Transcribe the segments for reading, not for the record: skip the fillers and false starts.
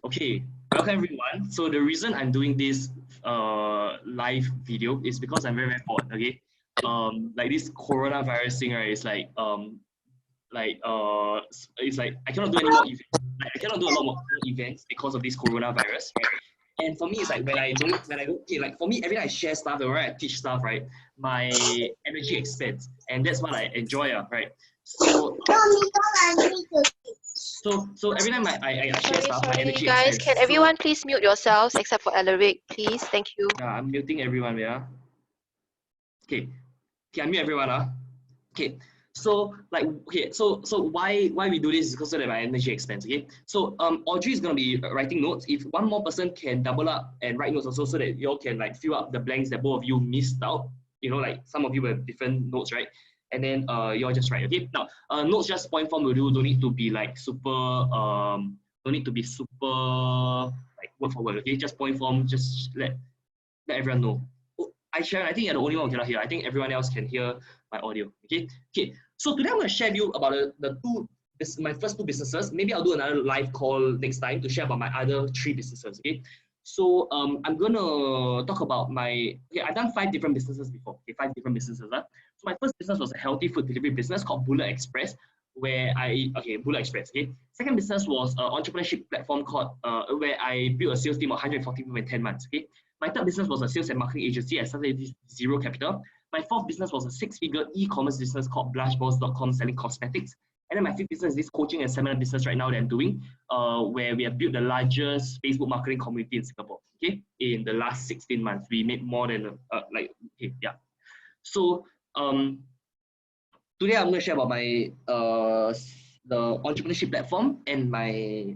Okay, welcome everyone. So the reason I'm doing this live video is because I'm very bored. Okay, like this coronavirus thing, right? It's it's like I cannot do any more events. Like I cannot do a lot more events because of this coronavirus, right? And for me, it's like when I don't okay, like for me, every time I share stuff or I teach stuff, right, my energy expands, and that's what I enjoy, right? So so every time I share Sorry, stuff, my sorry, energy guys. expands. Can So everyone please mute yourselves except for Alaric, please? Thank you. yeah, I'm muting everyone, yeah. Okay, okay, I mute everyone, Okay, so like okay, so why we do this is because so that my energy expands. Okay, so Audrey is gonna be writing notes. If one more person can double up and write notes also, so that you all can like fill up the blanks that both of you missed out. You know, like some of you have different notes, right? And then you all just write. Okay, now notes just point form will do. Don't need to be like don't need to be super like word for word. Okay, just point form. Just let everyone know. Oh, I think you're the only one who cannot hear. I think everyone else can hear my audio. Okay. Okay. So today I'm going to share with you about my first two businesses. Maybe I'll do another live call next time to share about my other three businesses. Okay. So I'm gonna talk about I've done 5 different businesses before. Okay, 5 different businesses. So my first business was a healthy food delivery business called Bullet Express, Bullet Express. Okay. Second business was an entrepreneurship platform called where I built a sales team of 140 people in 10 months. Okay. My third business was a sales and marketing agency. I started with zero capital. My fourth business was a 6-figure e-commerce business called blushballs.com selling cosmetics. And then my fifth business is this coaching and seminar business right now that I'm doing, where we have built the largest Facebook marketing community in Singapore. Okay, in the last 16 months, we made more than So today I'm going to share about my the entrepreneurship platform and my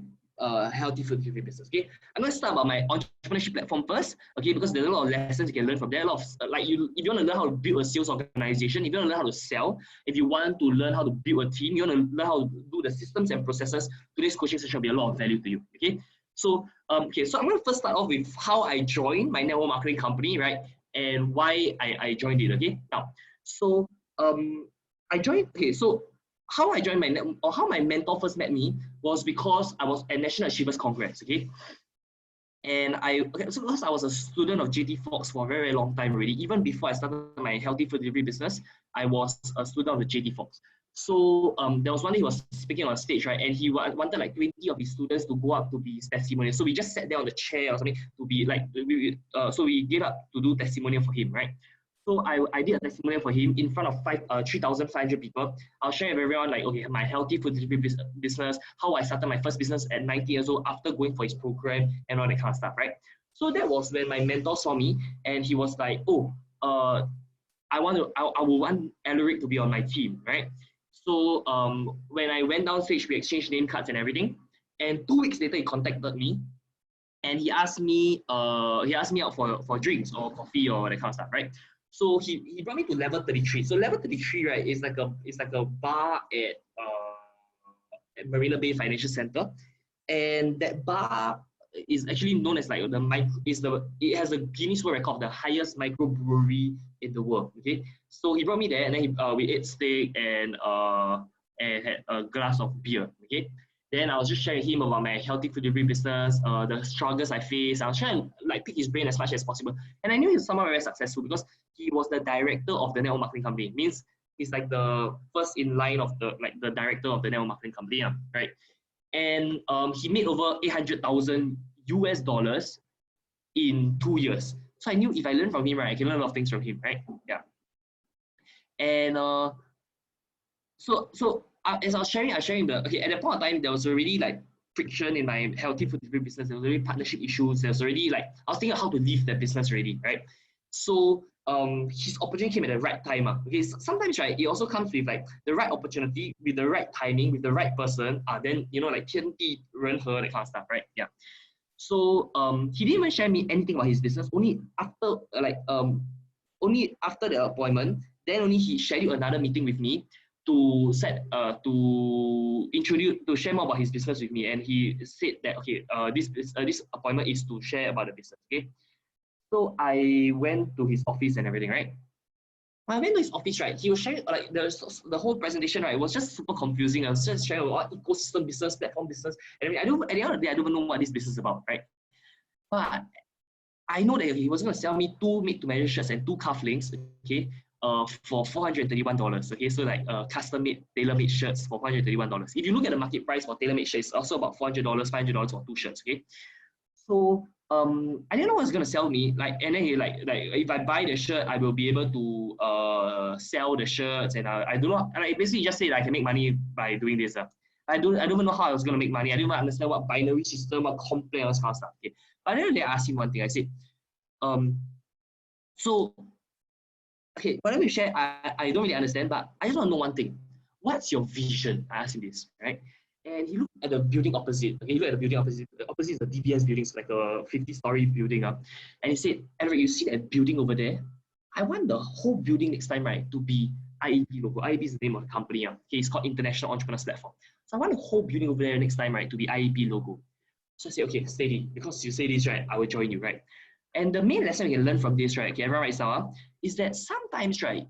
healthy food delivery business. Okay, I'm going to start about my entrepreneurship platform first. Okay, because there's a lot of lessons you can learn from there. A lot of if you want to learn how to build a sales organization, if you want to learn how to sell, if you want to learn how to build a team, you want to learn how to do the systems and processes. Today's coaching session will be a lot of value to you. Okay, so so I'm going to first start off with how I joined my network marketing company, right, and why I joined it. Okay, now so I joined. Okay, so how I joined or how my mentor first met me was because I was at National Achievers Congress. Okay, and so because I was a student of JT Fox for a very, very long time already. Even before I started my healthy food delivery business, I was a student of the JT Fox. So there was one day he was speaking on stage, right? And he wanted like 20 of his students to go up to be his testimonial. So we just sat there on the chair or something to be like, so we gave up to do testimonial for him, right? So I did a testimonial for him in front of 3,500 people. I'll share with everyone like, okay, my healthy food delivery business, how I started my first business at 90 years old after going for his program and all that kind of stuff, right? So that was when my mentor saw me and he was like, oh, I will want Alaric to be on my team, right? So when I went down stage, we exchanged name cards and everything. And 2 weeks later, he contacted me and he asked me out for drinks or coffee or that kind of stuff, right? So he brought me to level 33. So level 33, right, is like a bar at Marina Bay Financial Center, and that bar is actually known as like it has a Guinness World Record of the highest microbrewery in the world. Okay, so he brought me there, and then we ate steak and had a glass of beer. Okay, then I was just sharing him about my healthy food delivery business, the struggles I face. I was trying to like pick his brain as much as possible, and I knew he was someone very successful because he was the director of the network marketing company. Means he's like the first in line of the director of the network marketing company, right? And he made over 800,000 US dollars in 2 years. So I knew if I learn from him, right, I can learn a lot of things from him, right? Yeah. And as I was sharing okay, at that point of time there was already like friction in my healthy food delivery business. There was already partnership issues. There was already like I was thinking of how to leave that business already, right? So his opportunity came at the right time. Okay, sometimes right, it also comes with like the right opportunity, with the right timing, with the right person. Then like 天地人和 that kind of stuff, right? Yeah. So he didn't even share me anything about his business. Only after the appointment, then only he scheduled another meeting with me to share more about his business with me. And he said that okay, this appointment is to share about the business. Okay, so I went to his office and everything, right? when I went to his office, right, he was sharing like the whole presentation, right, was just super confusing. I was just sharing about ecosystem business, platform business, and I don't, at the end of the day, I don't even know what this business is about, right? But I know that he was going to sell me 2 made-to-measure shirts and 2 cufflinks, okay, for $431. Okay, so like custom-made, tailor-made shirts for $431. If you look at the market price for tailor-made shirts, it's also about $400, $500 for 2 shirts. Okay, so I didn't know what he was going to sell me. Like, and then he like if I buy the shirt, I will be able to sell the shirts, and I do not. And I basically just said I can make money by doing this. I don't even know how I was going to make money. I didn't even understand what binary system, what complex, all this kind of stuff. Okay. But then they asked him one thing. I said, so, okay, whatever you share, I don't really understand, but I just want to know one thing. What's your vision? I asked him this, right? And he looked at the building opposite. Okay, he looked at the building opposite. The opposite is the DBS building, it's like a 50-story building. And he said, Eric, you see that building over there? I want the whole building next time, right, to be IEP logo. IEP is the name of the company. Okay, it's called International Entrepreneurs Platform. So I want the whole building over there next time, right, to be IEP logo. So I said, okay, steady. Because you say this, right, I will join you, right? And the main lesson we can learn from this, right, okay, everyone writes down, is that sometimes, right,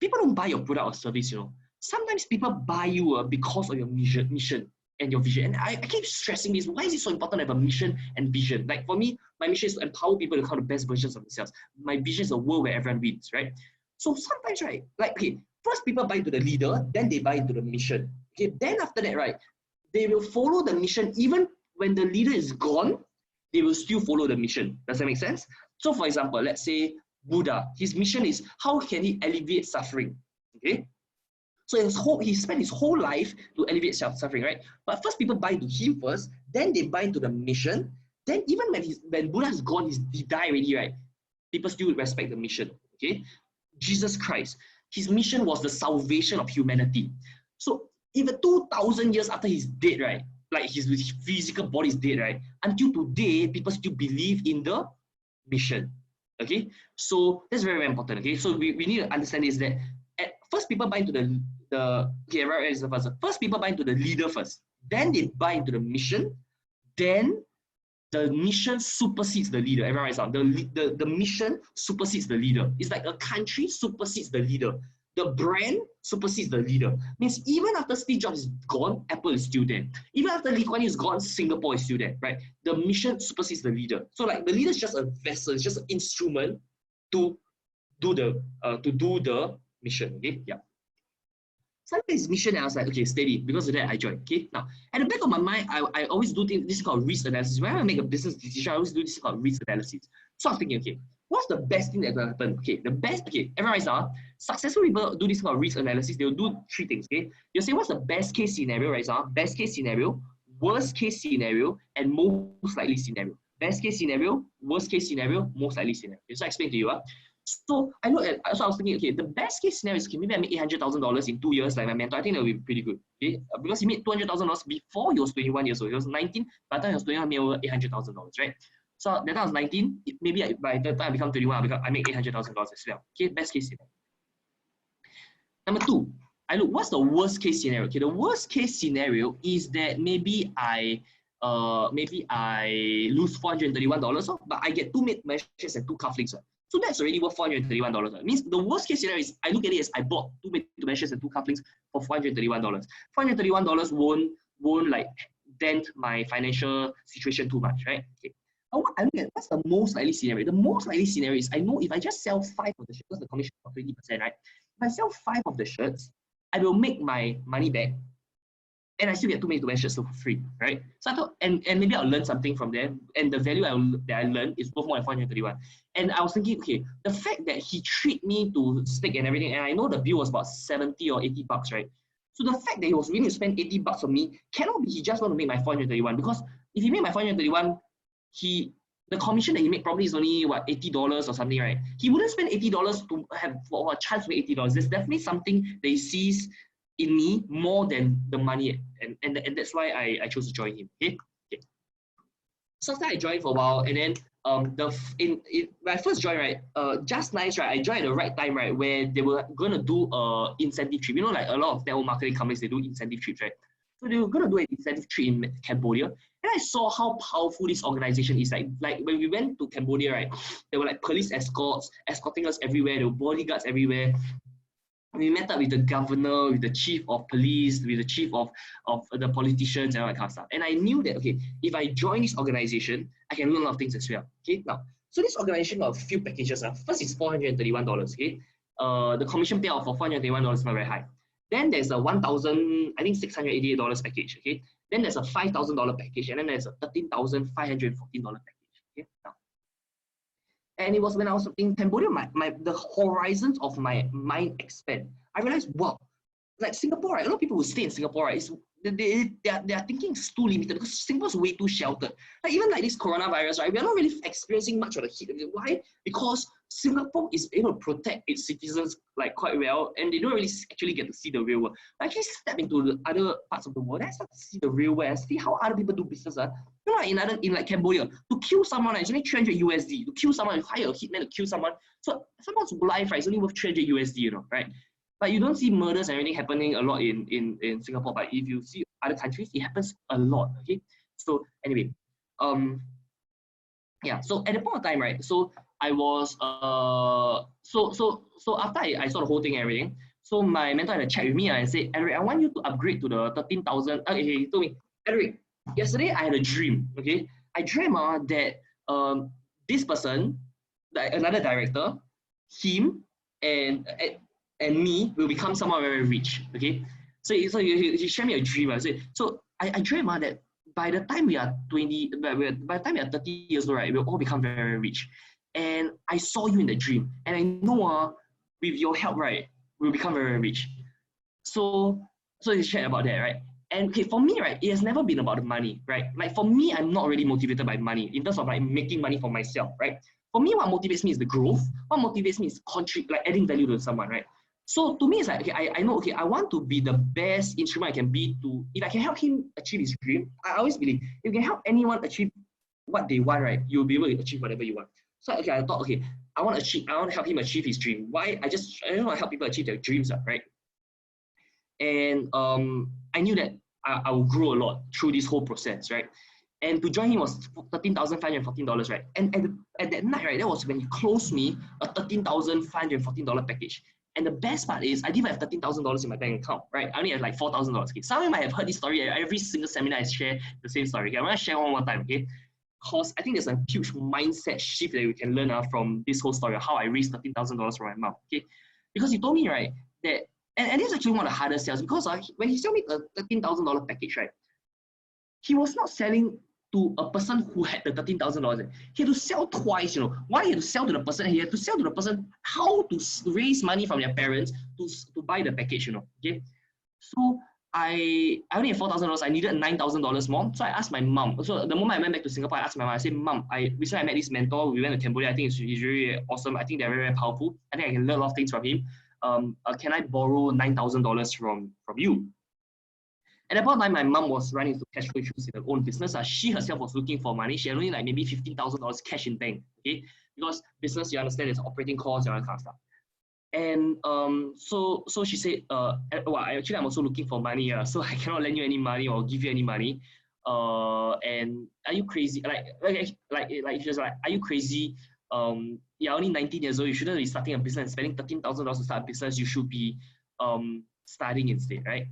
people don't buy your product or service, you know. Sometimes people buy you because of your mission and your vision. And I keep stressing this. Why is it so important to have a mission and vision? Like for me, my mission is to empower people to become the best versions of themselves. My vision is a world where everyone wins, right? So sometimes, right, like, okay, first people buy into the leader, then they buy into the mission. Okay, then after that, right, they will follow the mission even when the leader is gone, they will still follow the mission. Does that make sense? So for example, let's say Buddha, his mission is how can he alleviate suffering? Okay. So he spent his whole life to alleviate suffering, right? But first people buy into him first, then they buy into the mission. Then even when Buddha is gone, he died already, right? People still respect the mission. Okay. Jesus Christ, his mission was the salvation of humanity. So even 2,000 years after he's dead, right? Like his physical body is dead, right? Until today, people still believe in the mission. Okay, so that's very, very important. Okay, so we need to understand is that at first people buy into the okay, right is the first. First people buy into the leader first, then they buy into the mission, then the mission supersedes the leader. Everyone writes down. The mission supersedes the leader. It's like a country supersedes the leader. The brand supersedes the leader. Means even after Steve Jobs is gone, Apple is still there. Even after Lee Kuan Yew is gone, Singapore is still there, right? The mission supersedes the leader. So like the leader is just a vessel, it's just an instrument to do the mission. Okay, yeah. Sometimes mission, I was like, okay, steady. Because of that, I joined. Okay, now at the back of my mind, I always do this called risk analysis. Whenever I make a business decision, I always do this called risk analysis. So I was thinking, okay, what's the best thing that can happen? Okay, the best, okay, everyone writes down. Successful people do this kind of risk analysis. They'll do 3 things, okay? They'll say, what's the best case scenario, right? So best case scenario, worst case scenario, and most likely scenario. Best case scenario, worst case scenario, most likely scenario. Okay, so I explain to you. So I look at, so I was thinking, okay, the best case scenario is, okay, maybe I make $800,000 in 2 years, like my mentor. I think that would be pretty good, okay? Because he made $200,000 before he was 21 years old. He was 19, by the time he was 21, he made over $800,000, right? So that time I was 19, maybe by the time I become 21, I make $800,000 as well. Okay, best case scenario. Number 2, I look, what's the worst case scenario? Okay, the worst case scenario is that maybe I lose $431, but I get 2 made-to-measures and 2 cufflinks. So that's already worth $431. It means the worst case scenario is I look at it as I bought 2 made-to-measures and 2 cufflinks for $431. $431 won't like dent my financial situation too much, right? Okay. I look at what's the most likely scenario. The most likely scenario is I know if I just sell 5 of the shirts, because the commission is 20%, right? If I sell 5 of the shirts, I will make my money back, and I still get 2 made-to-measures for free, right? So I thought, and maybe I'll learn something from them, and the value that I learned is worth more than 431. And I was thinking, okay, the fact that he treated me to steak and everything, and I know the bill was about 70 or 80 bucks, right? So the fact that he was willing to spend 80 bucks on me cannot be he just want to make my 431, because if he made my 431, the commission that he made probably is only what, $80 or something, right? He wouldn't spend $80 to have for a chance to make $80. There's definitely something that he sees in me more than the money, and that's why I chose to join him. Okay. So after I joined for a while, and then when I first joined, right, just nice, right, I joined at the right time, right, where they were gonna do a incentive trip. You know, like a lot of network marketing companies, they do incentive trips, right? So they were gonna do an incentive trip in Cambodia. And I saw how powerful this organization is. Like when we went to Cambodia, right, there were like police escorts escorting us everywhere. There were bodyguards everywhere. We met up with the governor, with the chief of police, with the chief of the politicians and all that kind of stuff. And I knew that, okay, if I join this organization, I can learn a lot of things as well. Okay, now, so this organization got a few packages. First is $431, okay? The commission payout for $431 is not very high. Then there's a $1,688 package, okay? Then there's a $5,000 package, and then there's a $13,514 package, okay? Now, and it was when I was in Cambodia, the horizons of my mind expand. I realized, wow, like Singapore, right? A lot of people who stay in Singapore, right? Their thinking is too limited because Singapore is way too sheltered. Like even like this coronavirus, right? We're not really experiencing much of the heat. Why? Because Singapore is able to protect its citizens like quite well, and they don't really actually get to see the real world. I actually step into the other parts of the world, and I start to see the real world, and see how other people do business. You know, in like Cambodia, to kill someone is only 300 USD. To kill someone, you hire a hitman to kill someone. So someone's life, right, is only worth 300 USD, you know, right? But you don't see murders and everything happening a lot in Singapore. But if you see other countries, it happens a lot. Okay. So anyway, yeah. So at the point of time, right? So I was so after I saw the whole thing and everything, so my mentor had a chat with me and said, Eric, I want you to upgrade to the 13,000. Okay, he told me, Eric, yesterday I had a dream. Okay, I dreamt that this person, like another director, him and me will become someone very rich. Okay, so he shared me a dream. So I dream that by the time we are 20, by the time we are 30 years old, right, we'll all become very, very rich. And I saw you in the dream, and I know with your help, right, we'll become very, very rich. So he shared about that, right? And okay, for me, right, it has never been about the money, right? Like for me, I'm not really motivated by money in terms of like making money for myself, right? For me, what motivates me is the growth. What motivates me is like adding value to someone, right? So to me, it's like, okay, I know, okay, I want to be the best instrument I can be to, if I can help him achieve his dream, I always believe, if you can help anyone achieve what they want, right, you'll be able to achieve whatever you want. So, okay, I thought, okay, I want to help him achieve his dream. Why? I don't want to help people achieve their dreams, right? And I knew that I will grow a lot through this whole process, right? And to join him was $13,514, right? And at that night, right, that was when he closed me a $13,514 package. And the best part is I didn't have $13,000 in my bank account, right? I only had like $4,000. Okay? Some of you might have heard this story. Every single seminar I share the same story. Okay? I'm going to share one more time, okay? Because I think there's a huge mindset shift that we can learn from this whole story of how I raised $13,000 from my mom, okay? Because he told me, right, that, and this is actually one of the hardest sales because when he sold me a $13,000 package, right, he was not selling to a person who had the $13,000. He had to sell twice, you know. Why he had to sell to the person? He had to sell to the person how to raise money from their parents to buy the package, you know, okay? So I only had $4,000. I needed $9,000 more. So I asked my mom. So the moment I went back to Singapore, I asked my mom, I said, Mom, recently I met this mentor. We went to Cambodia. I think he's really awesome. I think they're very, very powerful. I think I can learn a lot of things from him. Can I borrow $9,000 from you? At that point in time, my mom was running into cash flow issues in her own business. She herself was looking for money. She had only like maybe $15,000 cash in bank, okay? Because business, you understand, it's operating costs and all that kind of stuff. And so she said, well, actually, I'm also looking for money, so I cannot lend you any money or give you any money. And are you crazy? Like she was like, are you crazy? You're only 19 years old. You shouldn't be starting a business and spending $13,000 to start a business. You should be studying instead, right?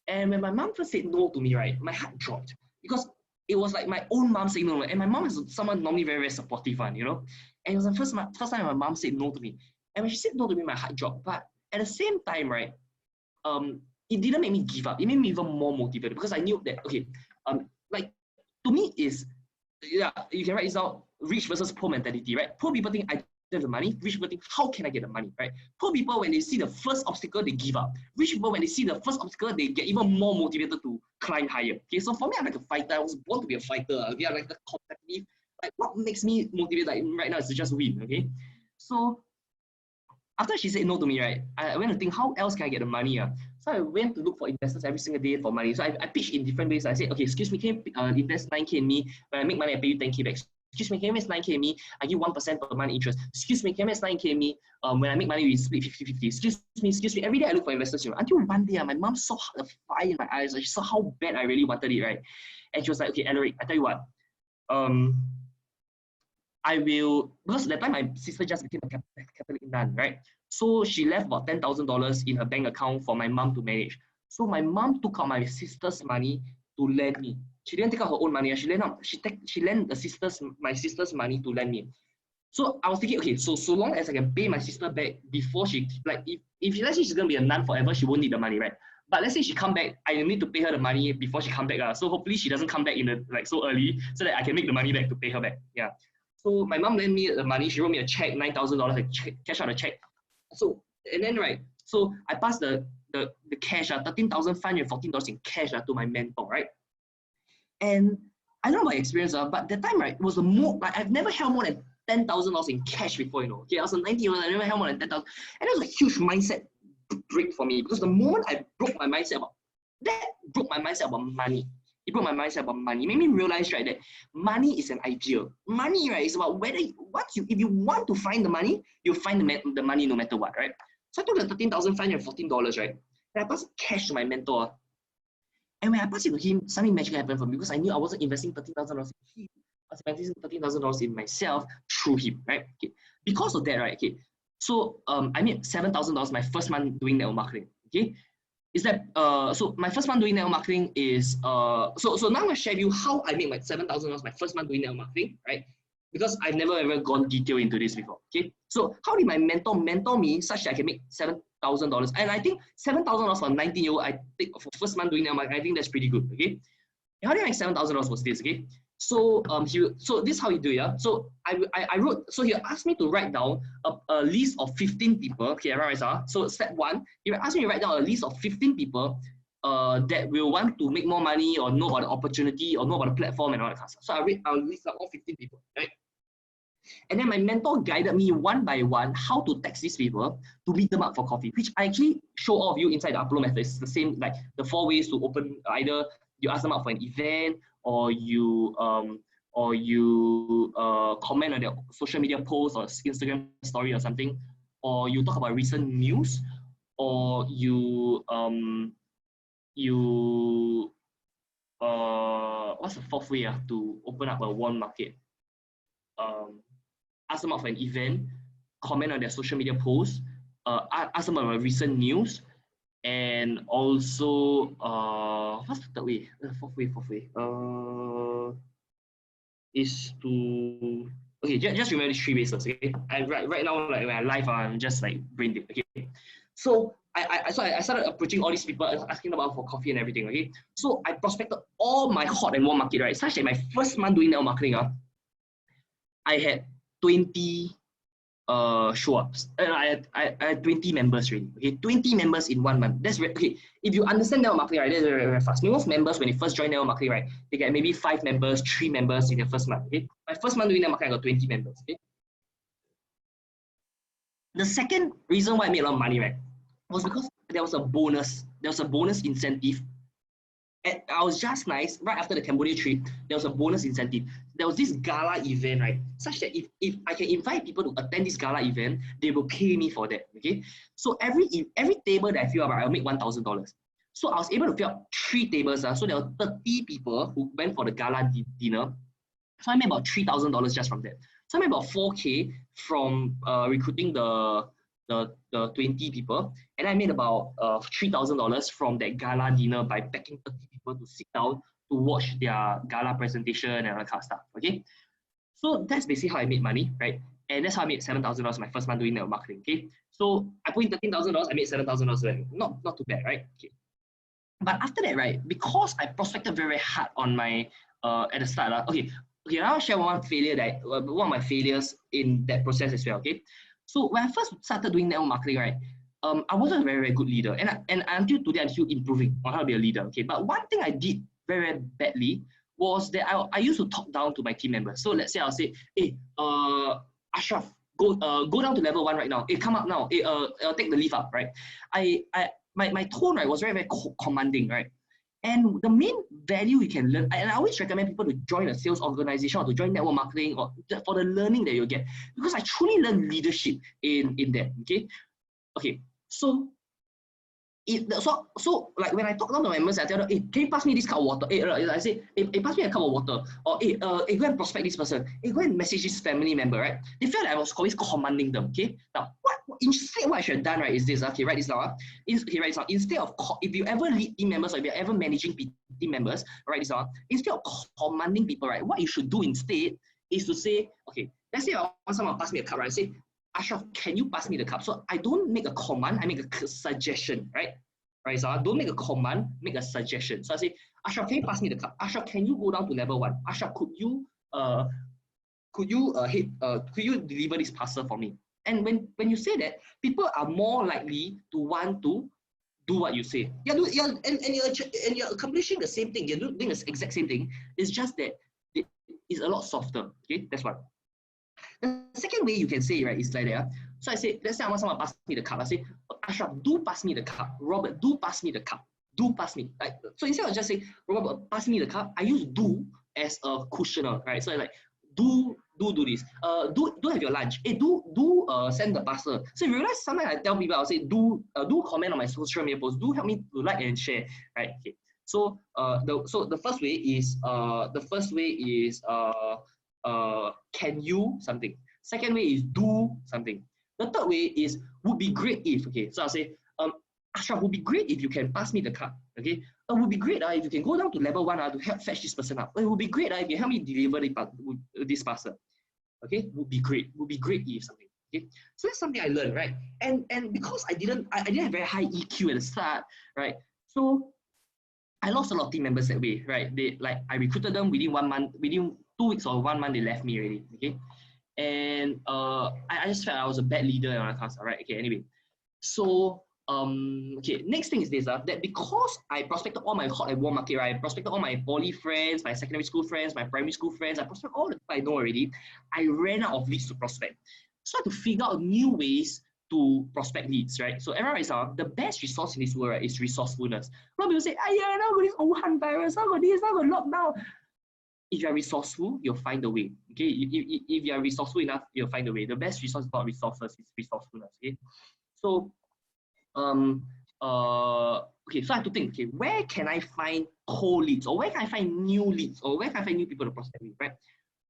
And when my mom first said no to me, right, my heart dropped because it was like my own mom saying no. And my mom is someone normally very, very supportive one, you know. And it was the first time my mom said no to me. And when she said no to me, my heart dropped. But at the same time, right, it didn't make me give up. It made me even more motivated because I knew that, okay, like to me is, yeah, you can write this out, rich versus poor mentality, right? Poor people think I have the money. Rich people think, how can I get the money, right? Poor people, when they see the first obstacle, they give up. Rich people, when they see the first obstacle, they get even more motivated to climb higher. Okay, so for me, I'm like a fighter. I was born to be a fighter. Okay, I'm like a competitive. Like what makes me motivated like right now is to just win. Okay, so after she said no to me, right, I went to think, how else can I get the money? So I went to look for investors every single day for money. So I pitched in different ways. I said, okay, excuse me, can you invest 9K in me? When I make money, I pay you 10K back. Excuse me, can you invest 9K in me? I give 1% per month interest. Excuse me, can you invest 9K in me? When I make money, we split 50-50. Excuse me. Every day I look for investors, until one day, my mom saw the fire in my eyes. She saw how bad I really wanted it, right? And she was like, okay, Alaric, I tell you what, I will, because that time my sister just became a Catholic nun, right? So she left about $10,000 in her bank account for my mom to manage. So my mom took out my sister's money to lend me. She didn't take out her own money. She lent my sister's money to lend me. So I was thinking, okay, so long as I can pay my sister back before she, like, if let's say she's gonna be a nun forever, she won't need the money, right? But let's say she come back, I need to pay her the money before she come back. So hopefully she doesn't come back in the so early, so that I can make the money back to pay her back. Yeah. So my mom lent me the money. She wrote me a check, $9,000. I cash out a check. So and then right, so I passed the cash, $13,514 in cash to my mentor, right? And I don't know my experience, but that time, right, it was the more, like, I've never held more than $10,000 in cash before, Okay, I was 19-year-old, I never held more than 10,000. And it was a huge mindset break for me, because the moment I broke my mindset about money, it broke my mindset about money. It made me realize, right, that money is an idea. Money, right, is about whether if you want to find the money, you'll find the money no matter what, right? So I took the $13,514, right, and I passed cash to my mentor. And when I passed it to him, something magical happened for me, because I knew I wasn't investing $13,000 in him. I was investing $13,000 in myself through him, right? Okay. Because of that, right? Okay. So I made $7,000 my first month doing network marketing. Okay. Is that so my first month doing network marketing is so now I'm gonna share with you how I made my $7,000 my first month doing network marketing, right? Because I've never ever gone detail into this before. Okay. So how did my mentor me such that I can make $7,000? And I think $7,000 for a 19-year-old, I think for first month doing network marketing, I think that's pretty good. Okay. And how did I make $7,000 was this? Okay. So so this is how you do it. Yeah? So I wrote, so he asked me to write down a list of 15 people. Okay, right, so step one, he asked me to write down a list of 15 people that will want to make more money or know about the opportunity or know about the platform and all that kind of stuff. So I'll list out all 15 people, right? And then my mentor guided me one by one how to text these people to meet them up for coffee, which I actually show all of you inside the upload method. It's the same, like the 4 ways to open, either you ask them out for an event, or you comment on their social media post or Instagram story or something, or you talk about recent news, or you what's the 4th way to open up a warm market? Ask them out for an event, comment on their social media posts, ask them about recent news, and also what's the 3rd way? 4th way. Is to, okay, just remember these 3 ways. Okay, right now, like when I live, I'm just like brain dead. Okay, so I started approaching all these people, asking them out for coffee and everything. Okay, so I prospected all my hot and warm market, right? Such that my first month doing network marketing, I had 20 show-ups. I had 20 members really. Okay, 20 members in 1 month. That's okay. If you understand network marketing, right, that's very, very fast. Most members, when they first join network marketing, right, they get maybe 5 members, 3 members in their first month. Okay, my first month doing network marketing, I got 20 members. Okay. The second reason why I made a lot of money, right, was because there was a bonus. There was a bonus incentive. And I was just nice, right after the Cambodia trip, there was a bonus incentive. There was this gala event, right? Such that if I can invite people to attend this gala event, they will pay me for that. Okay. So every table that I fill up, I'll make $1,000. So I was able to fill up 3 tables. So there were 30 people who went for the gala dinner. So I made about $3,000 just from that. So I made about 4K from recruiting the 20 people, and I made about $3,000 from that gala dinner by packing 30 people to sit down to watch their gala presentation and all that kind of stuff. Okay, so that's basically how I made money, right? And that's how I made $7,000 my first month doing network marketing. Okay, so I put in $13,000, I made $7,000. Not too bad, right? Okay, but after that, right, because I prospected very hard on my at the start. Okay, I'll share one failure that one of my failures in that process as well. Okay. So when I first started doing network marketing, right, I wasn't a very, very good leader. And until today, I'm still improving on how to be a leader. Okay, but one thing I did very, very badly was that I used to talk down to my team members. So let's say I'll say, hey, Ashraf, go down to level 1 right now. Hey, come up now. Hey, take the leaf up, right? My tone, right, was very, very commanding, right? And the main value you can learn, and I always recommend people to join a sales organization or to join network marketing or for the learning that you'll get, because I truly learned leadership in that. Okay. So like when I talk down to my members, I tell them, hey, can you pass me this cup of water? Hey, I say, hey, pass me a cup of water. Or hey, hey, go and prospect this person. Hey, go and message this family member, right? They felt like I was always commanding them. Okay. Now, instead what I should have done, right, is this. Okay, write this down. Okay, write this down. Instead of if you ever lead team members or if you're ever managing team members, write this down. Instead of commanding people, right, what you should do instead is to say, okay, let's say I want someone to pass me a cup, right? I say, Ashraf, can you pass me the cup? So I don't make a command, I make a suggestion, right? Right, so I don't make a command, make a suggestion. So I say, Ashraf, can you pass me the cup? Ashraf, can you go down to level 1? Ashraf, could you deliver this parcel for me? And when you say that, people are more likely to want to do what you say. And you're accomplishing the same thing. You're doing the exact same thing. It's just that it's a lot softer. Okay, that's one. The second way you can say, right, is like that. So I say, let's say I want someone to pass me the cup. I say, Ashraf, do pass me the cup. Robert, do pass me the cup. Do pass me. Like, so instead of just saying, Robert, pass me the cup, I use do as a cushioner, right? So I like, do this. Do have your lunch. Hey, do send the parcel. So you realize sometimes I tell people, I'll say, do comment on my social media posts. Do help me to like and share, right? Okay. So the first way is can you something. Second way is do something. The third way is would be great if. Okay, so I'll say, Ashraf, would be great if you can pass me the cup. Okay, it would be great if you can go down to level 1 to help fetch this person up. It would be great if you help me deliver this parcel. Okay, would be great if something. Okay, so that's something I learned, right? And because I didn't have very high EQ at the start, right? So I lost a lot of team members that way, right? I recruited them within 1 month, within 2 weeks or 1 month, they left me already. Okay, and I just felt I was a bad leader and all that kind of stuff, right? Okay, anyway, so okay, next thing is this, that because I prospected all my hot and warm market, right? I prospected all my poly friends, my secondary school friends, my primary school friends, I prospected all the people I know already. I ran out of leads to prospect. So I had to figure out new ways to prospect leads, right? So everyone is the best resource in this world, right, is resourcefulness. A lot of people say, yeah, now got this Wuhan virus, now got this, now got lockdown. If you're resourceful, you'll find a way. Okay, if you're resourceful enough, you'll find a way. The best resource is not resources, it's resourcefulness. Okay, so okay, so I have to think, okay, where can I find cold leads, or where can I find new leads, or where can I find new people to prospect with, right?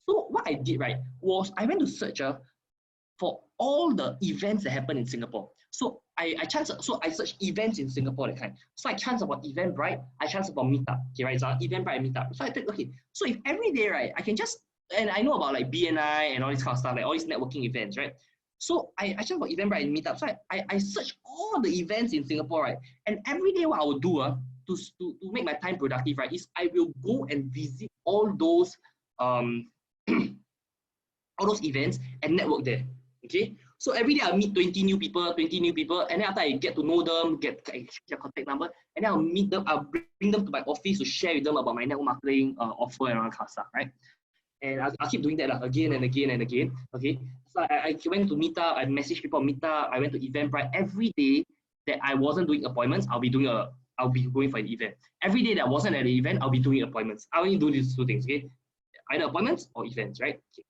So what I did, right, was I went to search for all the events that happen in Singapore. So I searched events in Singapore, that kind. So I chanced about Eventbrite, I chanced about Meetup. Okay, right? So Eventbrite and Meetup. So I think, okay, so if every day, right, I can just, and I know about like BNI and all this kind of stuff, like all these networking events, right? So I chanced about Eventbrite and Meetup. So I searched all the events in Singapore, right? And every day what I will do to make my time productive, right, is I will go and visit all those events and network there. Okay, so every day I'll meet 20 new people, and then after I get to know them, get their contact number, and then I'll meet them, I'll bring them to my office to share with them about my network marketing offer and all that kind of stuff, right? And I'll keep doing that again and again and again. Okay, so I went to Meetup, I messaged people on Meetup, I went to Eventbrite. Every day that I wasn't doing appointments, I'll be going for an event. Every day that I wasn't at an event, I'll be doing appointments. I only do these two things, okay? Either appointments or events, right? Okay.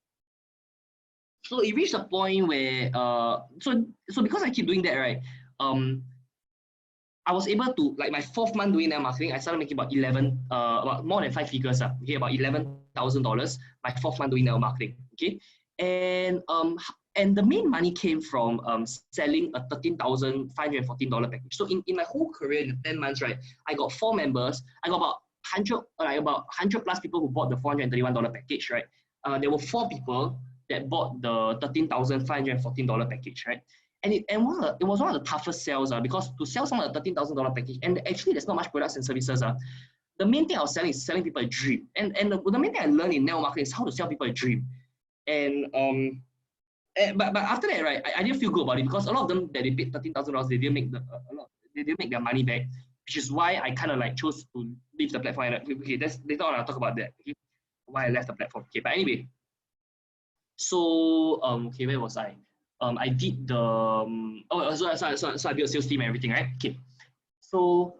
So it reached a point where so because I keep doing that, right, I was able to, like, my 4th month doing network marketing, I started making about more than 5 figures, okay, about $11,000 my 4th month doing network marketing, okay, and the main money came from selling a $13,514 package. So in my whole career, in 10 months, right, I got 4 members, I got about 100 plus people who bought the $431 package, right. There were 4 people that bought the $13,514 package, right? And it was one of the toughest sales because to sell someone a $13,000 package, and actually there's not much products and services. The main thing I was selling is selling people a dream. And the main thing I learned in network marketing is how to sell people a dream. And but after that, right, I didn't feel good about it because a lot of them that they paid $13,000, they didn't make they didn't make their money back, which is why I kind of like chose to leave the platform. Okay, that's later on I'll talk about that. Okay, why I left the platform. Okay, but anyway. So okay, where was I? I did the so I built a sales team and everything, right? Okay. So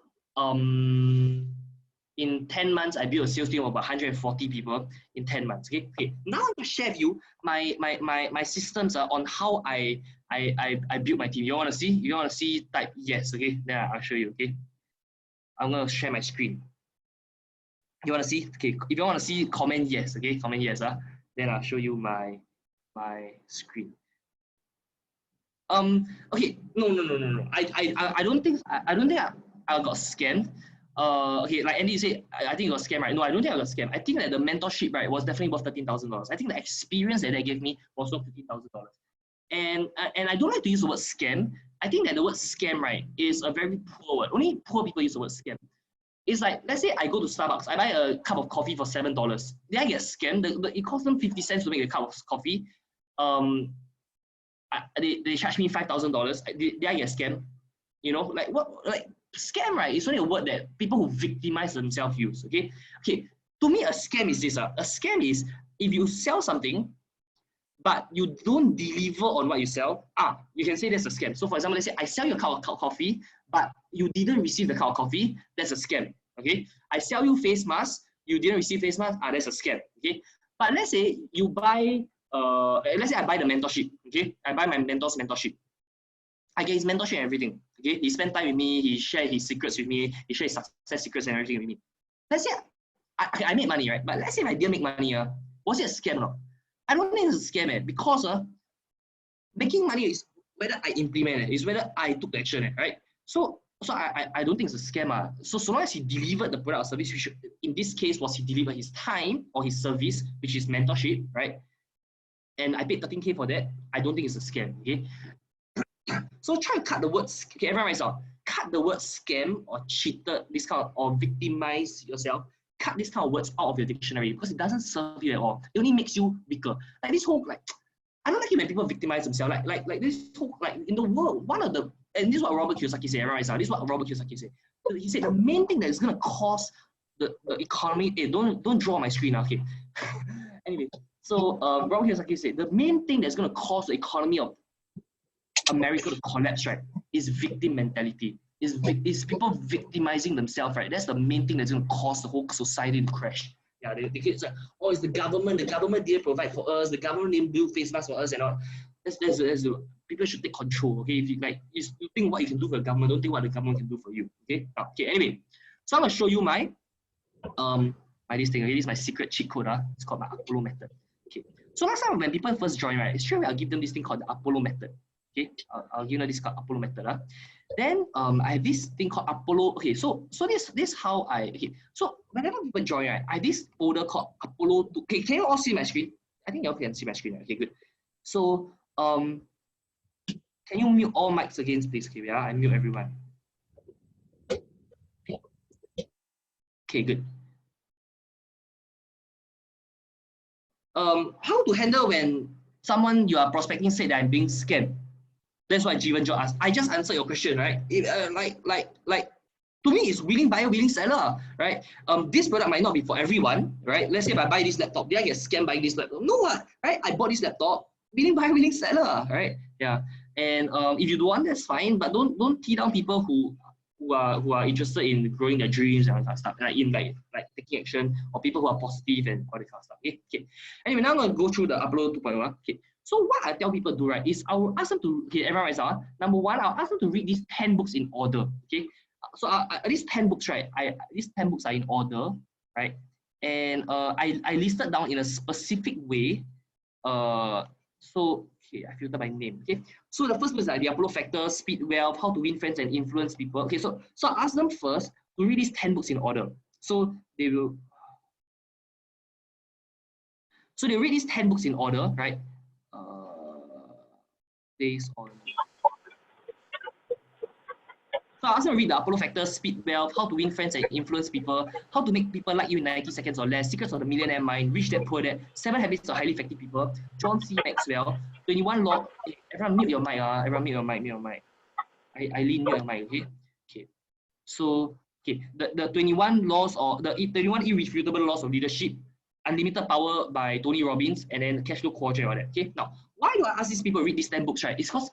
In 10 months, I built a sales team of about 140 people in 10 months. Okay. Okay. Now I'm gonna share with you my systems on how I built my team. You want to see? You want to see? Type yes. Okay. Then I'll show you. Okay. I'm gonna share my screen. You want to see? Okay. If you want to see, comment yes. Okay. Comment yes. Then I'll show you my screen. Okay. No. I don't think I got scammed. Okay, like Andy said, I think it got scammed, right? No, I don't think I got scammed. I think that the mentorship, right, was definitely worth $13,000. I think the experience that they gave me was worth $13,000. And I don't like to use the word scam. I think that the word scam, right, is a very poor word. Only poor people use the word scam. It's like, let's say I go to Starbucks, I buy a cup of coffee for $7. Did I get scammed? It costs them 50 cents to make a cup of coffee. They charge me $5,000. Did I get scammed? You know, like what? Like scam, right? It's only a word that people who victimize themselves use. Okay. To me, a scam is this. A scam is if you sell something, but you don't deliver on what you sell. You can say that's a scam. So, for example, let's say I sell you a cup of coffee, but you didn't receive the cup of coffee. That's a scam. Okay. I sell you face mask, you didn't receive face mask. That's a scam. Okay. But let's say you buy. Let's say I buy the mentorship. Okay. I buy my mentor's mentorship. I get his mentorship and everything. Okay, he spent time with me. He shared his secrets with me. He shared his success secrets and everything with me. Let's say I made money, right? But let's say if I didn't make money, was it a scam or not? I don't think it's a scam, because making money is whether I implement it, is whether I took action, right? So I don't think it's a scam. So long as he delivered the product or service, which in this case was he delivered his time or his service, which is mentorship, right? And I paid 13K for that. I don't think it's a scam. Okay. So try to cut the words. Okay, everyone writes out. Cut the word scam or cheated, this kind of, or victimize yourself. Cut this kind of words out of your dictionary because it doesn't serve you at all. It only makes you weaker. Like this whole I don't like it when people victimize themselves. Like this whole in the world, and this is what Robert Kiyosaki said. Everyone writes out. This is what Robert Kiyosaki said. He said the main thing that is gonna cause the economy. Hey, don't draw my screen now, okay? Anyway, so Robert Kiyosaki said the main thing that's gonna cause the economy of America to collapse, right, is victim mentality. Is people victimizing themselves, right? That's the main thing that's going to cause the whole society to crash. Yeah, they it's like, oh, it's the government. The government didn't provide for us. The government didn't build face masks for us and all. That's people should take control. Okay, if you think what you can do for the government, don't think what the government can do for you. Okay. Okay. Anyway, so I'm gonna show you my this thing. Okay, this is my secret cheat code. It's called my Apollo method. Okay. So last time when people first join, right, straight away I'll give them this thing called the Apollo method. Okay, I'll give you this called Apollo method. Then I have this thing called Apollo. Okay, so this how so whenever people join, right, I have this folder called Apollo 2. Okay, can you all see my screen? I think you all can see my screen. Okay, good. So can you mute all mics again, please? Okay, yeah, I mute everyone. Okay, good. How to handle when someone you are prospecting said that I'm being scammed? That's what Jeevan Jo asked. I just answered your question, right? To me, it's willing buyer, willing seller, right? This product might not be for everyone, right? Let's say if I buy this laptop, did I get scammed buying this laptop? No, right? I bought this laptop, willing buyer, willing seller, right? Yeah. And if you don't want, that's fine, but don't tee down people who are interested in growing their dreams and all that stuff, like taking action, or people who are positive and all that kind of stuff. Okay. Anyway, now I'm gonna go through the Upload 2.1. Okay. So what I tell people to do, right, is I will ask them to, okay, everyone writes out. Number one, I'll ask them to read these 10 books in order. Okay. So these 10 books, right? These 10 books are in order, right? And I listed down in a specific way. So okay, I filter by name. Okay. So the first book is like the Apollo Factor, Speed Wealth, How to Win Friends and Influence People. Okay, so I ask them first to read these 10 books in order. So they will read these 10 books in order, right? Based on. So I ask them to read the Apollo Factor, Speed Wealth, How to Win Friends and Influence People, How to Make People Like You in 90 Seconds or Less, Secrets of the Millionaire Mind, Rich Dad Poor Dad, 7 Habits of Highly Effective People, John C. Maxwell, 21 Law. Hey, everyone mute your mic. Everyone mute your mic. I lean mute your mic. Okay. So the 21 laws or the 21 irrefutable laws of leadership, Unlimited Power by Tony Robbins, and then Cash Flow Quadrant and all that. Okay. Now, why do I ask these people to read these 10 books, right? It's because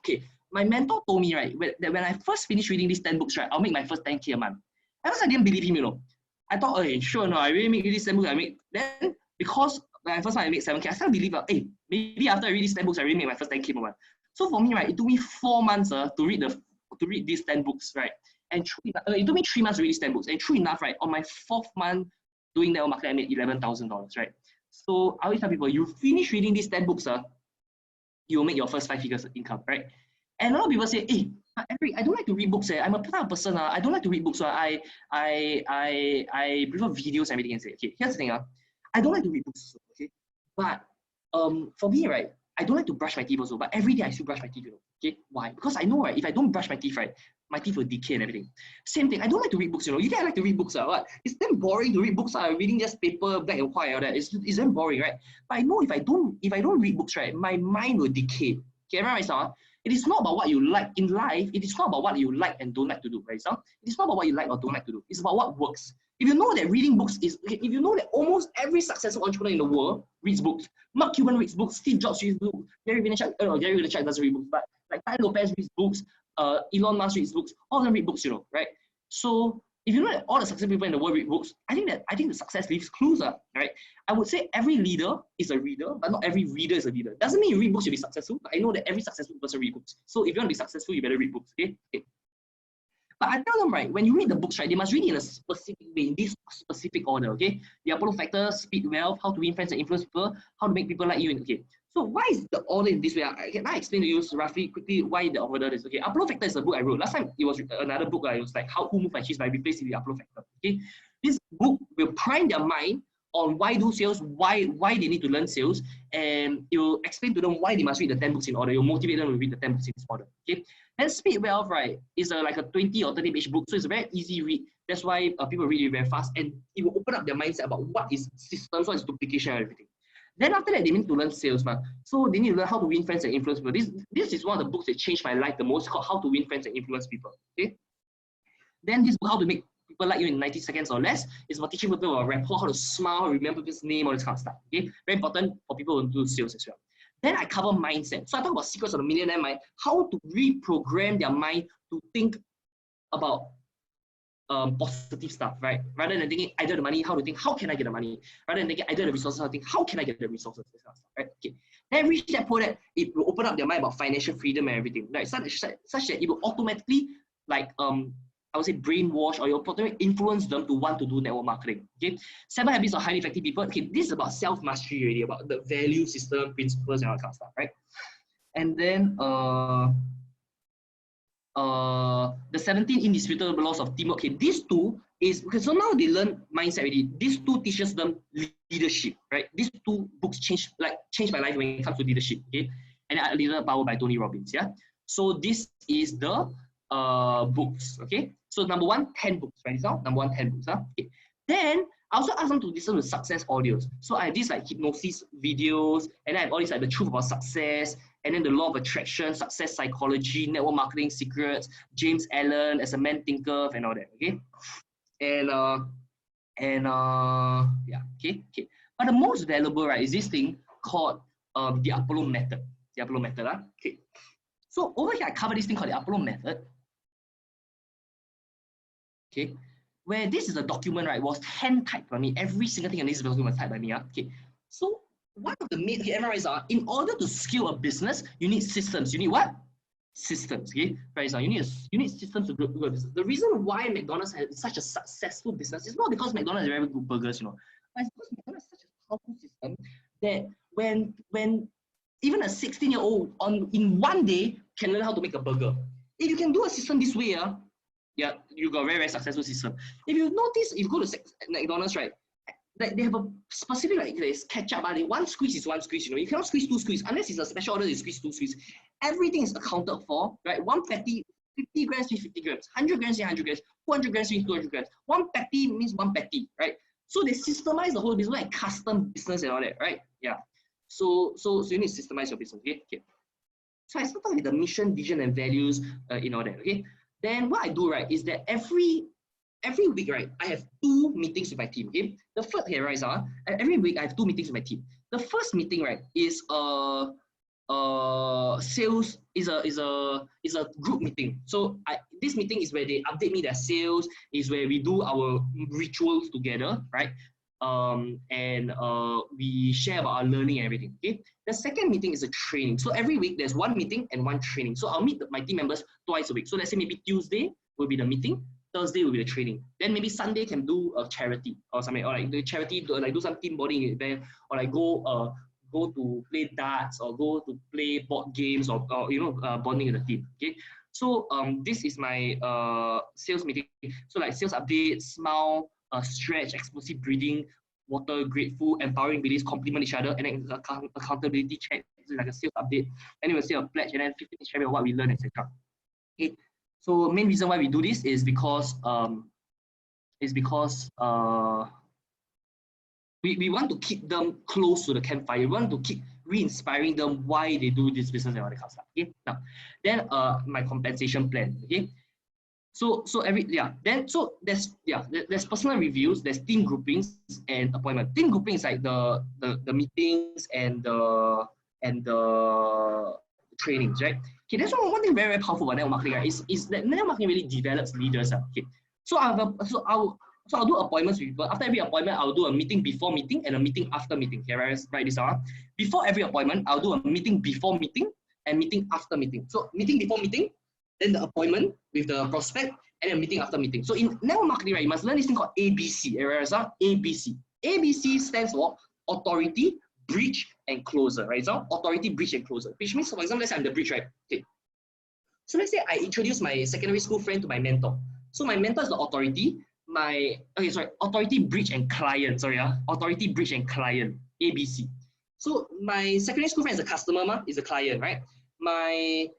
my mentor told me, right, that when I first finished reading these 10 books, right, I'll make my first 10K a month. At first I didn't believe him, I thought, hey, sure, no, I really make these 10 books. Then because when I first time I made 7K, I still believe, hey, maybe after I read these 10 books, I really make my first 10K per month. So for me, right, it took me 4 months to read these 10 books, right? And it took me 3 months to read these 10 books. And true enough, right, on my 4th month doing network marketing, I made $11,000, right? So I always tell people, you finish reading these 10 books, you'll make your first 5 figures income, right? And a lot of people say, hey, Eric, I don't like to read books. I'm a type of person. I don't like to read books. I prefer videos and everything. And say, okay, here's the thing. I don't like to read books. Okay, but for me, right, I don't like to brush my teeth also. But every day I still brush my teeth. Okay, why? Because I know, right, if I don't brush my teeth, right, my teeth will decay and everything. Same thing. I don't like to read books. You think I like to read books? What? It's damn boring to read books. Reading just paper, black and white, all that. It's damn boring, right? But I know if I don't read books, right, my mind will decay. Okay, remember myself. It is not about what you like in life. It is not about what you like and don't like to do, right? So it is not about what you like or don't like to do. It's about what works. If you know that reading books if you know that almost every successful entrepreneur in the world reads books, Mark Cuban reads books, Steve Jobs reads books, Gary Vaynerchuk doesn't read books, but like Tai Lopez reads books, Elon Musk reads books, all of them read books, right? So if you know that all the successful people in the world read books, I think the success leaves clues, right? I would say every leader is a reader, but not every reader is a leader. Doesn't mean you read books you'll be successful, but I know that every successful person reads books. So if you want to be successful, you better read books, okay? But I tell them, right, when you read the books, right, they must read it in a specific way, in this specific order, okay? The Apollo Factor, Speed Wealth, How to Win Friends and Influence People, How to Make People Like You, okay? So why is the order in this way? Can I explain to you roughly, quickly, why the order is, okay? Apollo Factor is a book I wrote. Last time, it was another book, it was like How to Move My Cheese, but I replaced it with Apollo Factor, okay? This book will prime their mind on why do sales, why they need to learn sales, and it will explain to them why they must read the 10 books in order. It will motivate them to read the 10 books in this order, okay? Then Speed Wealth, right, is like a 20 or 30 page book, so it's a very easy read. That's why people read it very fast, and it will open up their mindset about what is systems, what is duplication, and everything. Then after that, they need to learn sales, so they need to learn how to win friends and influence people. This is one of the books that changed my life the most, called How to Win Friends and Influence People, okay? Then this book, How to Make People Like You in 90 Seconds or Less, is about teaching people about rapport, how to smile, remember people's name, all this kind of stuff, okay? Very important for people who do sales as well. Then I cover mindset. So I talk about Secrets of the Millionaire Mind, how to reprogram their mind to think about positive stuff, right? Rather than thinking either the money, how to think, how can I get the money? Rather than thinking either the resources, how to think, how can I get the resources? This kind of stuff, right? Okay. Then reach that point that it will open up their mind about financial freedom and everything, right? Such that it will automatically, like I would say, brainwash, or you'll probably influence them to want to do network marketing. Okay, 7 Habits of Highly Effective People. Okay, this is about self-mastery already, about the value system, principles, and all that kind of stuff, right? And then the 17 indisputable laws of teamwork. Okay, these two is because so now they learn mindset already. These two teaches them leadership, right? These two books changed my life when it comes to leadership. Okay, and Leader Power by Tony Robbins. Yeah. So this is the books. Okay. So number 1, 10 books, right? So number 1, 10 books. Okay. Then I also ask them to listen to success audios. So I have these like hypnosis videos, and I have all these like the truth about success, and then the law of attraction, success psychology, network marketing secrets, James Allen as a man thinker, and all that. Okay. And yeah. Okay. But the most valuable, right, is this thing called the Apollo method. The Apollo method. Okay. So over here I cover this thing called the Apollo method. Okay, where this is a document, right, was hand typed by me. Every single thing in this document was typed by me. Okay, so one of the main MRIs are, in order to scale a business, you need systems. You need what? Systems. Okay, right? You need systems to grow a business. The reason why McDonald's has such a successful business is not because McDonald's has very good burgers, but it's because McDonald's is such a powerful system that when even a 16-year-old in one day can learn how to make a burger. If you can do a system this way, yeah, you got a very, very successful system. If you notice, if you go to McDonald's, right, like they have a specific, like, there's ketchup, one squeeze is one squeeze, you cannot squeeze 2 squeeze, unless it's a special order, you squeeze 2 squeeze. Everything is accounted for, right? One patty, 50 grams means 50 grams, 100 grams means 100 grams, 200 grams means 200 grams. One patty means one patty, right? So they systemize the whole business, like custom business and all that, right? Yeah. So you need to systemize your business, okay? So I started with the mission, vision, and values in all that, okay? Then what I do, right, is that every week, right, I have 2 meetings with my team, okay? The first here, right, every week I have 2 meetings with my team. The first meeting, right, is sales is a group meeting. So this meeting is where they update me their sales, is where we do our rituals together, right? And we share about our learning and everything. Okay. The second meeting is a training. So every week there's one meeting and one training. So I'll meet my team members twice a week. So let's say maybe Tuesday will be the meeting, Thursday will be the training. Then maybe Sunday can do a charity or something, or like the charity, like do some team bonding event, or like go to play darts or go to play board games or bonding in the team. Okay. So this is my sales meeting. So like sales updates, smile, stretch, explosive breathing, water, grateful, empowering beliefs, compliment each other, and then accountability check, so like a sales update. Then we'll say a pledge, and then 15 minutes sharing what we learn, etc. Okay. So main reason why we do this is because we want to keep them close to the campfire. We want to keep re-inspiring them why they do this business and all that kind of stuff. Okay. Now, then my compensation plan. Okay. So there's personal reviews, there's team groupings and appointment. Team grouping is like the meetings and the trainings, right? Okay, that's one thing very, very powerful about network marketing, right? Is that network marketing really develops leaders. Okay. So I'll do appointments with people. After every appointment, I'll do a meeting before meeting and a meeting after meeting. Okay, write this down. Before every appointment, I'll do a meeting before meeting and meeting after meeting. So meeting before meeting, then the appointment with the prospect, and then meeting after meeting. So in network marketing, right, you must learn this thing called ABC. ABC. ABC stands for authority, bridge, and closer, right? So authority, bridge, and closer. Which means, for example, let's say I'm the bridge, right? Okay. So let's say I introduce my secondary school friend to my mentor. So my mentor is the authority. Authority, bridge, and client. Authority, bridge, and client. ABC. So my secondary school friend is a customer, is a client, right? My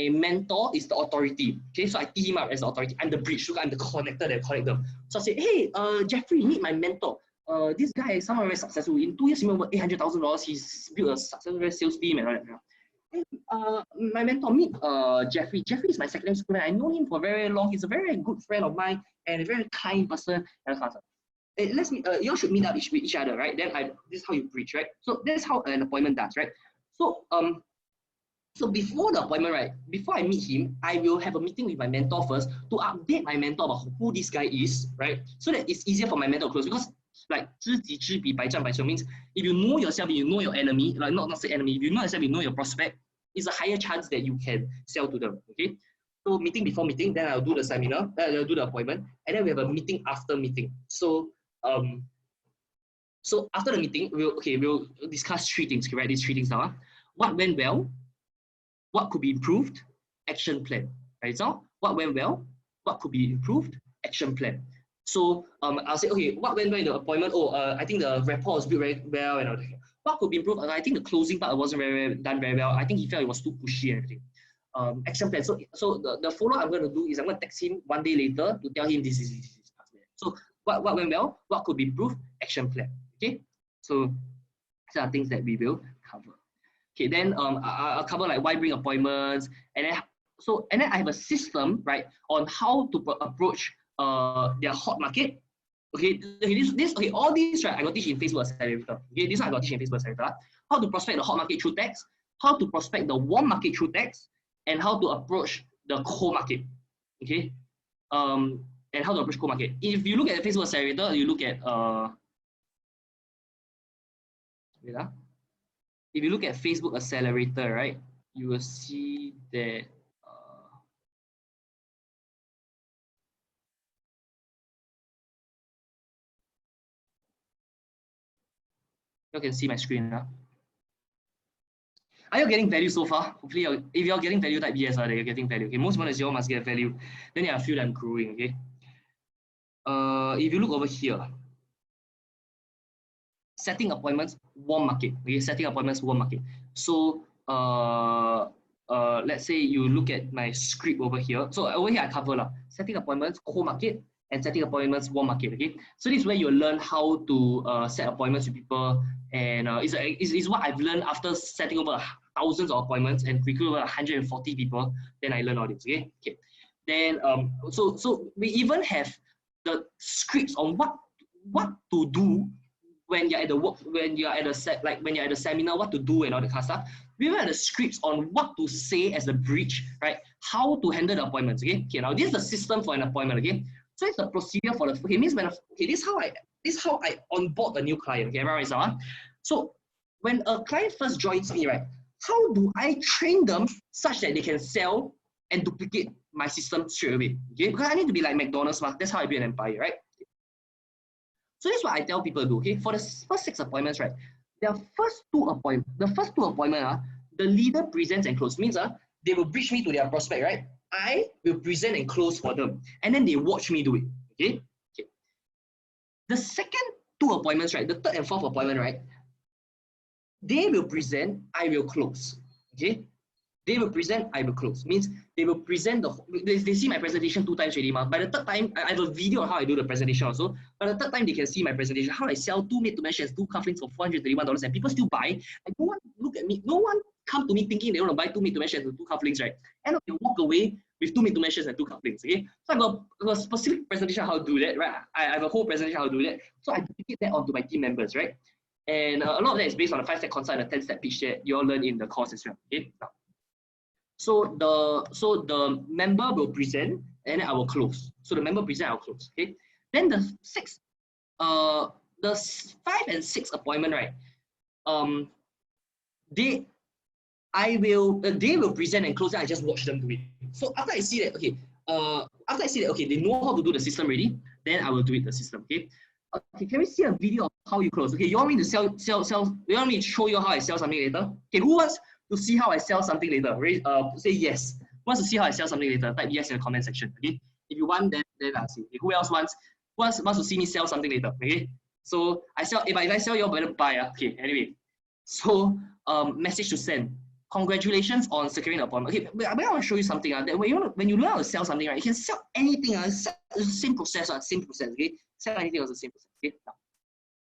mentor is the authority. Okay, so I tee him up as the authority. I'm the bridge, so I'm the connector that connect them. So I say, hey, Jeffrey, meet my mentor. This guy is someone very successful. In 2 years, he made over $800,000. He's built a successful sales team and all that. My mentor, meet Jeffrey. Jeffrey is my secondary school friend. I know him for very long. He's a very good friend of mine and a very kind person. Let's meet. You all should meet up with each other, right? Then this is how you bridge, right? So that's how an appointment does, right? So before the appointment, right? Before I meet him, I will have a meeting with my mentor first to update my mentor about who this guy is, right? So that it's easier for my mentor to close, because like 知己知彼百战百胜 means if you know yourself, you know your enemy, like not say enemy, if you know yourself, you know your prospect, it's a higher chance that you can sell to them. Okay. So meeting before meeting, then I'll do the seminar, then I'll do the appointment, and then we have a meeting after meeting. So after the meeting, we'll discuss 3 things. Okay, right? These 3 things are what went well, what could be improved, action plan. Right? So what went well, what could be improved, action plan. So I'll say, okay, what went well in the appointment? I think the rapport was built very well and all that. What could be improved? I think the closing part wasn't done very well. I think he felt it was too pushy and everything. Action plan. So the follow I'm going to do is I'm going to text him 1 day later to tell him this. So what went well? What could be improved? Action plan. Okay. So these are things that we will cover. Okay. Then I'll cover like why bring appointments, and then I have a system, right, on how to approach their hot market. Okay, all these, right, I got teach in Facebook Accelerator. Okay, this one I got teach in Facebook Accelerator. How to prospect the hot market through text, how to prospect the warm market through text, and how to approach the cold market. Okay, and how to approach cold market. If you look at the Facebook Accelerator, you look at if you look at Facebook Accelerator, right, you will see that you can see my screen now. Are you getting value so far? Hopefully, if you're getting value, type yes, you're getting value. Okay, most important is you all must get value. Then I feel I'm growing. Okay. If you look over here, setting appointments, warm market. Okay, setting appointments, warm market. So let's say you look at my script over here. So over here I cover setting appointments, cold market, and setting appointments, warm market. Okay, so this is where you learn how to set appointments with people, and it's what I've learned after setting over thousands of appointments and recruit over 140 people. Then I learn all this. Okay. Then so we even have the scripts on what to do when you're at the work, when you're at the seminar, what to do and all that kind of stuff. We will have the scripts on what to say as a breach, right? How to handle the appointments. Okay. Okay. Now this is the system for an appointment. Okay. So it's the procedure for the. Okay. Means when. Okay. This is how I onboard a new client. Okay. Right. So when a client first joins me, right? How do I train them such that they can sell and duplicate my system straight away? Okay. Because I need to be like McDonald's, that's how I build an empire, right? So this is what I tell people to do. Okay, for the first 6 appointments, right? The first two appointments, the leader presents and closes. Means they will bridge me to their prospect, right? I will present and close for them, and then they watch me do it. Okay. Okay. The second 2 appointments, right? The third and fourth appointment, right? They will present, I will close. Okay. They will present, I will close. Means they will present they see my presentation 2 times already. By the third time, I have a video on how I do the presentation also. By the third time, they can see my presentation, how I sell 2 made-to-measure shares, 2 cufflinks for $431, and people still buy. And no one look at me. No one come to me thinking they want to buy 2 made-to-measure shares and 2 cufflinks, right? And they walk away with 2 made-to-measure shares and 2 cufflinks. Okay. So I got a specific presentation how to do that, right? I have a whole presentation how to do that. So I duplicate that onto my team members, right? And a lot of that is based on a 5-step consult and a 10-step pitch that you all learn in the course as well. Okay. Now, so the member will present and then I will close. So the member present, I'll close. Okay. Then the 5 and 6 appointment, right? They will present and close, and I just watch them do it. So after I see that, okay, they know how to do the system already, then I will do it the system. Okay. Okay, can we see a video of how you close? Okay, you want me to sell? You want me to show you how I sell something later? Okay, who wants to see how I sell something later? Say yes. Who wants to see how I sell something later? Type yes in the comment section. Okay, if you want, then I'll see. Okay, who else wants to see me sell something later? Okay, so if I sell, you all better buy. Okay, anyway, so message to send. Congratulations on securing an appointment. Okay, but I want to show you something. That when you learn how to sell something, right, you can sell anything. It's the same process. Same process. Okay, sell anything is the same process. Okay.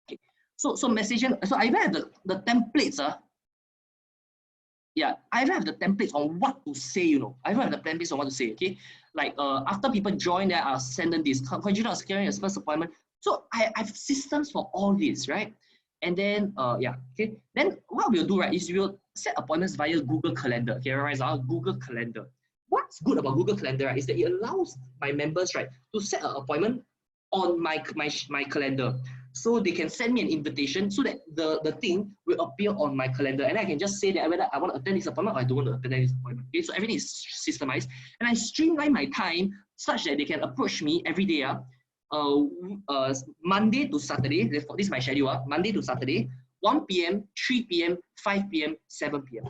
Okay. So messaging. So I even have the templates. Yeah, I even have the templates on what to say. I even have the templates on what to say. Okay, like after people join, there I'll send them this. Congratulations on securing your first appointment. So I have systems for all this, right? And then yeah, okay. Then what we'll do, right, is we'll set appointments via Google Calendar. Okay, right, Google Calendar. What's good about Google Calendar, right, is that it allows my members, right, to set an appointment on my calendar. So they can send me an invitation so that the thing will appear on my calendar, and I can just say that whether I want to attend this appointment or I don't want to attend this appointment. Okay, so everything is systemized, and I streamline my time such that they can approach me every day. Monday to Saturday. This is my schedule. Monday to Saturday, 1 p.m., 3 p.m., 5 p.m., 7 p.m.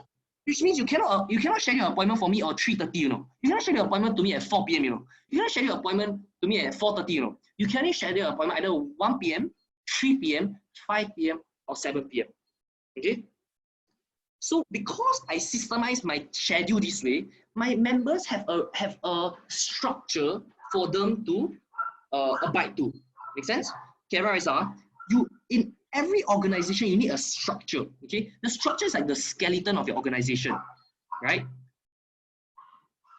Which means you cannot schedule an appointment for me at 3:30. You cannot schedule an appointment to me at 4 p.m. You cannot schedule an appointment to me at 4:30. You can only schedule an appointment either 1 p.m., 3 p.m., 5 p.m., or 7 p.m. Okay. So because I systemize my schedule this way, my members have a structure for them to abide to. Make sense? Okay, right, you in every organization you need a structure. Okay, the structure is like the skeleton of your organization, right?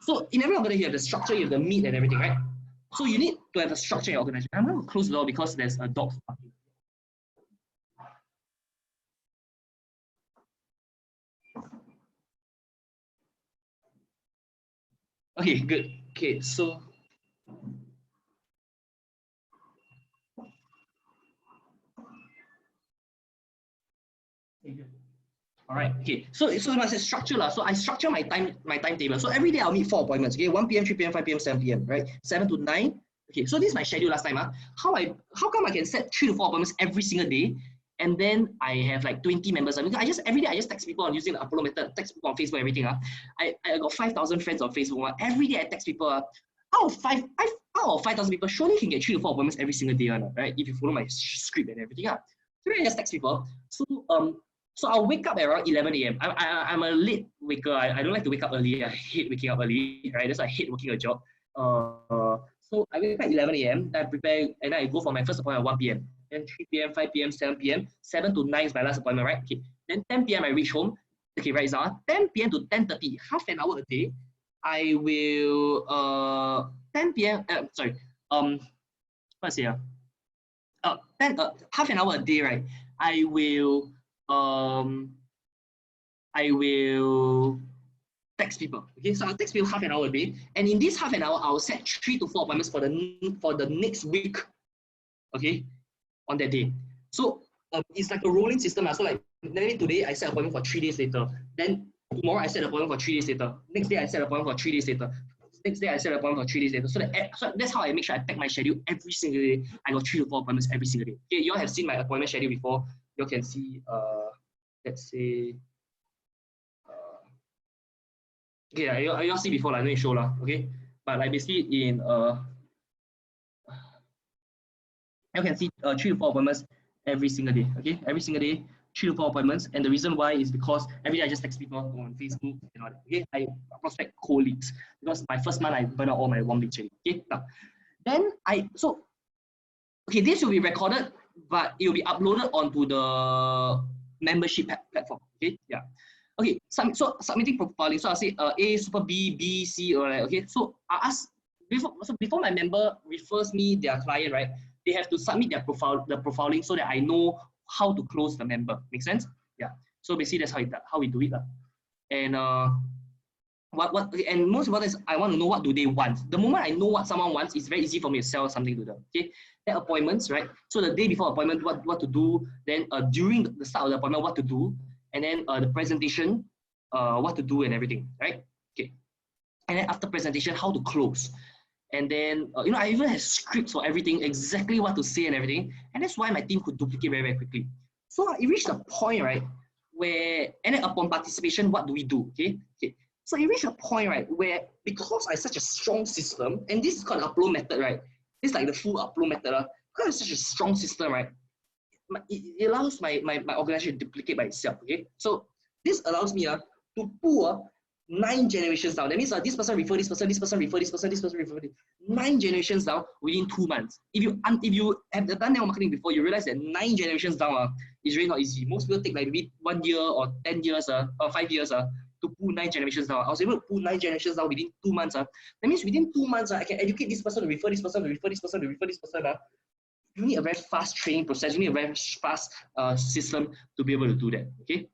So in every organization you have the structure, you have the meat and everything, right? So you need to have a structure in your organization. I'm going to close the door because there's a dog barking. Okay, good. Okay, so all right. Okay. So it must have structure lah. So I structure my timetable. So every day I'll meet 4 appointments. Okay, 1 p.m., 3 p.m., 5 p.m., 7 p.m. Right, 7 to 9. Okay. So this is my schedule last time. How come I can set 3 to 4 appointments every single day, and then I have like 20 members. I mean, every day I just text people on using the Apollo method, text people on Facebook, everything. I got 5,000 friends on Facebook. Every day I text people. Out of 5,000 people, surely you can get 3 to 4 appointments every single day, right? If you follow my script and everything. So then I just text people. So I'll wake up at around 11 a.m. I'm a late waker. I don't like to wake up early. I hate waking up early, right? That's why I hate working a job. So I wake up at 11 a.m. I prepare and I go for my first appointment at 1 p.m. Then 3 p.m., 5 p.m., 7 p.m. 7 to 9 is my last appointment, right? Okay. Then 10 p.m. I reach home. Okay, right, Zara? 10 p.m. to 10:30, half an hour a day. I will 10 p.m. Sorry. What's here? half an hour a day, right? I will text people. Okay, so I'll text people half an hour a day, and in this half an hour, I'll set 3 to 4 appointments for the next week. Okay, on that day. So it's like a rolling system. So like maybe today I set an appointment for 3 days later. Then tomorrow I set an appointment for 3 days later. Next day I set an appointment for 3 days later. Next day I set an appointment for 3 days later. So that's how I make sure I pack my schedule every single day. I got 3 to 4 appointments every single day. Okay, you all have seen my appointment schedule before. You all can see, let's say, okay, you all see before, like, no need show lah. Okay, but like basically in you can see 3 to 4 appointments every single day. Okay, every single day, 3 to 4 appointments. And the reason why is because every day I just text people on Facebook and all that. Okay, I prospect cold leads because my first month I burn out all my warm leads. Okay, now then this will be recorded, but it will be uploaded onto the membership platform. Okay, yeah. Okay, so submitting profiling. So I'll say A super B, C, or like, okay. So I ask before my member refers me their client, right? They have to submit the profiling so that I know how to close the member. Make sense? Yeah. So basically that's how we do it. And and most important is I want to know what do they want. The moment I know what someone wants, it's very easy for me to sell something to them. Okay. Then appointments, right? So the day before appointment, what to do. Then during the start of the appointment, what to do. And then the presentation, what to do and everything, right? Okay. And then after presentation, how to close. And then, I even have scripts for everything, exactly what to say and everything. And that's why my team could duplicate very, very quickly. So it reached a point, right, where, and then upon participation, what do we do? Okay. So it reached a point, right, where because I have such a strong system, and this is called upload method, right? It's like the full upload method. Because it's such a strong system, right? It allows my organization to duplicate by itself. Okay, so this allows me to pull 9 generations down. That means this person refer this person, this person refer this person, this person refer this. 9 generations down within 2 months. If you have done network marketing before, you realize that 9 generations down is really not easy. Most people take like maybe 1 year or 10 years or 5 years to pull 9 generations down. I was able to pull 9 generations down within 2 months. That means within 2 months, I can educate this person to refer this person, to refer this person, to refer this person. You need a very fast training process. You need a very fast system to be able to do that. Okay.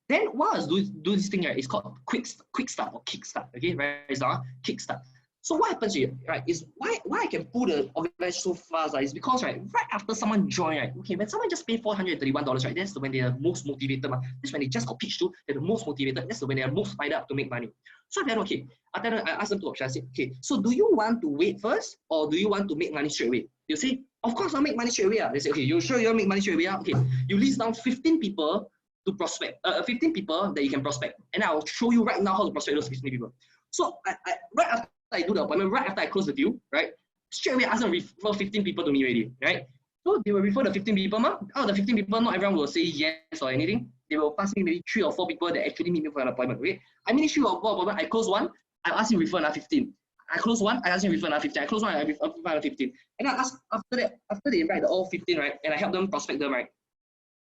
Then what I was do this thing, right? It's called quick start or kickstart. Okay, right? It's now kickstart. So what happens here, right? Is why I can pull the organization so fast, is because right after someone join, right? Okay, when someone just pay $431, right? That's when they are most motivated. That's when they just got pitched to. They're the most motivated. That's when they are most fired up to make money. So then, okay, I ask them two options. I say, okay, so do you want to wait first, or do you want to make money straight away? You say, of course I'll make money straight away. They say, okay, you sure you'll make money straight away? Okay, you list down 15 people to prospect, 15 people that you can prospect, and I'll show you right now how to prospect those 15 people. So I right after I do the appointment, right after I close the deal, right, straight away I ask them to refer 15 people to me already, right? So they will refer the 15 people. Out of the 15 people, not everyone will say yes or anything. They will pass me maybe 3 or 4 people that actually meet me for an appointment. Okay? I mean 3 or 4 appointment, I close one, I ask him to refer another 15. I close one, I ask him to refer another 15. I close one, I refer another 15. And I ask after they write all 15, right, and I help them prospect them, right,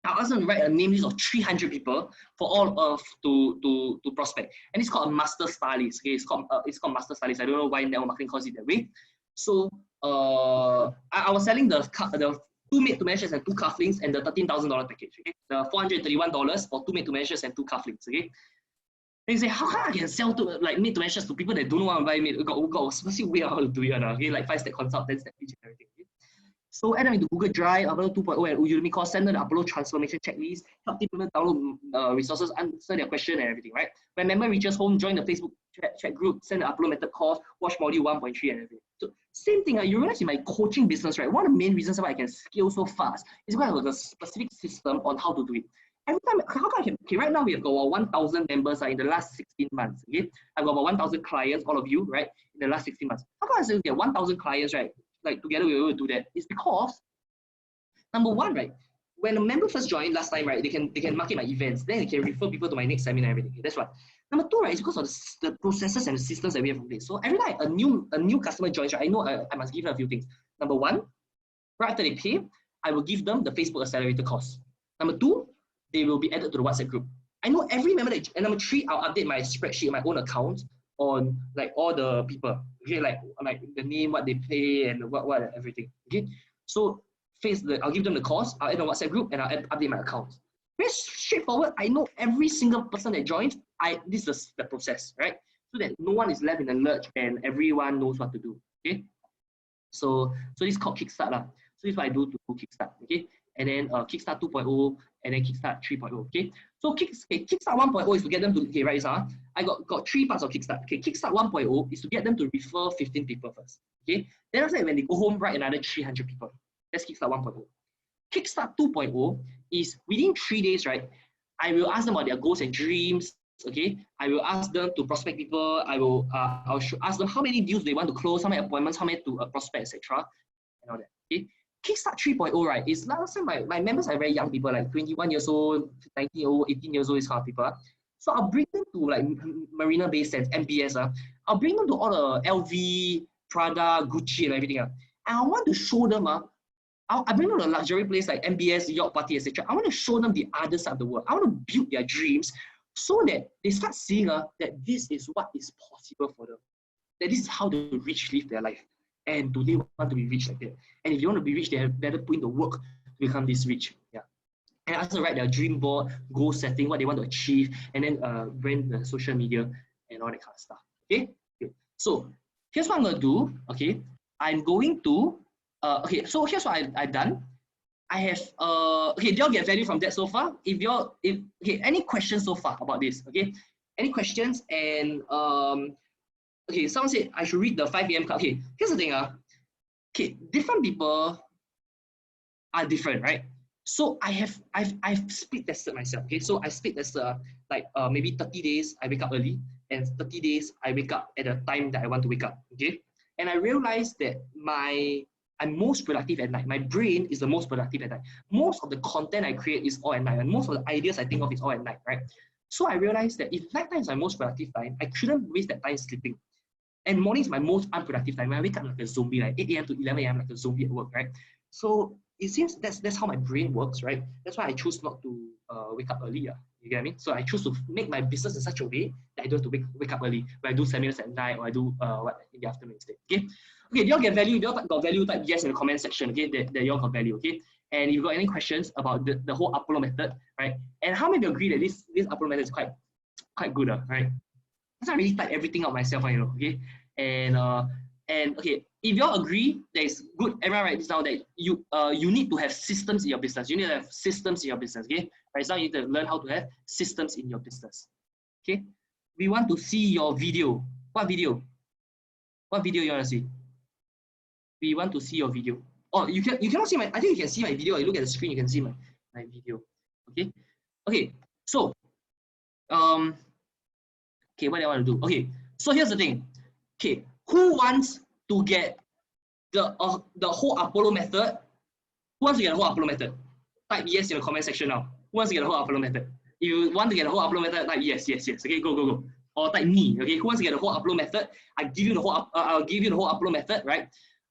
I'll ask them to write a name list of 300 people for all of to prospect, and it's called a master stylist. Okay, it's called master stylist. I don't know why network marketing calls it that way. So I was selling the 2 made-to-measures and 2 cufflinks and the $13,000 package. Okay, the $431 for 2 made-to-measures and 2 cufflinks. Okay, and you say, how come I can sell to like made-to-measures to people that don't want to buy made? Got a specific way how to do it. Okay, like 5-step consult, 10-step pitch and everything. Okay? So add them into Google Drive, upload 2.0 and Udemy course, send them the upload transformation checklist, help people download resources, answer their question and everything, right? When member reaches home, join the Facebook chat group, send the upload method course, watch module 1.3 and everything. So same thing, you realize in my coaching business, right? One of the main reasons why I can scale so fast is because I have a specific system on how to do it. Every time, how come I can, okay, right now we have got about 1,000 members in the last 16 months, okay? I've got about 1,000 clients, all of you, right, in the last 16 months. How come I still get 1,000 clients, right? Like together we will do that. It's because number one, right, when a member first joined last time, right, they can market my events, then they can refer people to my next seminar and everything. That's one. Number two, right, is because of the processes and the systems that we have in place. So every time a new customer joins, right, I know I must give them a few things. Number one, right after they pay, I will give them the Facebook Accelerator course. Number two, they will be added to the WhatsApp group. I know every member that, and number three, I'll update my spreadsheet, my own account on like all the people. Okay, like the name, what they pay, and what everything. Okay. So I'll give them the course, I'll add a WhatsApp group, and I'll update my accounts. Very straightforward. I know every single person that joins. This is the process, right? So that no one is left in the lurch and everyone knows what to do. Okay. So this is called Kickstart lah. So this is what I do to Kickstart. Okay. And then Kickstart 2.0 and then Kickstart 3.0. Okay. So Kickstart 1.0 is to get them to, okay, right, I got 3 parts of Kickstart. Okay, Kickstart 1.0 is to get them to refer 15 people first. Okay. Then after that, when they go home, write another 300 people. That's Kickstart 1.0. Kickstart 2.0 is within 3 days, right? I will ask them about their goals and dreams. Okay, I will ask them to prospect people. I'll ask them how many deals they want to close, how many appointments, how many to prospect, etc. And all that. Okay, Kickstart 3.0, right? Is last time my members are very young people, like 21 years old, 19 years old, 18 years old, this kind of people. So I'll bring them to like Marina Bay Sands, MBS. I'll bring them to all the LV, Prada, Gucci, and everything. And I want to show them. I bring them to a luxury place like MBS, Yacht Party, etc. I want to show them the other side of the world. I want to build their dreams so that they start seeing that this is what is possible for them. That this is how the rich live their life. And do they want to be rich like that? And if you want to be rich, they better put in the work to become this rich. Yeah. And also write their dream board, goal setting, what they want to achieve, and then brand the social media and all that kind of stuff. Okay? So here's what I'm going to do. Okay, I'm going to okay, so here's what I've done. I have okay, do y'all get value from that so far? Okay, any questions so far about this? Okay, any questions? And okay, someone said I should read the 5 AM club. Okay, here's the thing. Okay, different people are different, right? So I've split tested myself. Okay, so I split tested like maybe 30 days I wake up early, and 30 days I wake up at the time that I want to wake up. Okay, and I realized that I'm most productive at night. My brain is the most productive at night. Most of the content I create is all at night, and most of the ideas I think of is all at night, right? So I realized that if nighttime is my most productive time, I shouldn't waste that time sleeping. And morning is my most unproductive time. When I wake up like a zombie, like 8 AM to 11 AM, like a zombie at work, right? So it seems that's how my brain works, right? That's why I choose not to wake up early. You get what I mean? So I choose to make my business in such a way that I don't have to wake up early. When I do seminars at night, or I do what in the afternoon instead. Okay. Okay, do y'all get value? Do y'all got value? Type yes in the comment section. Okay, that y'all got value. Okay. And if you got any questions about the whole upload method, right? And how many of you agree that this upload method is quite good, right? Because I really type everything out myself, you know. Okay. And okay, if y'all agree that it's good, everyone write this down, that you need to have systems in your business. You need to have systems in your business. Okay. Right now you need to learn how to have systems in your business. Okay. We want to see your video. What video? What video you want to see? We want to see your video. Oh, you cannot see my, I think you can see my video. You look at the screen, you can see my video. Okay. Okay. So okay, what do I want to do? Okay, so here's the thing. Okay, who wants to get the whole Apollo method? Who wants to get the whole Apollo method? Type yes in the comment section now. Who wants to get the whole Apollo method? If you want to get the whole Apollo method, type yes. Okay, go. Or type me. Okay, who wants to get the whole Apollo method? I'll give you the whole Apollo method, right?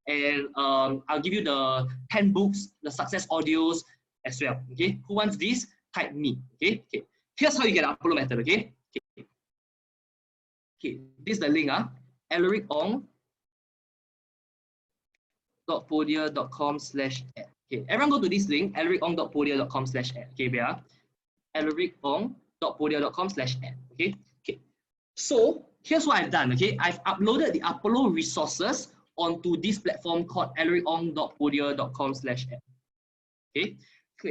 And I'll give you the 10 books, the success audios as well. Okay, who wants this? Type me. Okay. Here's how you get the Apollo method. Okay. This is the link. alricong.podia.com/ad. Okay, everyone go to this link, alricong.podia.com/ad. Okay, alricong.podia.com/ad. Okay. So here's what I've done. Okay, I've uploaded the Apollo resources onto this platform called alricong.podia.com/ad. Okay.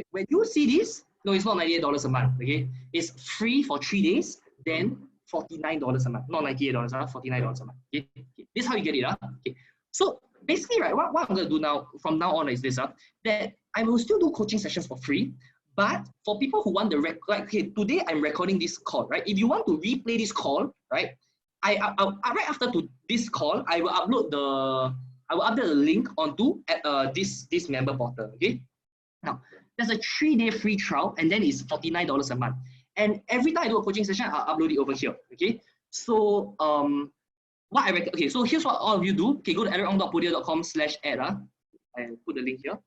When you see this, no, it's not $98 a month. Okay, it's free for 3 days, then $49 a month, not $98, $49 a month. Okay? This is how you get it. Okay. So basically, right, what I'm going to do now, from now on, is this, that I will still do coaching sessions for free, but for people who want the like, okay, today I'm recording this call, right? If you want to replay this call, right, I right after this call, I will update the link onto this member portal. Okay. Now there's a 3-day free trial, and then it's $49 a month. And every time I do a coaching session, I'll upload it over here. Okay. So okay, so here's what all of you do. Okay, go to alricong.podia.com/ad. And put the link here.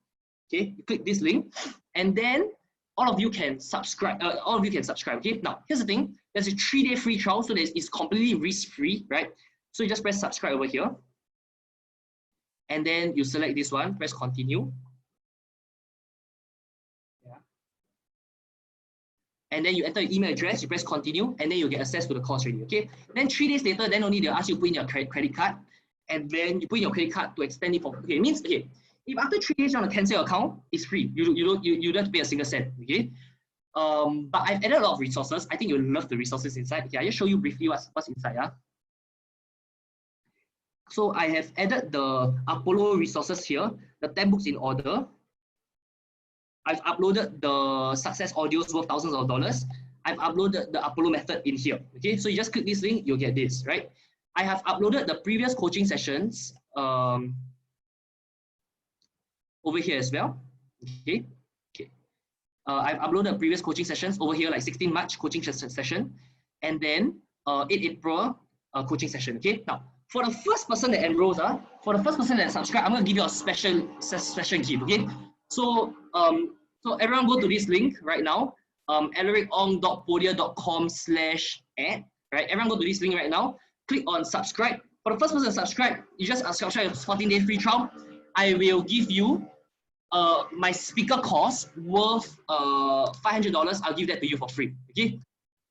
Okay, you click this link, and then all of you can subscribe. Okay. Now here's the thing. There's a 3-day free trial, so it's completely risk-free, right? So you just press subscribe over here, and then you select this one. Press continue. and then you enter your email address, you press continue, and then you get access to the course already, okay? Then 3 days later, then only they'll ask you to put in your credit card, and then you put in your credit card to extend it for, okay, it means, okay, if after 3 days you want to cancel your account, it's free. You don't have to pay a single cent, okay? But I've added a lot of resources. I think you'll love the resources inside. Okay, I'll just show you briefly what's inside. Yeah. So I have added the Apollo resources here, the 10 books in order. I've uploaded the success audios worth thousands of dollars. I've uploaded the Apollo method in here. Okay, so you just click this link, you'll get this, right? I have uploaded the previous coaching sessions over here as well. Okay. I've uploaded previous coaching sessions over here, like 16 March coaching session, and then 8 April coaching session. Okay. Now, for the first person that enrolls, for the first person that subscribes, I'm going to give you a special gift. Okay. So, so everyone go to this link right now, alaric.ong.podia.com/ad. Right. Everyone go to this link right now. Click on subscribe. For the first person to subscribe, you just subscribe to 14-day free trial. I will give you my speaker course worth $500. I'll give that to you for free. Okay.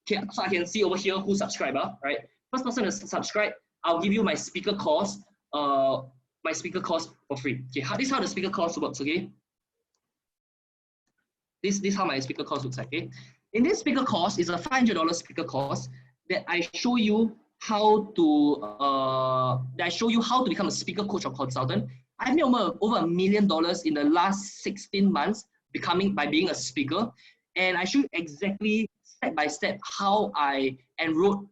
Okay. So I can see over here who subscribed. Right. First person to subscribe, I'll give you my speaker course. For free. Okay. This is how the speaker course works. Okay. This is how my speaker course looks like. Okay. In this speaker course is a $500 speaker course that I show you how to become a speaker coach or consultant. I've made over $1 million in the last 16 months by being a speaker, and I show you exactly step by step how I enroll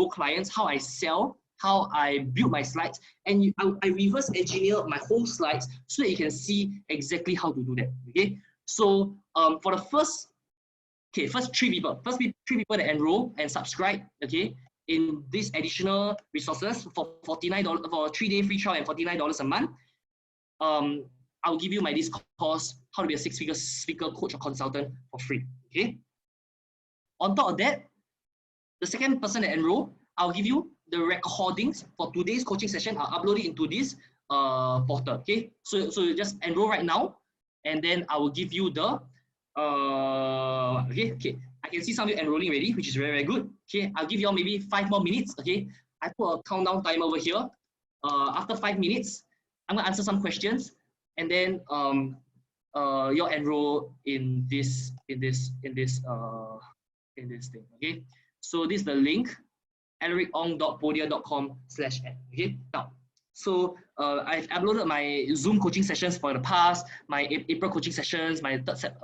clients, how I sell, how I build my slides, and I reverse engineer my whole slides so that you can see exactly how to do that. Okay, so for the first three people that enroll and subscribe, okay, in these additional resources for $49 for 3-day free trial and $49 a month, I'll give you my this course, how to be a 6-figure speaker, coach, or consultant for free. Okay. On top of that, the second person that enroll, I'll give you the recordings for today's coaching session. I'll upload it into this portal. Okay. So you just enroll right now, and then I will give you the okay. I can see some of you enrolling already, which is very, very good. Okay, I'll give you all maybe 5 more minutes. Okay, I put a countdown timer over here. After 5 minutes, I'm gonna answer some questions, and then you'll enroll in this thing. Okay, so this is the link, alaric.ong.podia.com/ad. Okay, now. So I've uploaded my Zoom coaching sessions for the past, my April coaching sessions, my third set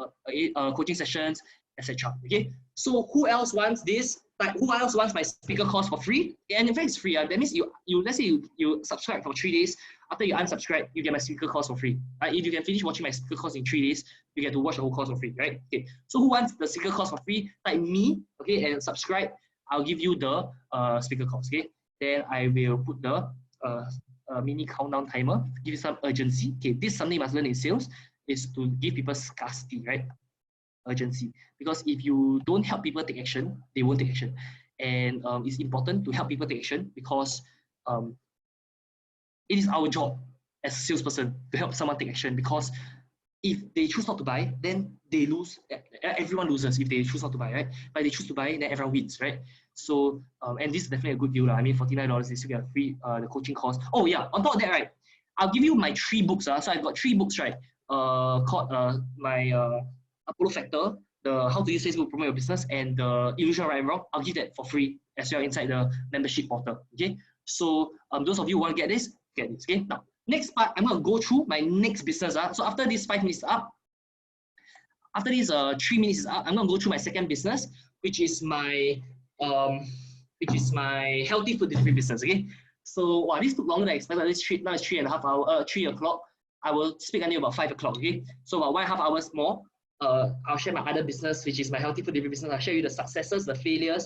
coaching sessions, etc. Okay. So who else wants this? Like, who else wants my speaker course for free? And in fact, it's free. That means you let's say you subscribe for 3 days. After you unsubscribe, you get my speaker course for free. If you can finish watching my speaker course in 3 days, you get to watch the whole course for free, right? Okay. So who wants the speaker course for free? Type me, okay, and subscribe. I'll give you the speaker course. Okay. Then I will put the mini countdown timer, give you some urgency. Okay, this is something you must learn in sales, is to give people scarcity, right? Urgency. Because if you don't help people take action, they won't take action. And it's important to help people take action because it is our job as a salesperson to help someone take action, because if they choose not to buy, then they lose. Everyone loses if they choose not to buy, right? But if they choose to buy, then everyone wins, right? So, and this is definitely a good deal. I mean, $49 is to get free the coaching course. Oh yeah, on top of that, right, I'll give you my 3 books. So I've got 3 books, right? Called my Apollo Factor, the How to Use Facebook to Promote Your Business, and the Illusion of Right and Wrong. I'll give that for free as well inside the membership portal. Okay, so those of you who want to get this. Okay, now next part, I'm gonna go through my next business. So after this 5 minutes up, after this 3 minutes is up, I'm gonna go through my second business, which is my healthy food delivery business. Okay, so wow, this took longer than I expected. Now it's 3.5 hours, 3 o'clock. I will speak until about 5 o'clock. Okay, so about 1.5 hours more. I'll share my other business, which is my healthy food delivery business. I'll share you the successes, the failures,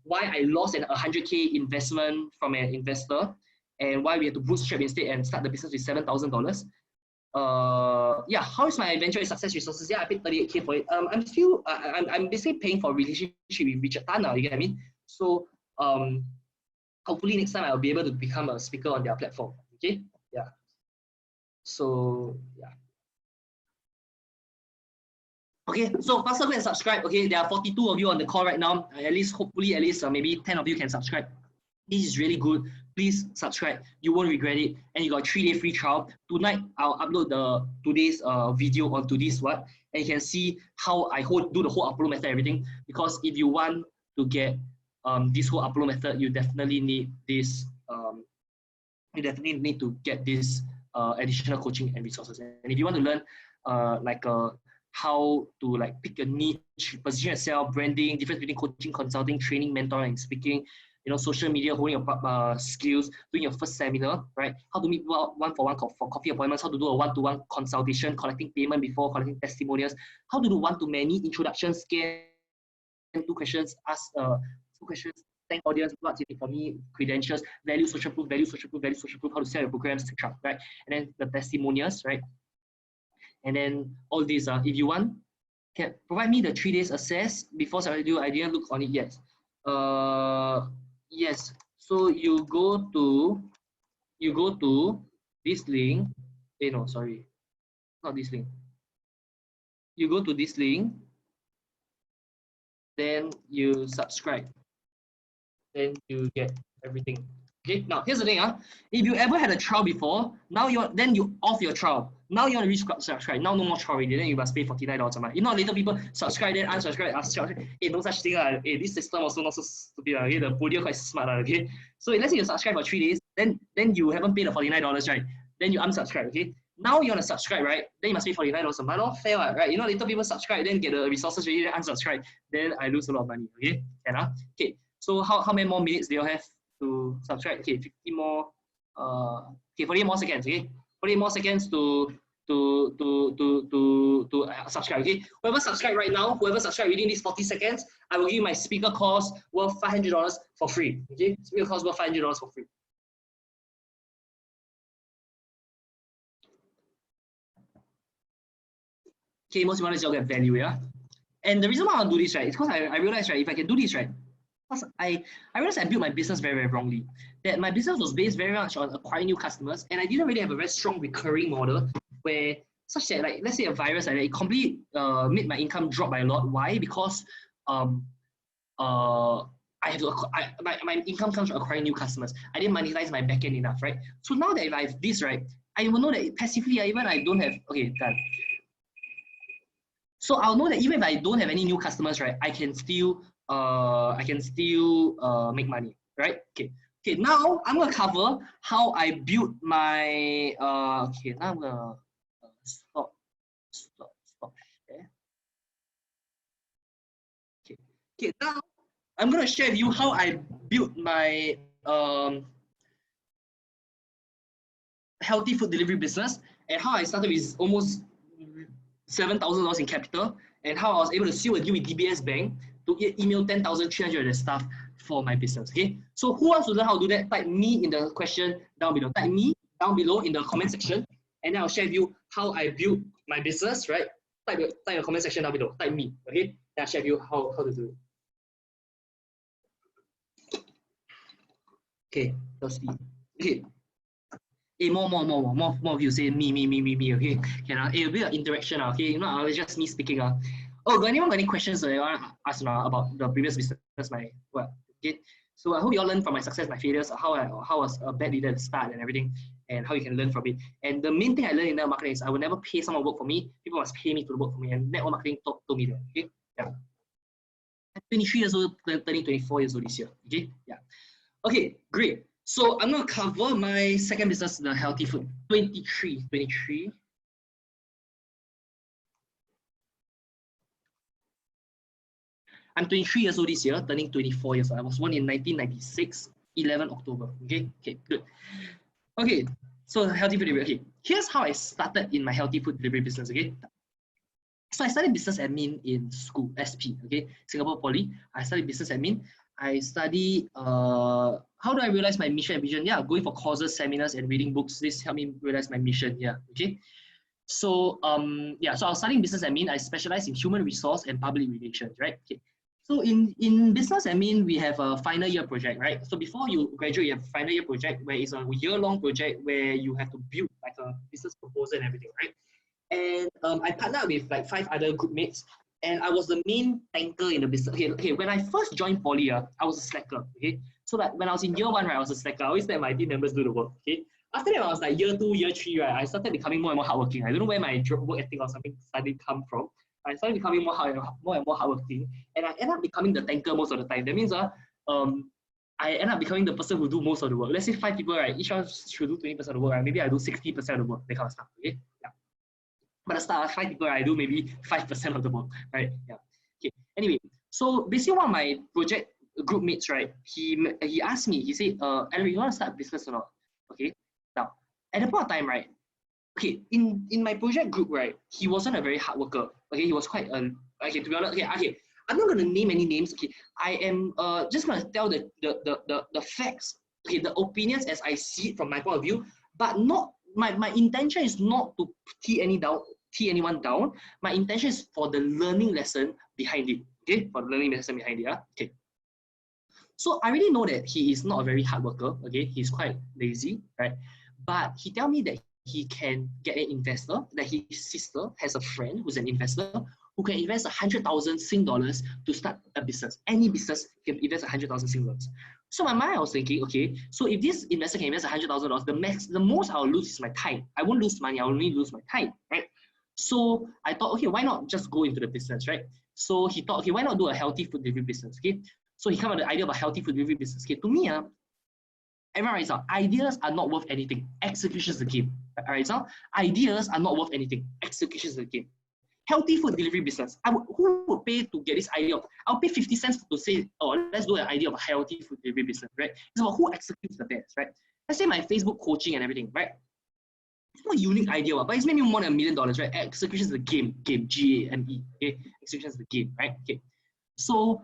why I lost an 100K investment from an investor, and why we had to bootstrap instead and start the business with $7,000. Yeah, how is my venture success resources? Yeah, I paid 38K for it. I'm basically paying for a relationship with Richard Tan now, you get what I mean? So hopefully next time I'll be able to become a speaker on their platform. Okay, yeah. So yeah. Okay, so faster go and subscribe. Okay, there are 42 of you on the call right now. At least, hopefully, at least maybe 10 of you can subscribe. This is really good. Please subscribe. You won't regret it. And you got 3-day free trial. Tonight, I'll upload the today's video onto this one, and you can see how I do the whole upload method, everything. Because if you want to get this whole upload method, you definitely need this. You definitely need to get this additional coaching and resources. And if you want to learn how to pick a niche, position yourself, branding, difference between coaching, consulting, training, mentoring, and speaking, social media, holding your skills, doing your first seminar, right? How to meet one-for-one for coffee appointments, how to do a one-to-one consultation, collecting payment before collecting testimonials, how to do one-to-many introductions, scan 2 questions, ask 2 questions, thank audience, what's in it for me, credentials, value, social proof, value, social proof, value, social proof, how to sell your programs, etc., right? And then the testimonials, right? And then all these, if you want, can provide me the 3 days access before I didn't look on it yet. Yes, so you go to this link. No, sorry, not this link. You go to this link, then you subscribe, then you get everything. Okay, now here's the thing. If you ever had a trial before, now you off your trial. Now you want to resubscribe. Now no more trial already. Then you must pay $49 a month. If not, later people subscribe, then unsubscribe, unsubscribe. No such thing. This system also not so stupid. Okay, the Podia quite smart. Okay, so let's say you subscribe for 3 days, then you haven't paid the $49, right? Then you unsubscribe. Okay, now you want to subscribe, right? Then you must pay $49 a month. Not fair, right? Later people subscribe, then get the resources already, then unsubscribe. Then I lose a lot of money. Okay, okay. So how many more minutes do you have to subscribe? Okay, 50 more. Okay, 48 more seconds. Okay, 48 more seconds to subscribe. Okay, whoever subscribe right now, whoever subscribe within these 40 seconds, I will give you my speaker course worth $500 for free. Okay, speaker course worth $500 for free. Okay, most important is you'll get value, yeah. And the reason why I want to do this, right, is because I realized, right, if I can do this, right, because I realized I built my business very, very wrongly. That my business was based very much on acquiring new customers, and I didn't really have a very strong recurring model where such that, like, let's say a virus, like, it completely made my income drop by a lot. Why? Because I have to my income comes from acquiring new customers. I didn't monetize my backend enough, right? So now that if I have this, right, I will know that passively, even I don't have, okay, done. So I'll know that even if I don't have any new customers, right, I can still make money, right? Okay. Now I'm gonna cover how I built my. Okay, now I'm gonna stop share. Okay. Now I'm gonna share with you how I built my healthy food delivery business and how I started with almost $7,000 in capital, and how I was able to seal a deal with DBS Bank to email 10,300 staff for my business. Okay, so who wants to learn how to do that? Type me in the question down below. Type me down below in the comment section, and then I'll share with you how I built my business. Right? Type the comment section down below. Type me. Okay, then I'll share with you how to do it. Okay, let's see. Okay. More of you say me, okay? A bit of interaction, okay? Not just me speaking. Oh, got anyone got any questions that you want to ask about the previous business? Okay. So I hope you all learned from my success, my failures, how I was a bad leader at the start and everything, and how you can learn from it. And the main thing I learned in network marketing is I will never pay someone to work for me. People must pay me to work for me. And network marketing told me that. Okay. Yeah. I'm 23 years old, turning 24 years old this year. Okay. Yeah. Okay, great. So I'm going to cover my second business, the healthy food. 23. I'm 23 years old this year, turning 24 years old. I was born in 1996, 11 October. Okay, good. Okay, so healthy food delivery. Okay, here's how I started in my healthy food delivery business. Okay, so I studied business admin in school, SP. Okay, Singapore Poly. I studied business admin. I study how do I realize my mission and vision? Yeah, going for courses, seminars, and reading books. This helped me realize my mission. Yeah, okay. So so I was studying business admin. I specialize in human resource and public relations, right? Okay. So in business admin, we have a final year project, right? So before you graduate, you have a final year project where it's a year-long project where you have to build like a business proposal and everything, right? And I partnered with like 5 other group mates, and I was the main tanker in the business. Okay, when I first joined poly, I was a slacker. Okay, so like when I was in year 1, right, I was a slacker. I always let my team members do the work. Okay, after that, when I was like year 2, year 3, right, I started becoming more and more hardworking. I don't know where my work ethic or something suddenly come from. I started becoming more and more hardworking, and I ended up becoming the tanker most of the time. That means I end up becoming the person who do most of the work. Let's say 5 people, right? Each one should do 20% of the work, right? Maybe I do 60% of the work, that kind of stuff. Okay, yeah. But at the start, 5 people, I do maybe 5% of the work, right? Yeah. Okay. Anyway, so basically one of my project group mates, right? He asked me. He said, "Ellery, you want to start a business or not?" Okay. Now, at the point of time, right? Okay, in my project group, right? He wasn't a very hard worker. Okay, he was quite okay. To be honest, okay. I'm not gonna name any names. Okay, I am just gonna tell the facts. Okay, the opinions as I see it from my point of view, but not my intention is not to tee anyone down. My intention is for the learning lesson behind it. Okay, for the learning lesson behind it. Okay. So I already know that he is not a very hard worker. Okay, he's quite lazy, right? But he tell me that he can get an investor, that his sister has a friend who's an investor who can invest 100,000 Sing dollars to start a business. Any business can invest 100,000 Sing dollars. So in my mind, I was thinking, okay, so if this investor can invest $100,000, the most I'll lose is my time. I won't lose money, I'll only lose my time, right? So I thought, okay, why not just go into the business, right? So he thought, okay, why not do a healthy food delivery business, okay? So he came up with the idea of a healthy food delivery business. Okay, to me, everyone writes out, ideas are not worth anything. Execution is the game. Alright, so ideas are not worth anything. Execution is the game. Healthy food delivery business. Who would pay to get this idea of? I'll pay 50 cents to say, oh, let's do an idea of a healthy food delivery business, right? It's about who executes the best, right? Let's say my Facebook coaching and everything, right? It's not a unique idea, but it's maybe more than $1 million, right? Execution is the game, G-A-M-E. Okay, execution is the game, right? Okay, so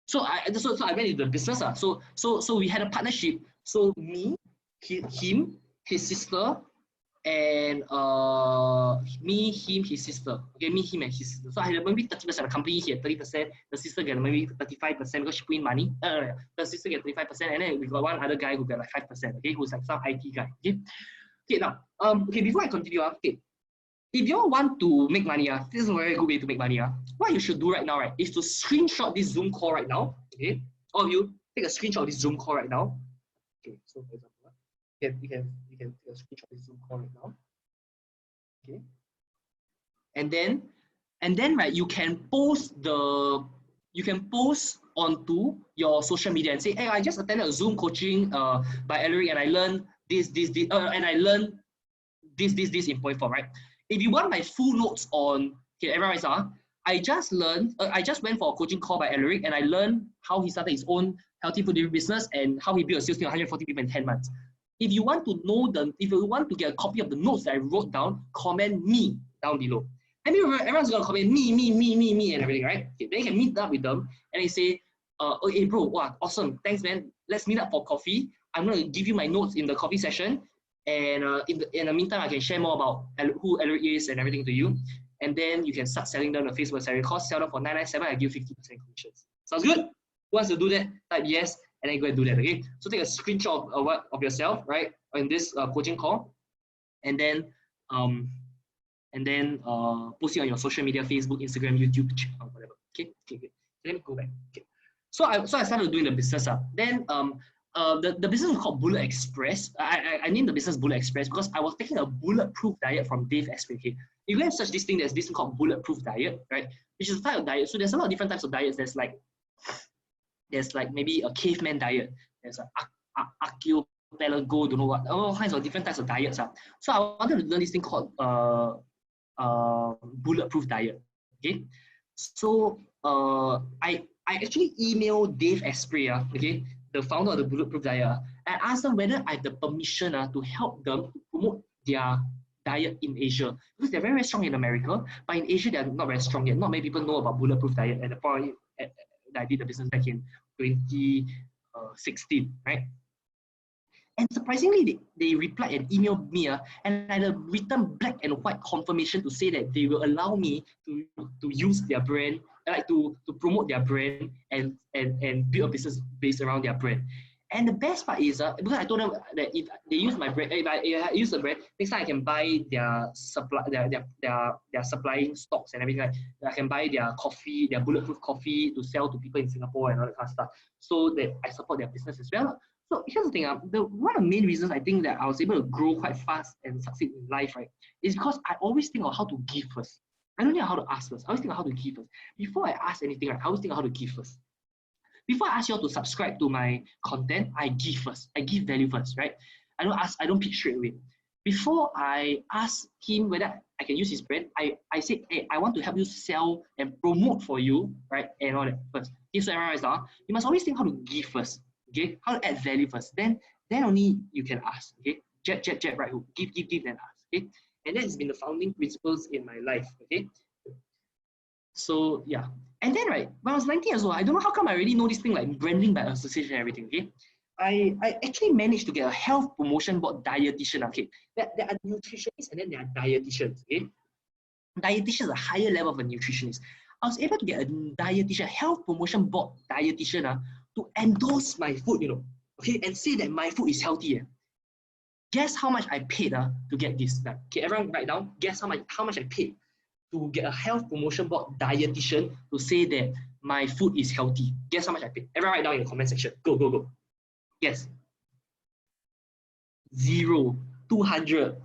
So I went into the business. So we had a partnership. So me, him, his sister, and me, him, his sister. Okay, me, him, and his sister. So I had maybe 30% of the company, he had 30%. The sister get maybe 35% because she put in money. The sister get 35%, and then we got one other guy who got like 5%. Okay, who's like some IT guy. Okay. Okay, now okay, before I continue, okay. If you all want to make money, this is a very good way to make money. What you should do right now, right, is to screenshot this Zoom call right now. Okay, all of you take a screenshot of this Zoom call right now. Okay, so for example, you can take a screenshot of this Zoom call right now. Okay, and then right, you can post onto your social media and say, hey, I just attended a Zoom coaching by Ellery, and I learned this, and I learned this in point form, right? If you want my full notes on, okay, everyone is I just went for a coaching call by Ellery, and I learned how he started his own healthy food delivery business and how he built a sales team of 140 people in 10 months. If you want to know if you want to get a copy of the notes that I wrote down, comment me down below. I mean, everyone's gonna comment me and everything, right? Okay, then you can meet up with them and they say, okay, bro, wow, awesome, thanks, man. Let's meet up for coffee. I'm gonna give you my notes in the coffee session. And in the meantime, I can share more about who Ellery is and everything to you. And then you can start selling them the Facebook salary course. Sell them for $997. I give 50% commissions. Sounds good? Who wants to do that? Type yes, and then go and do that. Okay. So take a screenshot of yourself, right, in this coaching call, and then post it on your social media, Facebook, Instagram, YouTube, whatever. Okay. Okay. Let me go back. Okay. So I started doing the business. Then the business was called Bullet Express. I named the business Bullet Express because I was taking a bulletproof diet from Dave Asprey. Okay? You go and search this thing, there's this thing called bulletproof diet, right? Which is a type of diet. So there's a lot of different types of diets. There's like maybe a caveman diet. There's an archipelago, don't know what, all kinds of different types of diets. So I wanted to learn this thing called bulletproof diet. Okay. So I actually emailed Dave Asprey, okay, the founder of the Bulletproof Diet, and asked them whether I have the permission to help them to promote their diet in Asia, because they're very, very strong in America, but in Asia they're not very strong yet. Not many people know about Bulletproof Diet at the point that I did the business back in 2016, right? And surprisingly, they replied and emailed me, and I had a written black and white confirmation to say that they will allow me to use their brand, like to promote their brand and build a business based around their brand. And the best part is, because I told them that if they use my brand, if I use the brand, next time I can buy their supply, their supplying stocks and everything. Like, I can buy their coffee, their bulletproof coffee to sell to people in Singapore and all that kind of stuff, so that I support their business as well. So here's the thing, one of the main reasons I think that I was able to grow quite fast and succeed in life, right, is because I always think of how to give first. I don't think of how to ask first. I always think of how to give first. Before I ask anything, right, I always think of how to give first. Before I ask you all to subscribe to my content, I give first. I give value first, right? I don't pitch straight away. Before I ask him whether I can use his brand, I say, hey, I want to help you sell and promote for you, right? And all that first. Okay, so everyone writes down, you must always think how to give first, okay? How to add value first. Then only you can ask, okay? Jab, right hook. Give, then ask, okay? And that has been the founding principles in my life, okay? So yeah. And then, right, when I was 19 years old, I don't know how come I already know this thing like branding by association and everything, okay? I actually managed to get a health promotion board dietitian, okay? There are nutritionists and then there are dietitians, okay? Dietitian is a higher level of a nutritionist. I was able to get a dietitian, health promotion board dietitian to endorse my food, you know, okay, and say that my food is healthy. Guess how much I paid to get this? Okay, everyone write down, guess how much I paid to get a health promotion board dietitian to say that my food is healthy. Guess how much I paid? Everyone write down in the comment section. Go. Yes. 0, 200.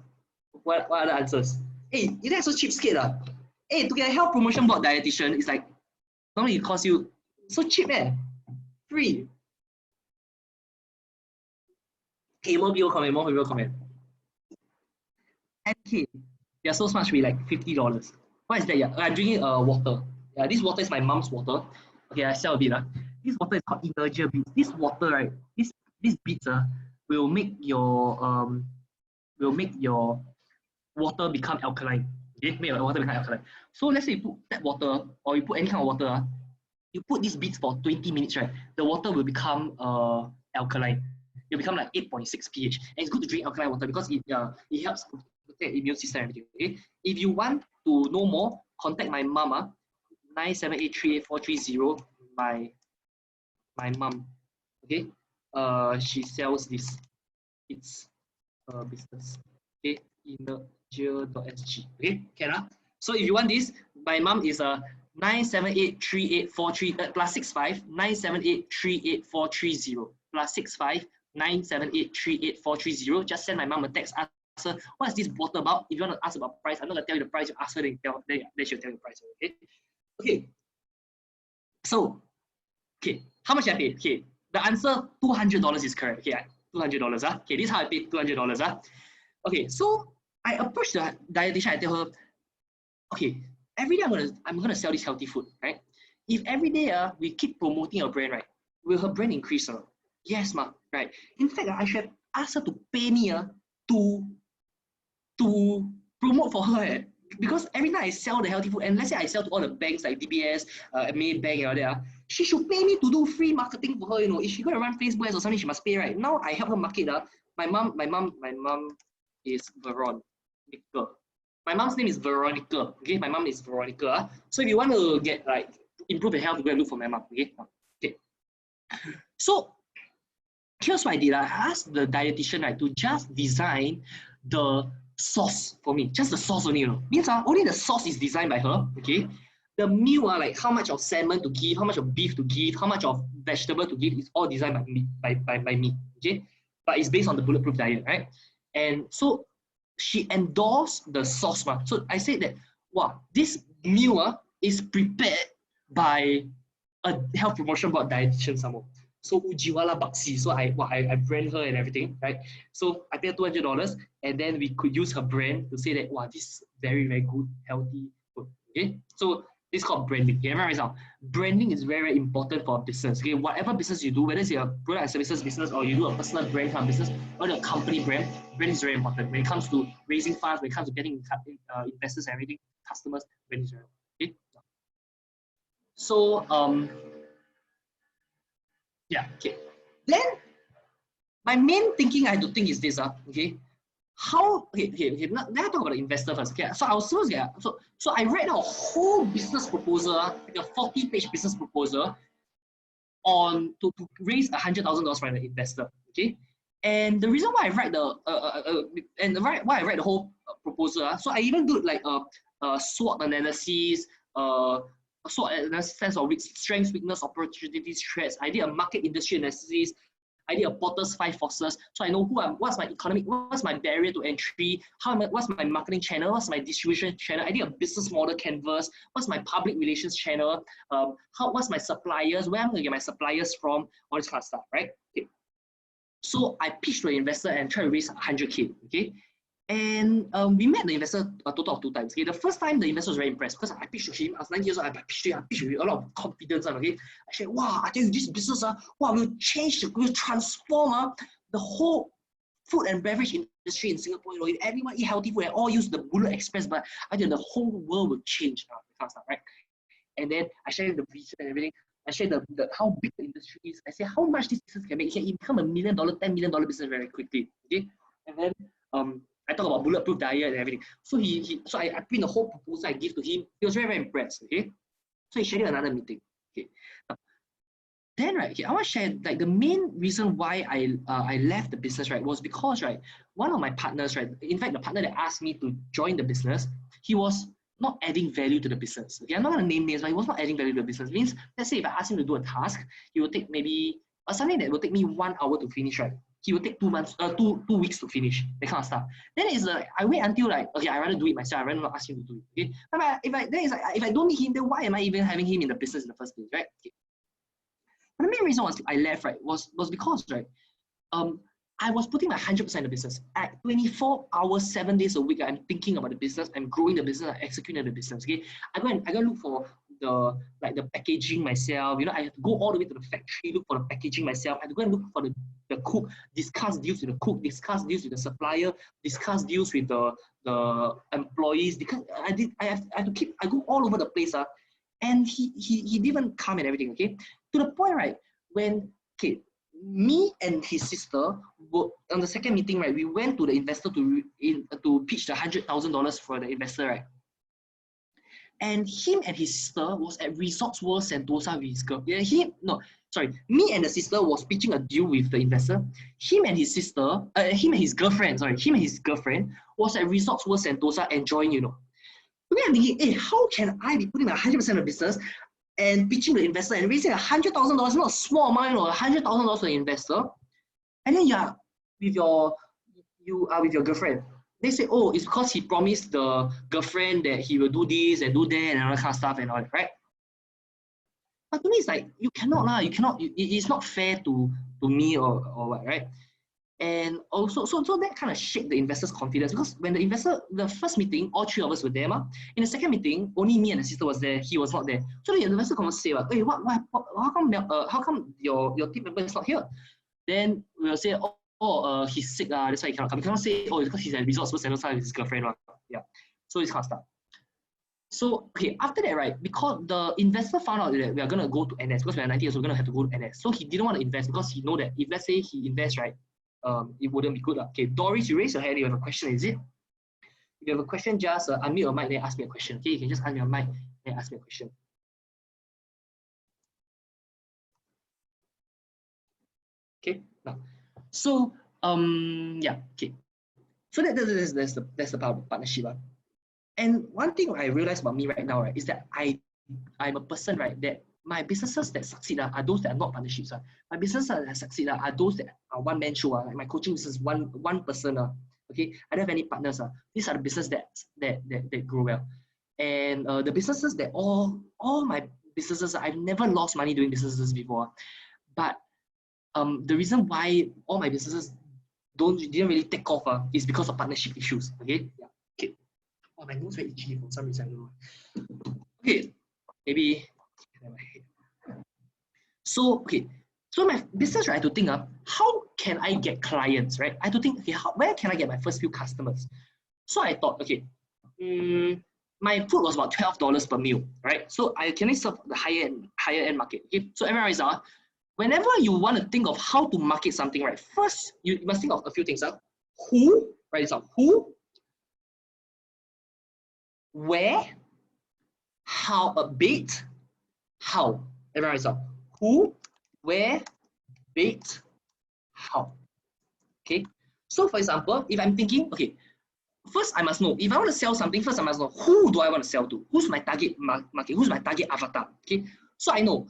What are the answers? Hey, you know, so cheapskate. Hey, to get a health promotion board dietitian, it's like, normally it costs you, so cheap, man. Free. Okay, more people comment. Okay, they're so smart, should be like $50. What is that? Yeah, I'm drinking water. Yeah, this water is my mom's water. Okay, I sell a bit. This water is called Energia Beats. This water, right? These beats will make your water become alkaline. Okay, make your water become alkaline. So let's say you put tap water or you put any kind of water. You put these beats for 20 minutes, right? The water will become alkaline. It'll become like 8.6 pH. And it's good to drink alkaline water because it helps protect immune system and everything. Okay. If you want to know more, contact my mom. 978384330. My mom. Okay. She sells this. It's a business. Okay. Energia.sg. Okay. Can So if you want this, my mom is 9783843 plus 65 978384330 plus 65 978384330. Just send my mom a text. Ask her, what is this bottle about? If you want to ask about price, I'm not gonna tell you the price. You ask her, then she'll tell you the price. Okay. So, okay, how much I paid? Okay, the answer $200 is correct. Okay, $200. Okay, this is how I paid $200. Okay, so I approached the dietitian. I tell her, okay, every day I'm gonna sell this healthy food, right? If every day we keep promoting her brand, right, will her brand increase? Yes, ma, right? In fact, I should ask her to pay me to promote for her, because every time I sell the healthy food, and let's say I sell to all the banks like DBS, Maybank, and all that, she should pay me to do free marketing for her. You know, if she's gonna run Facebook ads or something, she must pay, right? Now I help her market. My mom is Veronica. My mom's name is Veronica. Okay, my mom is Veronica. So if you want to get like improve your health, go and look for my mom. Okay. So here's what I did. I asked the dietitian, right, to just design the sauce for me. Just the sauce only, you know. Means only the sauce is designed by her. Okay. The meal, like how much of salmon to give, how much of beef to give, how much of vegetable to give, is all designed by me. By me. Okay. But it's based on the bulletproof diet, right? And so she endorsed the sauce. So I said that, wow, this meal is prepared by a health promotion board dietitian someone. So Ujiwala Baxi. So I brand her and everything, right? So I paid $200, and then we could use her brand to say that, wow, this is very, very good, healthy food. Okay. So this is called branding. Okay, remember now, branding is very, very important for a business. Okay, whatever business you do, whether it's your product and services business or you do a personal brand kind of business or a company brand is very important. When it comes to raising funds, when it comes to getting investors and everything, customers, brand is very important. Okay. So yeah, okay. Then my main thinking I had to think is this, okay. How now I talk about the investor first. Okay, so I was supposed to get so I read a whole business proposal, like a 40-page business proposal, to raise $100,000 from an investor. Okay, and the reason why I write why I write the whole proposal. So I even do like a SWOT analysis, a SWOT analysis of strengths, weakness, opportunities, threats. I did a market industry analysis. I did a Porter's 5 forces, so I know what's my economic, what's my barrier to entry, what's my marketing channel, what's my distribution channel. I did a business model canvas, what's my public relations channel, what's my suppliers, where I'm gonna get my suppliers from, all this kind of stuff, right? Okay. So I pitched to an investor and tried to raise 100K, okay? And we met the investor a total of 2 times. Okay, the first time the investor was very impressed because I pitched to him. I was 9 years old. I pitched with a lot of confidence. Okay, I said, "Wow, I tell you, this business, wow, will change, will transform the whole food and beverage industry in Singapore. You know, if everyone eat healthy food and all use the Bullet Express, but I think the whole world will change now." Kind of stuff, right? And then I shared the vision and everything. I shared the how big the industry is. I said how much this business can make. It can become $1 million, $10 million business very quickly. Okay, and then I talk about bulletproof diet and everything. So so I print the whole proposal I give to him. He was very, very impressed. Okay, so he scheduled another meeting. Okay, then right, okay, I want to share like the main reason why I left the business, right, was because, right, one of my partners, right, in fact the partner that asked me to join the business, he was not adding value to the business. Okay, I'm not gonna name names, but he was not adding value to the business. It means, let's say if I ask him to do a task, he will take maybe something that will take me 1 hour to finish, right? He will take 2 months, two weeks to finish, that kind of stuff. Then it's like I wait until like, okay, I rather do it myself. I rather not ask him to do it. Okay, but if I don't need him, then why am I even having him in the business in the first place, right? Okay. But the main reason was I left, right, was because, right, I was putting my 100% in the business. At 24 hours, 7 days a week, I'm thinking about the business, I'm growing the business, I'm executing the business. Okay, I go and look for the packaging myself. You know, I have to go all the way to the factory, look for the packaging myself. I have to go and look for the cook, discuss deals with the cook, discuss deals with the supplier, discuss deals with the employees. Because I have to I go all over the place. And he didn't come and everything. Okay, to the point, right, when me and his sister were on the second meeting, right, we went to the investor to pitch the $100,000 for the investor, right. And him and his sister was at Resorts World Sentosa with his girl. Yeah, me and the sister was pitching a deal with the investor. Him and his girlfriend was at Resorts World Sentosa enjoying, you know. Okay, I'm thinking, hey, how can I be putting my 100% of business and pitching the investor and raising $100,000, not a small amount, or $100,000 to the investor, and then you are with your girlfriend. They say, oh, it's because he promised the girlfriend that he will do this and do that and all that kind of stuff and all that, right? But to me, it's like you cannot. It's not fair to me or what, right? And also, so that kind of shaped the investor's confidence, because when the first meeting, all 3 of us were there. In the second meeting, only me and the sister was there. He was not there. So the investor comes say, hey, how come your team member is not here? Then we'll say, he's sick. That's why he cannot come. You cannot say, oh, it's because he's at Resorts World Sentosa with his girlfriend. Yeah. So it's kind of stuff. So, okay, after that, right, because the investor found out that we are going to go to NS, because we are 90 years, we're going to have to go to NS. So he didn't want to invest because he know that if, let's say, he invests, right, it wouldn't be good. Okay, Doris, you raise your hand. You have a question, is it? If you have a question, just unmute your mic and ask me a question. Okay, you can just unmute your mic and ask me a question. Okay, now, so yeah, okay. So that's the partnership. And one thing I realize about me right now, right, is that I'm a person, right, that my businesses that succeed are those that are not partnerships. My businesses that succeed are those that are one-man show. Like my coaching business is one person. Okay, I don't have any partners. These are the businesses that grow well. And the businesses that all my businesses, I've never lost money doing businesses before. But the reason why all my businesses didn't really take off is because of partnership issues. Okay, yeah. Okay. Oh, my nose very itchy for some reason. I don't know. Okay, maybe. So okay, so my business, right, I have to think how can I get clients, right? I have to think, okay, where can I get my first few customers? So I thought, okay, my food was about $12 per meal, right? So I can serve the higher end market. Okay, so everyone is whenever you want to think of how to market something, right? First, you must think of a few things. Who, write this out. Who, where, how, how. Everyone write this out. Who, where, baked, how. Okay. So for example, if I'm thinking, okay, first I must know, if I want to sell something, first I must know who do I want to sell to? Who's my target market? Who's my target avatar? Okay. So I know,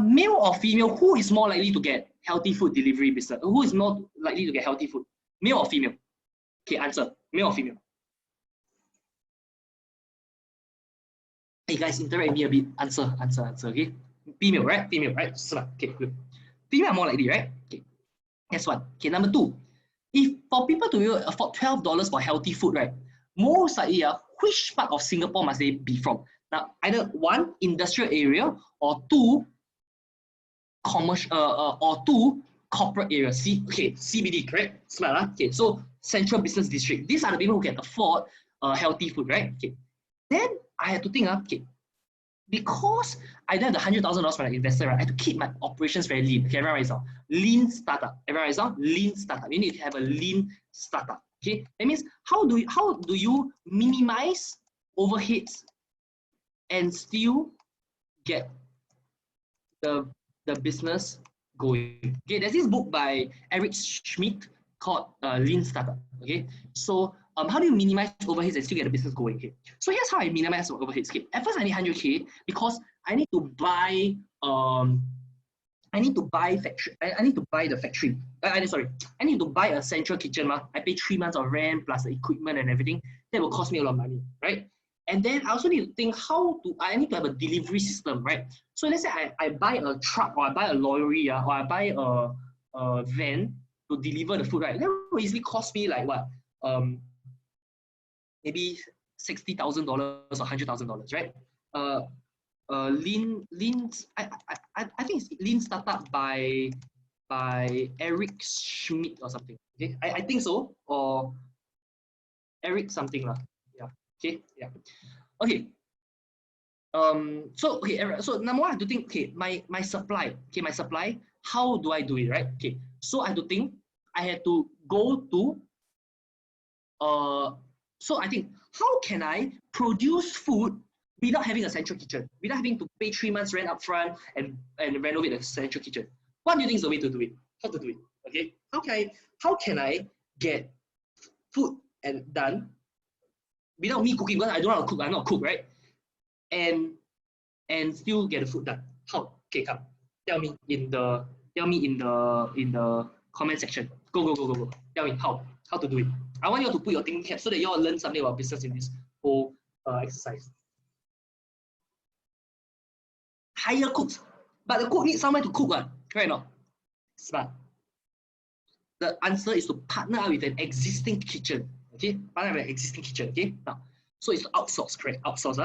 male or female, who is more likely to get healthy food delivery business? Who is more likely to get healthy food? Male or female? Okay, answer. Male or female? Hey guys, interact with me a bit. Answer, okay? Female, right? Female, right? Okay, good. Female are more likely, right? Okay. Guess what? Okay, number two. If for people to afford $12 for healthy food, right? Most likely, which part of Singapore must they be from? Now, either one, industrial area, or two, commercial, or two, corporate area. Okay, CBD, correct? Smart, huh? Okay, so central business district. These are the people who can afford healthy food, right? Okay. Then I had to think, okay, because I don't have the $100,000 for an investor, right? I have to keep my operations very lean. Okay, everyone writes down. Lean startup. Everyone writes down. Lean startup. You need to have a lean startup. Okay, that means how do you minimize overheads and still get the business going? Okay, there's this book by Eric Schmidt called Lean Startup. Okay, so how do you minimize overheads and still get the business going? Okay, so here's how I minimize overheads. Okay, at first I need 100K because I need to buy I need to buy factory. I need to buy the factory. Sorry, I need to buy a central kitchen. I pay 3 months of rent plus the equipment and everything. That will cost me a lot of money, right? And then I also need to think I need to have a delivery system, right? So let's say I buy a truck or I buy a lorry, or I buy a van to deliver the food, right? That will easily cost me like what? Maybe $60,000 or $100,000, right? Lean, I think it's Lean Startup by Eric Schmidt or something. Okay, I think so, or Eric something lah. Yeah. Okay. Yeah. Okay. So okay. So number one, I have to think. Okay, my supply. Okay, my supply. How do I do it? Right. Okay. So I have to think. I had to go to. So I think, how can I produce food without having a central kitchen, without having to pay 3 months rent upfront and renovate the central kitchen? What do you think is the way to do it? How to do it? Okay, how can I get food and done without me cooking? Because I don't know how to cook. I'm not a cook, right? And still get the food done. How? Okay, come. Tell me in the comment section. Go. Tell me how to do it. I want you all to put your thinking cap so that you all learn something about business in this whole exercise. Hire cooks, but the cook needs somewhere to cook, correct or not? Smart. The answer is to partner up with an existing kitchen. Okay, partner with an existing kitchen. Okay, now, so it's outsource, correct? Outsource,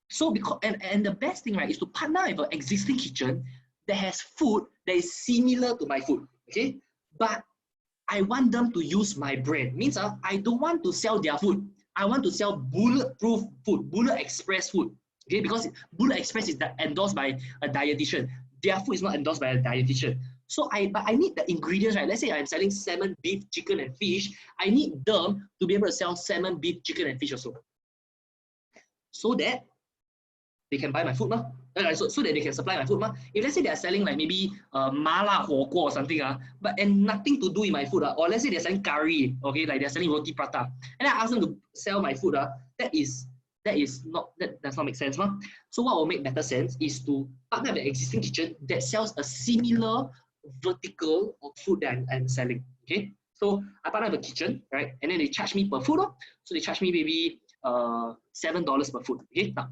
So because and the best thing, right, is to partner with an existing kitchen that has food that is similar to my food. Okay, but I want them to use my brand. Means I don't want to sell their food. I want to sell bulletproof food, Bullet Express food. Okay, because Bullet Express is endorsed by a dietitian. Their food is not endorsed by a dietitian. So but I need the ingredients, right? Let's say I'm selling salmon, beef, chicken, and fish. I need them to be able to sell salmon, beef, chicken, and fish also. So that they can buy my food, so that they can supply my food. If let's say they are selling like maybe mala huo guo or something, and nothing to do with my food, or let's say they're selling curry, okay, like they're selling roti prata, and I ask them to sell my food, that does not make sense. So what will make better sense is to partner with an existing kitchen that sells a similar vertical of food that I'm selling. Okay, so I partner with a kitchen, right, and then they charge me per food, so they charge me maybe $7 per food. Okay, now,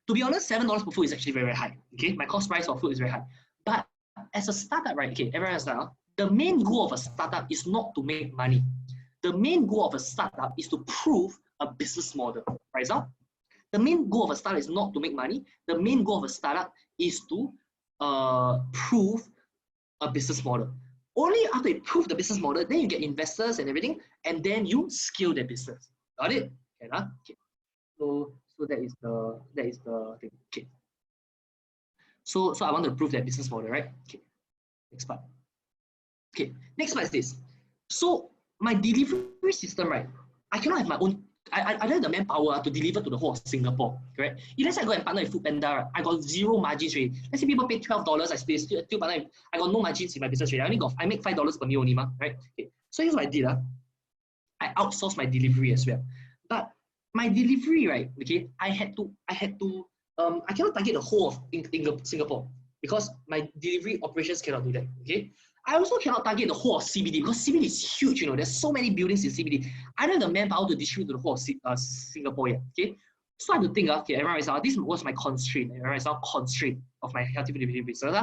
to be honest, $7 per food is actually very, very high. Okay, my cost price for food is very high. But as a startup, right? Okay, everyone understand. The main goal of a startup is not to make money. The main goal of a startup is to prove a business model. Right? So the main goal of a startup is not to make money. The main goal of a startup is to prove a business model. Only after you prove the business model, then you get investors and everything, and then you scale the business. Got it? Okay. So that is the thing. Okay. So I want to prove that business model, right? Okay. Next part. Okay. Next part is this. So my delivery system, right? I cannot have my own I don't have the manpower to deliver to the whole of Singapore, correct? If let's say I go and partner with Foodpanda, I got zero margins rate. Let's say people pay $12, I still partner. I got no margins in my business rate. I make $5 per meal only, right? Okay. So here's what I did. I outsourced my delivery as well. But my delivery, right? Okay, I cannot target the whole of Singapore because my delivery operations cannot do that. Okay. I also cannot target the whole of CBD because CBD is huge, there's so many buildings in CBD. I don't have the manpower to distribute to the whole of Singapore yet, okay? So I have to think, okay, everyone is this was my constraint, everyone is constraint of my healthy food delivery business.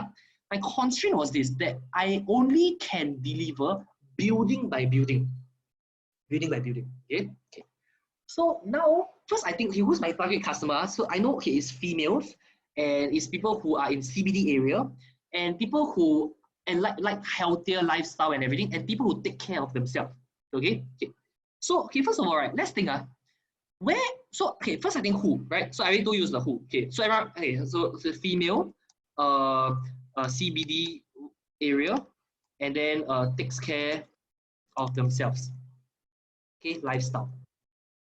My constraint was this, that I only can deliver building by building, okay? So now, first I think, okay, who's my target customer? So I know, okay, it's females, and it's people who are in CBD area, and people who like healthier lifestyle and everything, and people who take care of themselves. Okay. So okay, first of all, right, let's think first I think who, right? So I already told you the who. Okay, so everyone, okay, so the female, CBD area, and then takes care of themselves. Okay, lifestyle.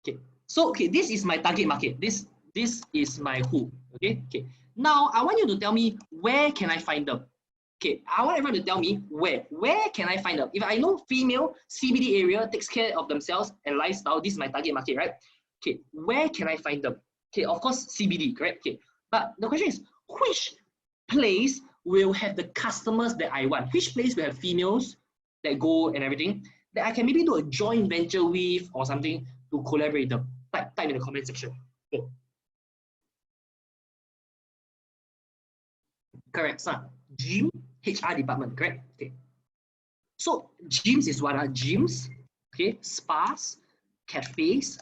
Okay, so okay, this is my target market. This is my who. Okay. Now I want you to tell me where can I find them. Okay, I want everyone to tell me where can I find them? If I know female CBD area takes care of themselves and lifestyle, this is my target market, right? Okay, where can I find them? Okay, of course CBD, correct? Okay, but the question is, which place will have the customers that I want? Which place will have females that go and everything that I can maybe do a joint venture with or something to collaborate them? Type in the comment section. Okay. Correct, son. Gym, HR department, correct? Okay. So gyms is what? Gyms, okay, spas, cafes,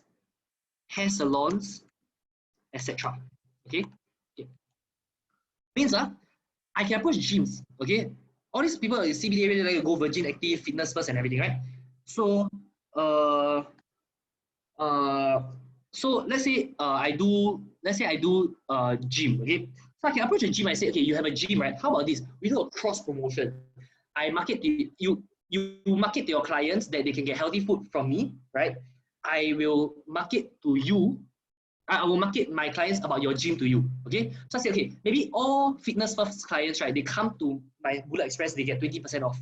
hair salons, etc. Okay. Means I can approach gyms. Okay. All these people in CBD area like go Virgin Active, Fitness First, and everything, right? So so let's say I do gym. Okay. So I can approach a gym. I say, okay, you have a gym, right? How about this? We do a cross promotion. I market to you market to your clients that they can get healthy food from me, right? I will market to you. I will market my clients about your gym to you. Okay. So I say, okay, maybe all Fitness First clients, right? They come to my Bullet Express, they get 20% off.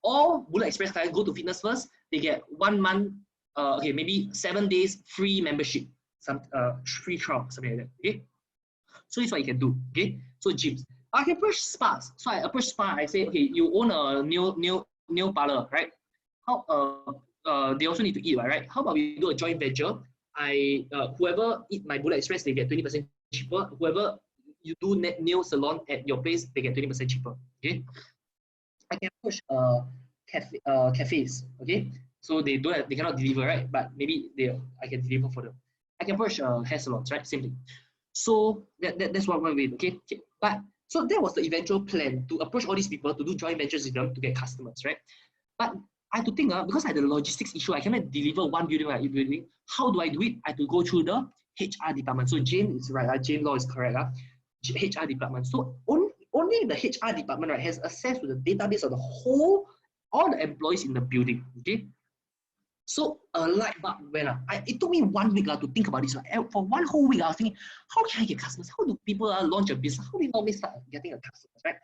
All Bullet Express clients go to Fitness First, they get 1 month, okay, maybe 7 days free membership, some free trial, something like that. Okay. So this is what you can do. Okay. So gyms. I can approach spas. So I approach spa. I say, okay, you own a nail parlor, right? How they also need to eat, right? How about we do a joint venture? Whoever eat my Bullet Express, they get 20% cheaper. Whoever you do nail salon at your place, they get 20% cheaper. Okay. I can approach cafes. Okay. So they cannot deliver, right? But maybe I can deliver for them. I can approach hair salons, right? Same thing. So that's one way. Okay. But so that was the eventual plan, to approach all these people, to do joint ventures with them to get customers, right? But I have to think, because I had the logistics issue, I cannot deliver one building by building. How do I do it? I have to go through the HR department. So Jane is right. Jane Law is correct. HR department. So only the HR department, right, has access to the database of all the employees in the building. Okay. So a light bulb went up. It took me 1 week to think about this. For one whole week, I was thinking, how can I get customers? How do people launch a business? How do you normally start getting a customers, right?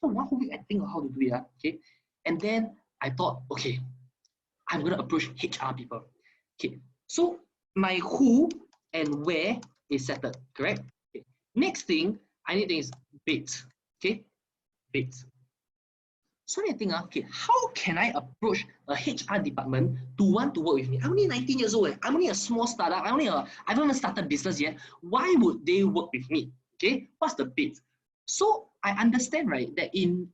So 1 whole week, I think of how to do it. Okay. And then I thought, okay, I'm going to approach HR people. Okay. So my who and where is settled, correct? Okay. Next thing, I need to think is bids. Okay. Bids. So I think, okay, how can I approach a HR department to want to work with me? I'm only 19 years old. I'm only a small startup. I haven't even started business yet. Why would they work with me? Okay, what's the bid? So I understand, right, that in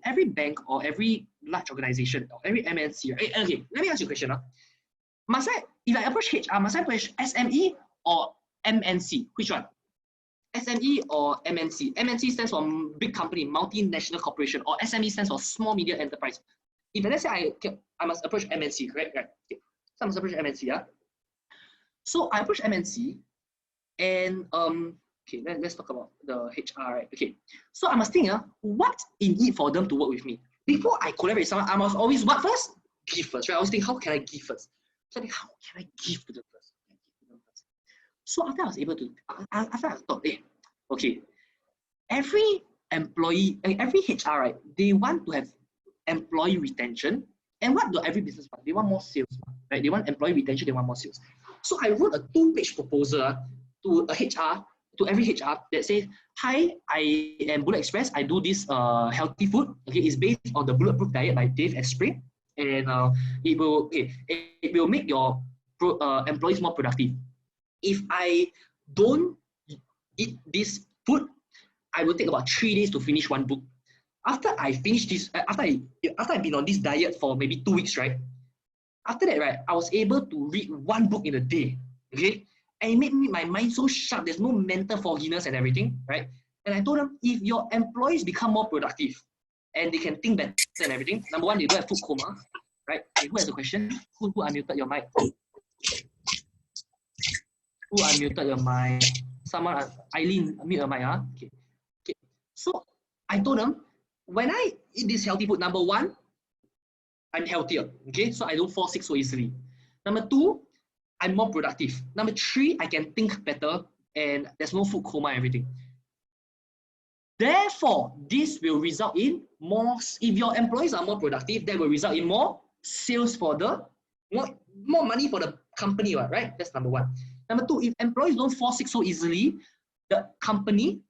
every bank or every large organization or every MNC, right? Okay, let me ask you a question. If I approach HR, must I approach SME or MNC? Which one? SME or MNC? MNC stands for big company, multinational corporation, or SME stands for small medium enterprise. If let's say I must approach MNC, correct? Right. Okay. So I must approach MNC, yeah. So I approach MNC, and okay, let's talk about the HR, right? Okay. So I must think, what's in it for them to work with me? Before I collaborate with someone, I must always what first? Give first, right? I always think, how can I give first? So I think, how can I give to them first? So after I was able to, after I thought, okay, every employee, every HR, right, they want to have employee retention. And what do every business want? They want more sales, right? They want employee retention, they want more sales. So I wrote a 2-page proposal to a HR, to every HR that says, hi, I am Bullet Express. I do this healthy food. Okay, it's based on the Bulletproof Diet by Dave Asprey. And it will make your employees more productive. If I don't eat this food, I will take about 3 days to finish one book. After I finish this, after I've been on this diet for maybe 2 weeks, right? After that, right, I was able to read one book in a day, okay? And it made my mind so sharp. There's no mental fogginess and everything, right? And I told them, if your employees become more productive and they can think better and everything, number one, they don't have food coma, right? Okay, who has a question? Who unmuted your mic? Who unmuted your mic? Someone, Eileen, unmute your mic, huh? Okay. Okay. So I told them, when I eat this healthy food, number one, I'm healthier, okay? So I don't fall sick so easily. Number two, I'm more productive. Number three, I can think better and there's no food coma and everything. Therefore, this will result in more, if your employees are more productive, that will result in more sales for the, more money for the company, right? That's number one. Number two, if employees don't fall sick so easily, the company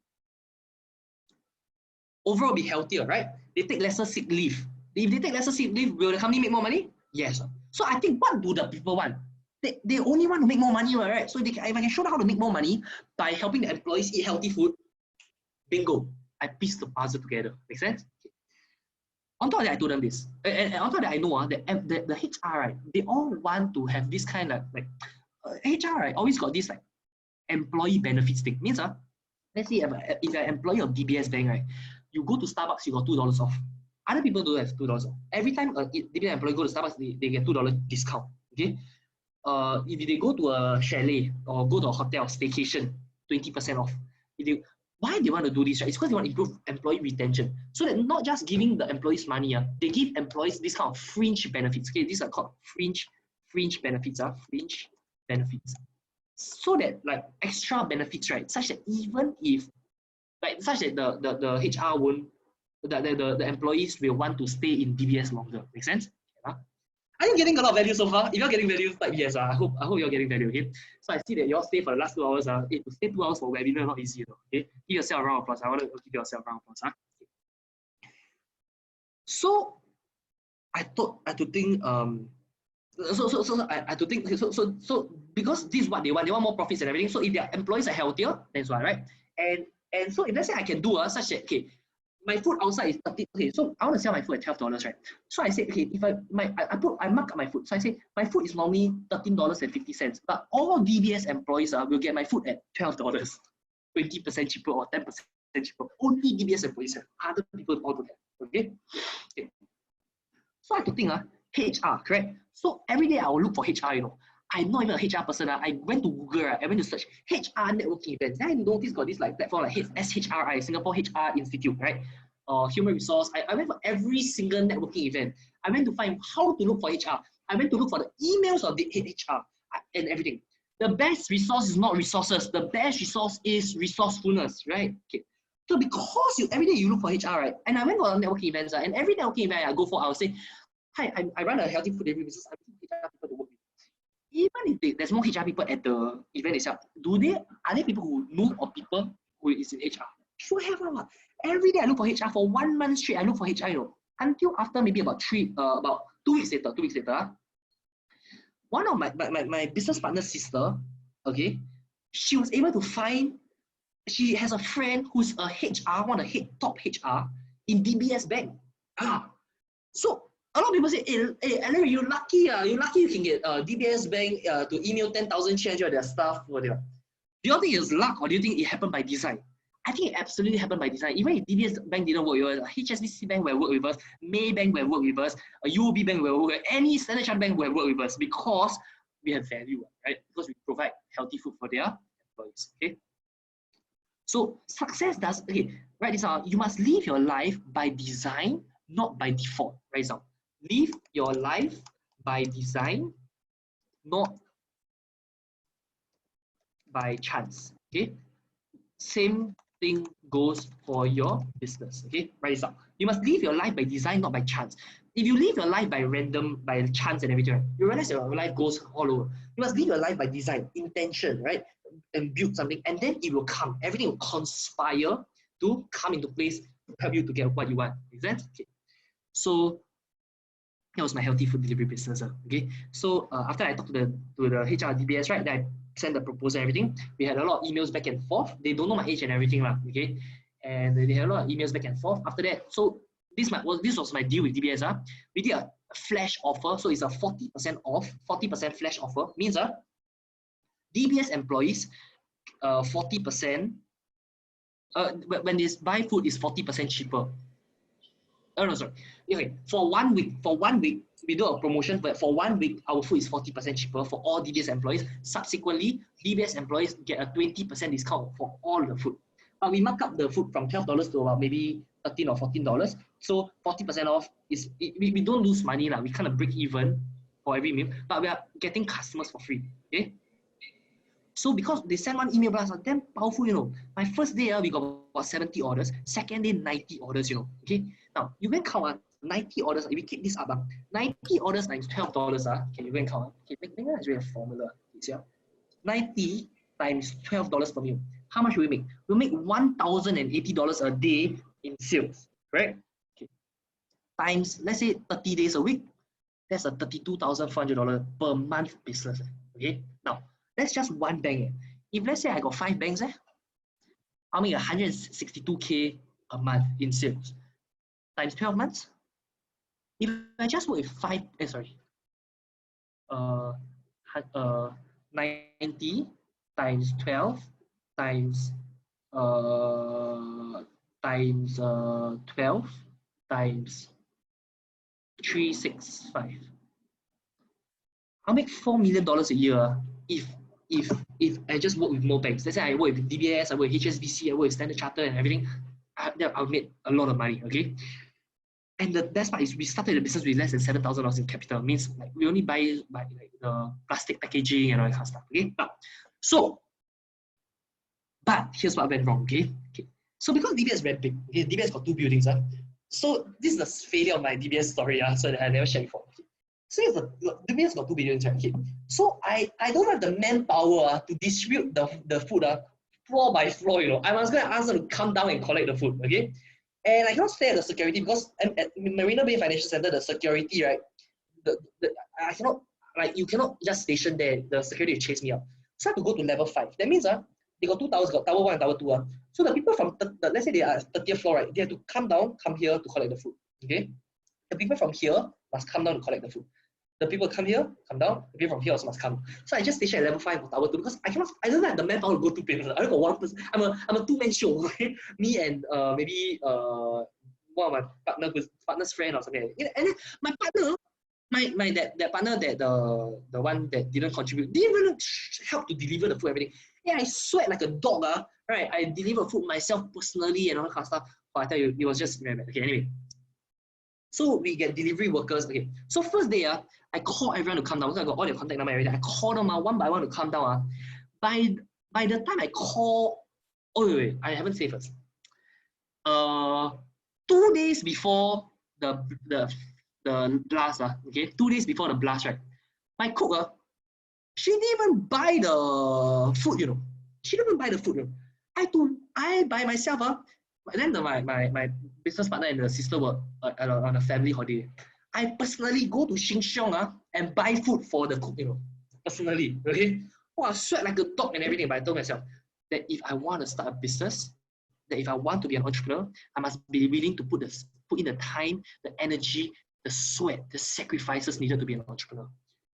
overall be healthier, right? They take lesser sick leave. If they take lesser sick leave, will the company make more money? Yes. So I think, what do the people want? They only want to make more money, right? So if I can show them how to make more money by helping the employees eat healthy food, bingo, I pieced the puzzle together. Make sense? Okay. On top of that, I told them this. And on top of that, I know that the HR, right, they all want to have this kind of HR, right, always got this like employee benefits thing. Means, let's say if you're an employee of DBS Bank, right, you go to Starbucks, you got $2 off. Other people don't have $2 off. Every time a DBS employee go to Starbucks, they get $2 discount. Okay. If they go to a chalet or go to a hotel staycation, 20% off. Why they want to do this, right? It's because they want to improve employee retention. So that not just giving the employees money, they give employees this kind of fringe benefits. Okay, these are called fringe benefits. Fringe benefits. So that like extra benefits, right? Such that even if such that the HR won't, the employees will want to stay in DBS longer. Make sense? Yeah. Are you getting a lot of value so far? If you're getting value, type yes. I hope you're getting value. Okay. So I see that you all stay for the last 2 hours. To stay 2 hours for webinar not easy. Okay. Give yourself a round of applause. I want to give yourself a round of applause. Okay. So I thought I had to think. So because this is what they want more profits and everything. So if their employees are healthier, that's why, right? And so if let's say I can do such that, okay, my food outside is 30. Okay, so I want to sell my food at $12, right? So I said, okay, if I mark up my food. So I say my food is normally $13.50, but all DBS employees will get my food at $12, 20% cheaper or 10% cheaper. Only DBS employees have. Other people all don't have. Okay. So I have to think, HR, correct? So every day I will look for HR, I'm not even a HR person. I went to Google, I went to search HR networking events. Then I noticed got this platform like SHRI, Singapore HR Institute, right? Human resource. I went for every single networking event. I went to find how to look for HR. I went to look for the emails of the HR and everything. The best resource is not resources. The best resource is resourcefulness, right? Okay. So because every day you look for HR, right? And I went for networking events, and every networking event I go for, I will say, hi, I run a healthy food delivery business. I'm looking for HR people to work with. Even if there's no HR people at the event itself, are there people who know of people who is in HR? Sure have a lot. Every day I look for HR for 1 month straight. I look for HR, until after maybe about 2 weeks later. One of my business partner's sister, okay, she was able to find. She has a friend who's a HR, top HR in DBS Bank. So a lot of people say, hey, Alan, you're lucky. You're lucky you can get DBS Bank to email 10,000 change of their stuff for them. Do you think it's luck or do you think it happened by design? I think it absolutely happened by design. Even if DBS Bank didn't work with us, HSBC Bank will work with us, Maybank will work with us, UOB Bank will work with us, any Standard Chartered Bank will work with us because we have value, right? Because we provide healthy food for their employees. Okay. So success does, write this out. You must live your life by design, not by default. Write this out. Live your life by design, not by chance. Okay, same thing goes for your business. Okay, write this out. You must live your life by design, not by chance. If you live your life by random, by chance and everything, right, you realize your life goes all over. You must live your life by design, intention, right? And build something, and then it will come. Everything will conspire to come into place to help you to get what you want. Is that okay? So that was my healthy food delivery business. Okay, so after I talked to the HR DBS, right, then I sent the proposal and everything. We had a lot of emails back and forth. They don't know my age and everything, okay, and they had a lot of emails back and forth. After that, so this was my deal with DBS. We did a flash offer, so it's a 40% off, 40% flash offer. Means DBS employees 40%. When they buy food, is 40% cheaper. Oh no, sorry. Okay, for 1 week, we do a promotion, but for 1 week, our food is 40% cheaper for all DBS employees. Subsequently, DBS employees get a 20% discount for all the food. But we mark up the food from $12 to about maybe $13 or $14. So 40% off is we don't lose money lah. We kind of break even for every meal, but we are getting customers for free. Okay. So because they send one email blast, damn powerful, you know. My first day, we got about 70 orders. Second day, 90 orders, you know. Okay. Now, you can count 90 orders. If we keep this up, 90 orders times $12. Okay, you can count. Okay, make actually a formula. See, 90 times $12 per meal. How much will we make? We'll make $1,080 a day in sales, right? Okay. Times, let's say 30 days a week. That's a $32,400 per month business. Okay. Now, that's just one bank. If let's say I got 5 banks, I'll make 162K a month in sales. Times 12 months. If I just work with 90 times 12 times 12 times 365. I'll make $4 million a year if I just work with more banks. Let's say I work with DBS, I work with HSBC, I work with Standard Chartered and everything. I'll make a lot of money, okay? And the best part is we started the business with less than $7,000 in capital. Means like we only buy like the plastic packaging and all that kind of stuff, okay? But here's what went wrong, okay? So because DBS is very big, okay, DBS got 2 buildings, so this is the failure of my DBS story, so that I never shared before. Okay? So DBS got 2 buildings, right? Okay. So I don't have the manpower to distribute the food floor by floor, you know. I was going to ask them to come down and collect the food, okay? And I cannot stay at the security because at Marina Bay Financial Center, the security, right? I cannot, like, you cannot just station there. The security will chase me out. So I have to go to level 5. That means they got 2 towers, got tower 1 and tower 2. So the people from let's say they are 30th floor, right? They have to come here to collect the food. Okay. The people from here must come down to collect the food. The people come here, come down. The people from here also must come. So I just station at level 5 of tower 2 because I don't have the manpower to go 2 places. I only got 1 person. I'm a 2-man show. Okay? Me and maybe one of my partner's friend or something. And then my partner, that partner, that the one that didn't contribute, didn't even help to deliver the food, everything. Yeah, I sweat like a dog, right? I deliver food myself personally and all that kind of stuff. But I tell you, it was just very bad. Okay, anyway. So we get delivery workers. Okay. So first day, I call everyone to come down. So I got all their contact number and everything. I call them one by one to come down. By the time I call, wait, I haven't said first. 2 days before the blast, okay, 2 days before the blast, right? My cook, she didn't even buy the food, you know. She didn't even buy the food, you know. I by myself, then my business partner and the sister were on a family holiday. I personally go to Sheng Siong and buy food for the cook, you know, personally, okay? Oh, I sweat like a dog and everything, but I told myself that if I want to start a business, that if I want to be an entrepreneur, I must be willing to put in the time, the energy, the sweat, the sacrifices needed to be an entrepreneur.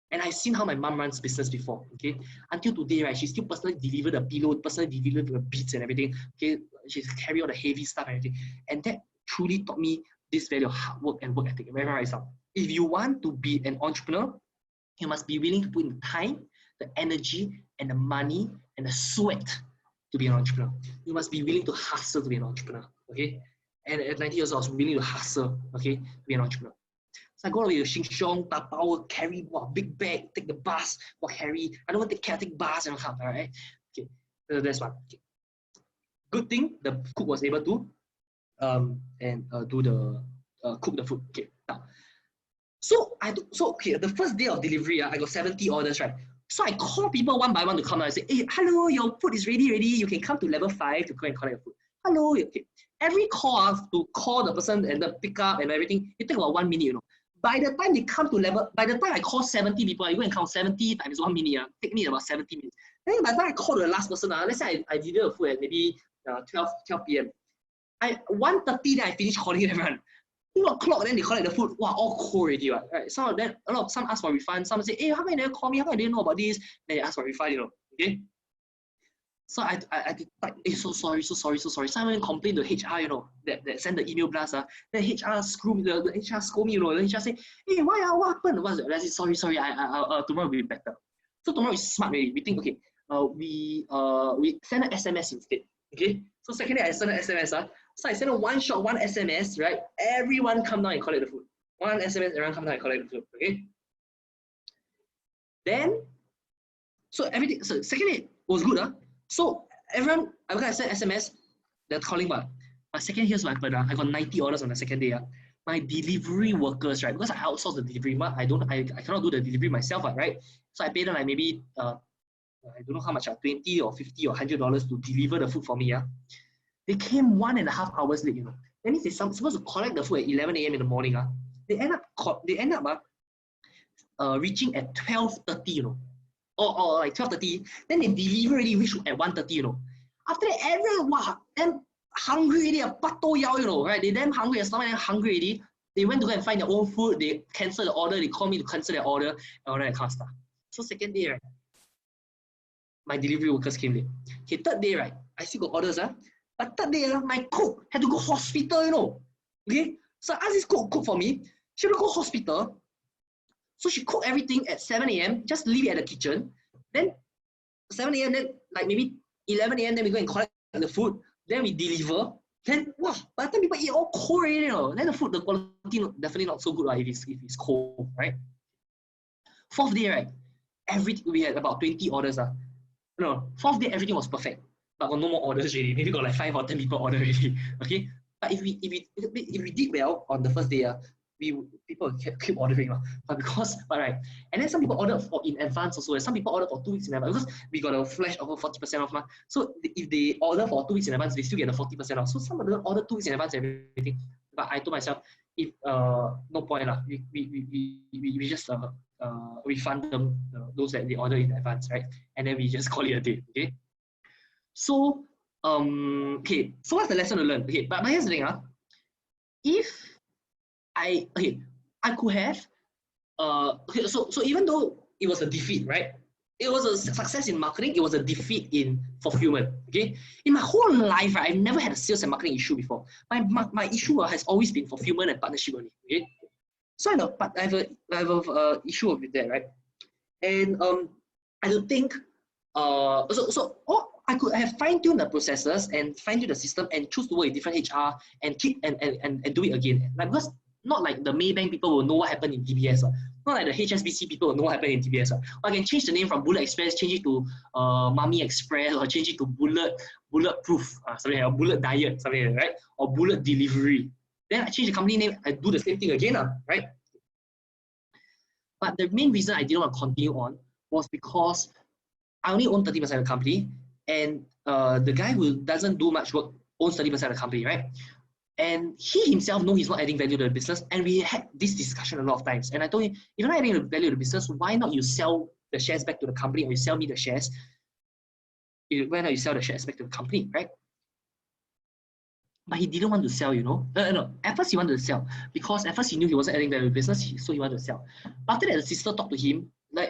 And I've seen how my mom runs business before, okay? Until today, right, she still personally deliver the pillow, personally deliver the beats and everything, okay? She's carry all the heavy stuff and everything. And that truly taught me this value of hard work and work ethic. Memorize out. If you want to be an entrepreneur, you must be willing to put in the time, the energy, and the money, and the sweat to be an entrepreneur. You must be willing to hustle to be an entrepreneur, okay? And at 90 years old, I was willing to hustle, okay, to be an entrepreneur. So I go away to Sheng Siong, tapao, carry big bag, take the bus, carry. I don't want to take bus and come, all right? Okay. That's one. Okay. Good thing the cook was able to cook the food. Okay. Now, okay, the first day of delivery, I got 70 orders, right? So I call people one by one to come out and say, hey, hello, your food is ready. You can come to level 5 to go and collect your food. Hello, okay. Every call to call the person and the pick up and everything, it takes about 1 minute, By the time they come to level, by the time I call 70 people, I go and count 70 times 1 minute, take me about 70 minutes. Then by the time I call the last person, let's say I deliver the food at maybe 12 p.m. 1:30 then I finish calling everyone. 2 o'clock then they collect the food. Wow, all cold already, right? Some of them, some ask for refund. Some say, hey, how come you never call me? How come I didn't know about this? Then they ask for refund, Okay. So I like, hey, so sorry. Someone complained to HR, that send the email blast. Then HR screw me, the HR scold me, The HR say, hey, what happened? I say, sorry, tomorrow will be better. So tomorrow is smart already. We think, okay, we send an SMS instead. Okay. So second day I send an SMS. So I send a one SMS, right? Everyone come down and collect the food. One SMS, everyone come down and collect the food. Okay. Then, so everything. So second day was good. So everyone, I sent SMS, they're calling, but my second, here's what happened. I got 90 orders on the second day. My delivery workers, right? Because I outsource the delivery, I cannot do the delivery myself, right? So I paid them like maybe I don't know how much, 20 or 50 or $100 to deliver the food for me. They came 1.5 hours late, That means they're supposed to collect the food at 11 a.m. in the morning. They end up reaching at 12:30, or like 12:30. Then they deliver already, reach at 1:30, After that, everyone, damn hungry already, right? They damn hungry, their stomach damn hungry already. They went to go and find their own food. They cancel the order. They call me to cancel their order and all that kind of stuff. So second day, right, my delivery workers came late. Okay, third day, right, I still got orders, But third day, my cook had to go hospital, Okay, so I asked this cook for me. She had to go hospital. So she cooked everything at 7 a.m., just leave it at the kitchen. Then 7 a.m., then like maybe 11 a.m., then we go and collect the food. Then we deliver. Then, wow, by the time people eat all cold already, Then the food, the quality definitely not so good, if it's cold, right? Fourth day, right, we had about 20 orders. No, fourth day, everything was perfect. But got no more orders already. Maybe got like 5 or 10 people order already. Okay? But if we did well on the first day, people keep ordering. But right. And then some people order in advance also. Some people order for 2 weeks in advance because we got a flash over 40% off. So if they order for 2 weeks in advance, they still get the 40% off. So some of them order 2 weeks in advance and everything. But I told myself, if no point, we just refund them those that they order in advance, right? And then we just call it a day. Okay. So okay, so what's the lesson to learn? Okay, but here's the thing, if I could have okay, so even though it was a defeat, right? It was a success in marketing, it was a defeat in fulfillment. Okay, in my whole life, right, I've never had a sales and marketing issue before. My issue has always been fulfillment and partnership only. Okay, so I have a issue with that, right? And I don't think I could have fine-tuned the processes and fine-tune the system and choose to work with different HR and keep and do it again. Like, because not like the Maybank people will know what happened in DBS. Not like the HSBC people will know what happened in DBS. Or I can change the name from Bullet Express, change it to Mummy Express, or change it to Bulletproof, something like, or Bullet Diet, something like that, right? Or Bullet Delivery. Then I change the company name, I do the same thing again, right? But the main reason I didn't want to continue on was because I only own 30% of the company, and the guy who doesn't do much work owns 30% of the company, right? And he himself knows he's not adding value to the business, and we had this discussion a lot of times. And I told him, if you're not adding value to the business, why not you sell the shares back to the company, or you sell me the shares? Why not you sell the shares back to the company, right? But he didn't want to sell, No, at first he wanted to sell because at first he knew he wasn't adding value to the business, so he wanted to sell. But after that, the sister talked to him, but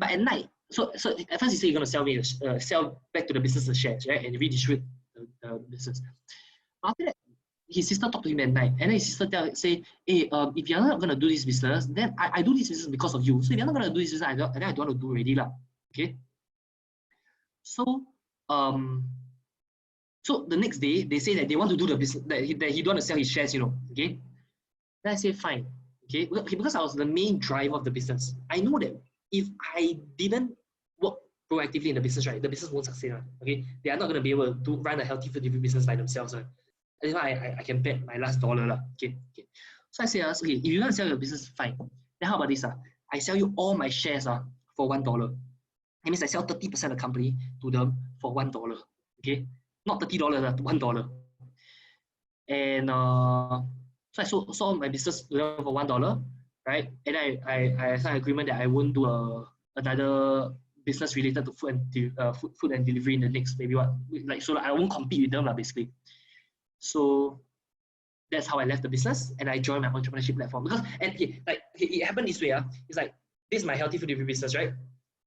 at night. So at first he said you're going to sell back to the business the shares, right, and redistribute the business. After that, his sister talked to him at night, and then his sister say, hey, if you're not going to do this business, then I do this business because of you. So if you're not going to do this business, I don't want to do already, okay? So so the next day, they say that they want to do the business, that he don't want to sell his shares, okay? Then I say, fine, okay? Because I was the main driver of the business. I know that if I didn't work proactively in the business, right, the business won't succeed. Right? Okay, they are not going to be able to run a healthy food delivery business by themselves. Right? That's why I can bet my last dollar. Okay, okay. So I say, okay, if you want to sell your business, fine. Then how about this? I sell you all my shares for $1. That means I sell 30% of the company to them for $1. Okay, not $30, $1. And so I sold my business to them for $1, right? And I signed an agreement that I won't do another business related to food and delivery in the next maybe so I won't compete with them basically. So that's how I left the business and I joined my entrepreneurship platform. Because it happened this way. It's like, this is my healthy food delivery business, right?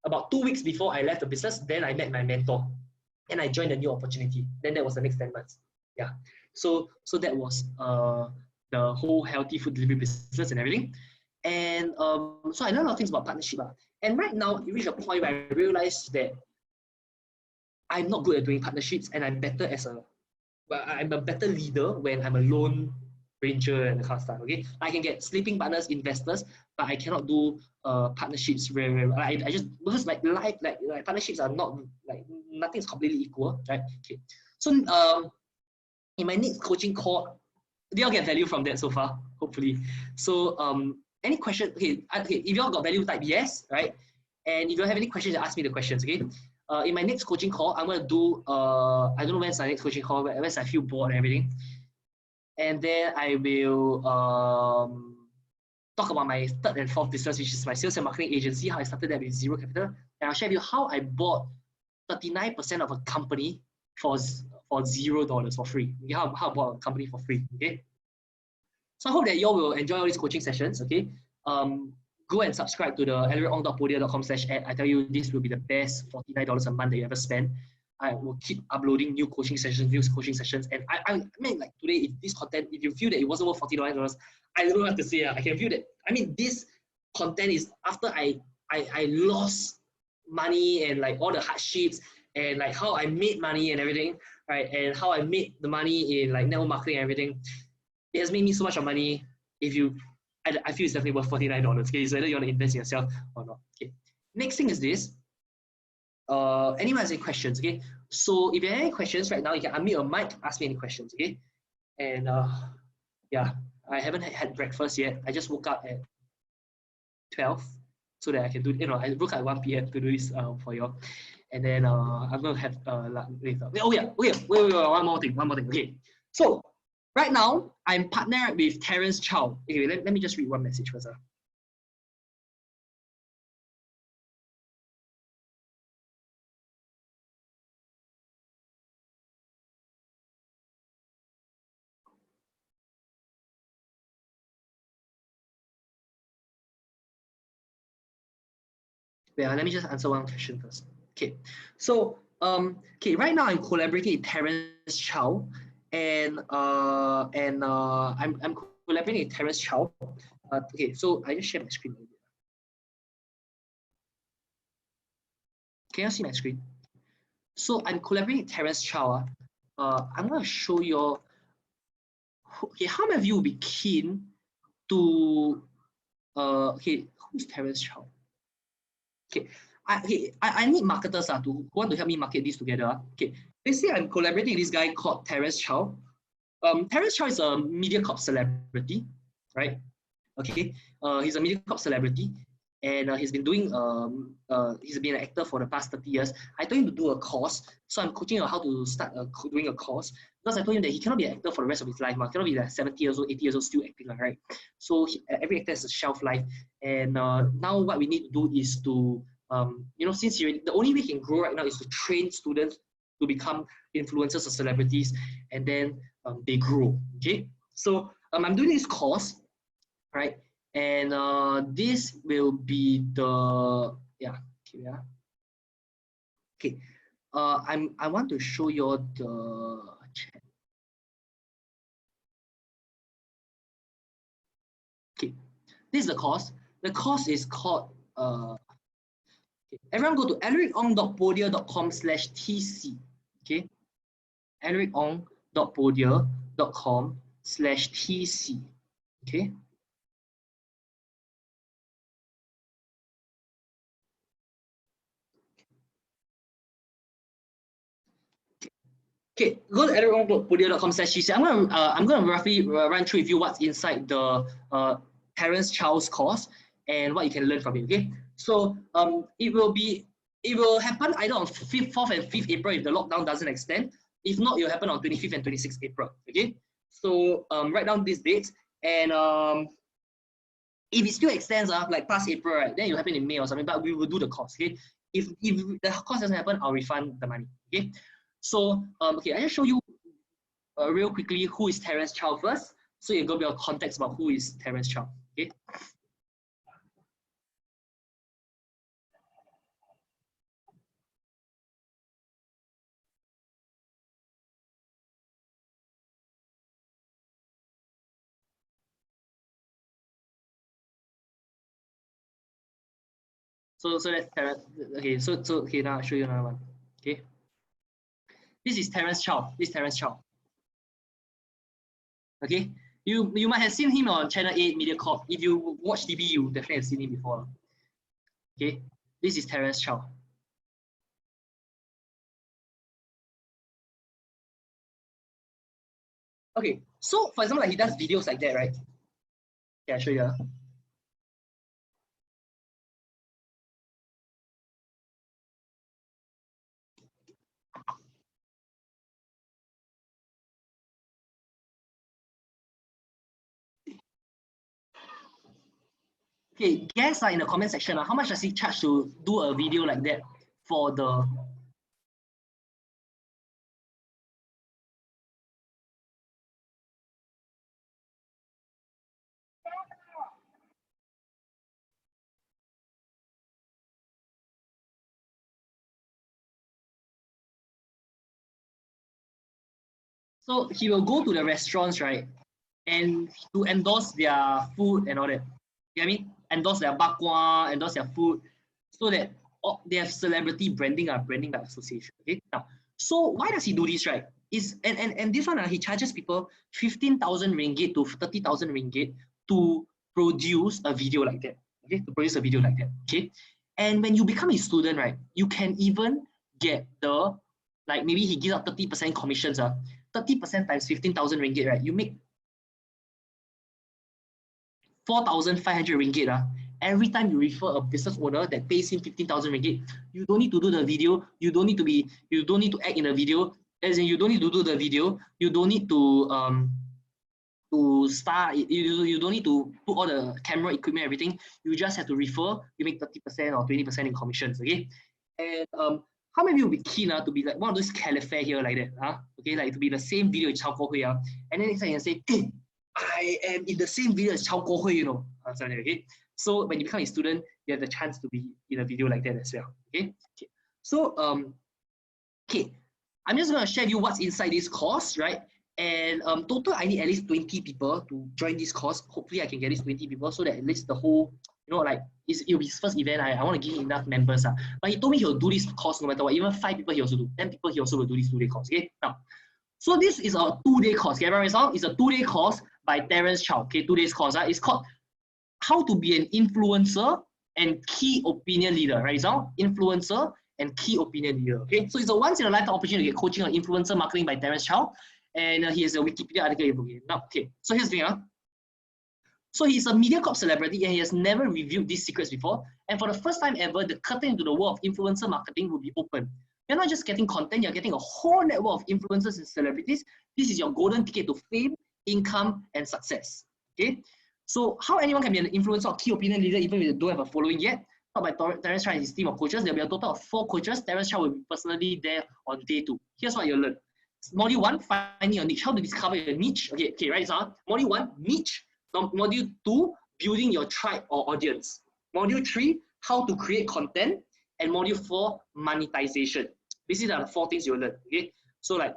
About 2 weeks before I left the business, then I met my mentor and I joined a new opportunity. Then that was the next 10 months. Yeah. So that was the whole healthy food delivery business and everything. And so I learned a lot of things about partnership. And right now, it reached a point where I realized that I'm not good at doing partnerships and I'm better I'm a better leader when I'm a lone ranger and the kind of stuff. Okay, I can get sleeping partners, investors, but I cannot do partnerships very, very well. I just, because like partnerships are not like, nothing is completely equal, right? Okay, so in my next coaching call, they all get value from that so far, hopefully. So any question? Okay, if you all got value, type yes, right? And if you have any questions, ask me the questions. Okay. In my next coaching call, I'm gonna do I don't know when's my next coaching call, when's I feel bored and everything. And then I will talk about my third and fourth business, which is my sales and marketing agency, how I started that with zero capital. And I'll share with you how I bought 39% of a company for $0 for free. Okay, how I bought a company for free. Okay. So I hope that you all will enjoy all these coaching sessions. Okay. Go and subscribe to the elricong.podia.com/ad. I tell you, this will be the best $49 a month that you ever spend. I will keep uploading new coaching sessions, and I mean, like today, if this content, if you feel that it wasn't worth $49, I don't know what to say. I can feel that. I mean, this content is after I lost money and like all the hardships and like how I made money and everything, right? And how I made the money in like network marketing and everything. It has made me so much of money. I feel it's definitely worth $49. Okay, so whether you want to invest in yourself or not. Okay. Next thing is this. Anyone has any questions? Okay. So if you have any questions right now, you can unmute your mic, ask me any questions. Okay. And yeah, I haven't had breakfast yet. I just woke up at 12 so that I can do. I woke up at 1 p.m. to do this for you all. And then I'm gonna have later. Wait, one more thing. Okay. So right now, I'm partnered with Terrence Chow. Okay, let me just read one message first. Yeah, let me just answer one question first. Okay, so okay, right now I'm collaborating with Terrence Chow, and I'm collaborating with Terrence Chow. Okay, so I just share my screen. Can you see my screen? So I'm collaborating with Terrence Chow. I'm gonna show you. Okay, how many of you will be keen to? Okay, who's Terrence Chow? Okay, I need marketers who want to help me market this together. Okay, basically I'm collaborating with this guy called Terrence Chow. Terrence Chow is a MediaCorp celebrity, right? Okay, he's a MediaCorp celebrity, and he's been doing he's been an actor for the past 30 years. I told him to do a course, so I'm coaching him how to start doing a course, because I told him that he cannot be an actor for the rest of his life. Cannot be like 70 years old, 80 years old still acting, right? So every actor has a shelf life, and now what we need to do is to since the only way he can grow right now is to train students to become influencers or celebrities, and then they grow. Okay, so I'm doing this course, right? And this will be the okay. I want to show you the chat. Okay, this is the course. The course is called everyone go to elricong.podia.com/tc. Okay, elricong.podia.com/tc. Okay. Okay, go to edukongpodia.com/GC. I'm gonna roughly run through with you what's inside the Terence Chow's course and what you can learn from it. Okay, so it will happen either on 4th and 5th April if the lockdown doesn't extend. If not, it will happen on 25th and 26th April. Okay, so write down these dates, and if it still extends like past April, right, then it will happen in May or something. But we will do the course. Okay, if the course doesn't happen, I'll refund the money. Okay, so okay, I just show you real quickly who is Terence Chow first, so you got a bit of context about who is Terence Chow. Okay. So that's Terence. Okay, so okay, now I'll show you another one. Okay. This is Terence Chow. This is Terence Chow. Okay. You might have seen him on Channel 8 MediaCorp. If you watch TV, you definitely have seen him before. Okay. This is Terence Chow. Okay. So for example, like he does videos like that, right? Yeah, I'll show you. Okay, guess in the comment section, how much does he charge to do a video like that for the So he will go to the restaurants, right, and to endorse their food and all that. You know what I mean? Endorse their bak kwa, endorse their food, so that they have celebrity branding, branding by association. Okay. Now, so why does he do this, right? Is and this one he charges people 15,000 ringgit to 30,000 ringgit to produce a video like that. Okay, to produce a video like that. Okay, and when you become a student, right, you can even get the like maybe he gives out 30% commissions. 30% times 15,000 ringgit, right? You make 4,500 ringgit. Every time you refer a business owner that pays him 15,000 ringgit, you don't need to do the video. You don't need to act in the video. As in, you don't need to do the video. You don't need to start. You don't need to put all the camera equipment, everything. You just have to refer. You make 30% or 20% in commissions. Okay, and how many of you will be keen to be like one of those caliphate here like that? Okay, like to be the same video as Chao Guo Hui. And then next time you can say, hey, I am in the same video as Chao Guo Hui, you know. Okay. So when you become a student, you have the chance to be in a video like that as well. Okay. So okay, I'm just gonna share with you what's inside this course, right? And total, I need at least 20 people to join this course. Hopefully, I can get these 20 people so that at least the whole, you know, like it'll be his first event. I want to give him enough members. But he told me he'll do this course no matter what. Even 5 people he also do. 10 people he also will do this 2-day course. Okay. Now, so this is a 2-day course. Okay, everyone, it's a 2-day course by Terence Chow. Okay, 2 days course. It's called How to Be an Influencer and Key Opinion Leader. Right, so influencer and key opinion leader. Okay, so it's a once-in-a-lifetime opportunity to get coaching on influencer marketing by Terence Chow. And he has a Wikipedia article. Now, okay, so here's the thing. So he's a MediaCorp celebrity and he has never revealed these secrets before. And for the first time ever, the curtain into the world of influencer marketing will be open. You're not just getting content, you're getting a whole network of influencers and celebrities. This is your golden ticket to fame, income, and success. Okay. So how anyone can be an influencer or key opinion leader even if they don't have a following yet? Taught by Terence Chow and his team of coaches. There'll be a total of 4 coaches. Terence Chow will be personally there on day 2. Here's what you'll learn. Module 1, finding your niche. How to discover your niche. Okay, right, so module 1, niche. Module 2, building your tribe or audience. Module 3, how to create content. And module 4, monetization. These are the 4 things you'll learn. Okay, so like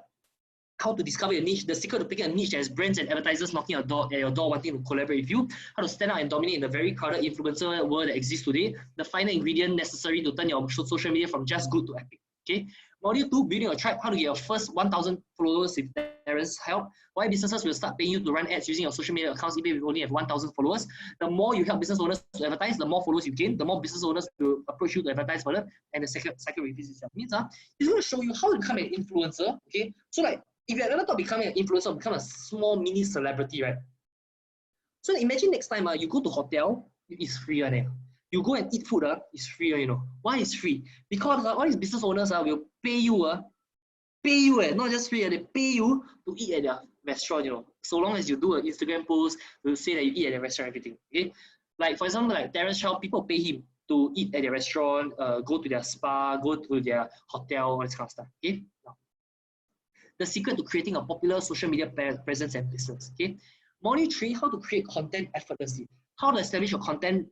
how to discover your niche, the secret to picking a niche that has brands and advertisers knocking at your door wanting to collaborate with you, how to stand out and dominate in the very crowded influencer world that exists today, the final ingredient necessary to turn your social media from just good to epic. Okay. Module 2, building a tribe, how to get your first 1,000 followers with Terence help, why businesses will start paying you to run ads using your social media accounts even if you only have 1,000 followers. The more you help business owners to advertise, the more followers you gain, the more business owners will approach you to advertise for them, and the second cycle repeats itself. Means it's going to show you how to become an influencer. Okay, so like if you're ever thought becoming an influencer, become a small mini celebrity, right? So imagine next time you go to hotel, it's free. You go and eat food, it's free. You know why it's free? Because all these business owners will pay you, not just free. They pay you to eat at their restaurant. You know, so long as you do an Instagram post, will say that you eat at the restaurant, everything. Okay, like for example, like Terence Chow, people pay him to eat at their restaurant, go to their spa, go to their hotel, all this kind of stuff. Okay, now, the secret to creating a popular social media presence and business. Okay, module 3, how to create content effortlessly. How to establish your content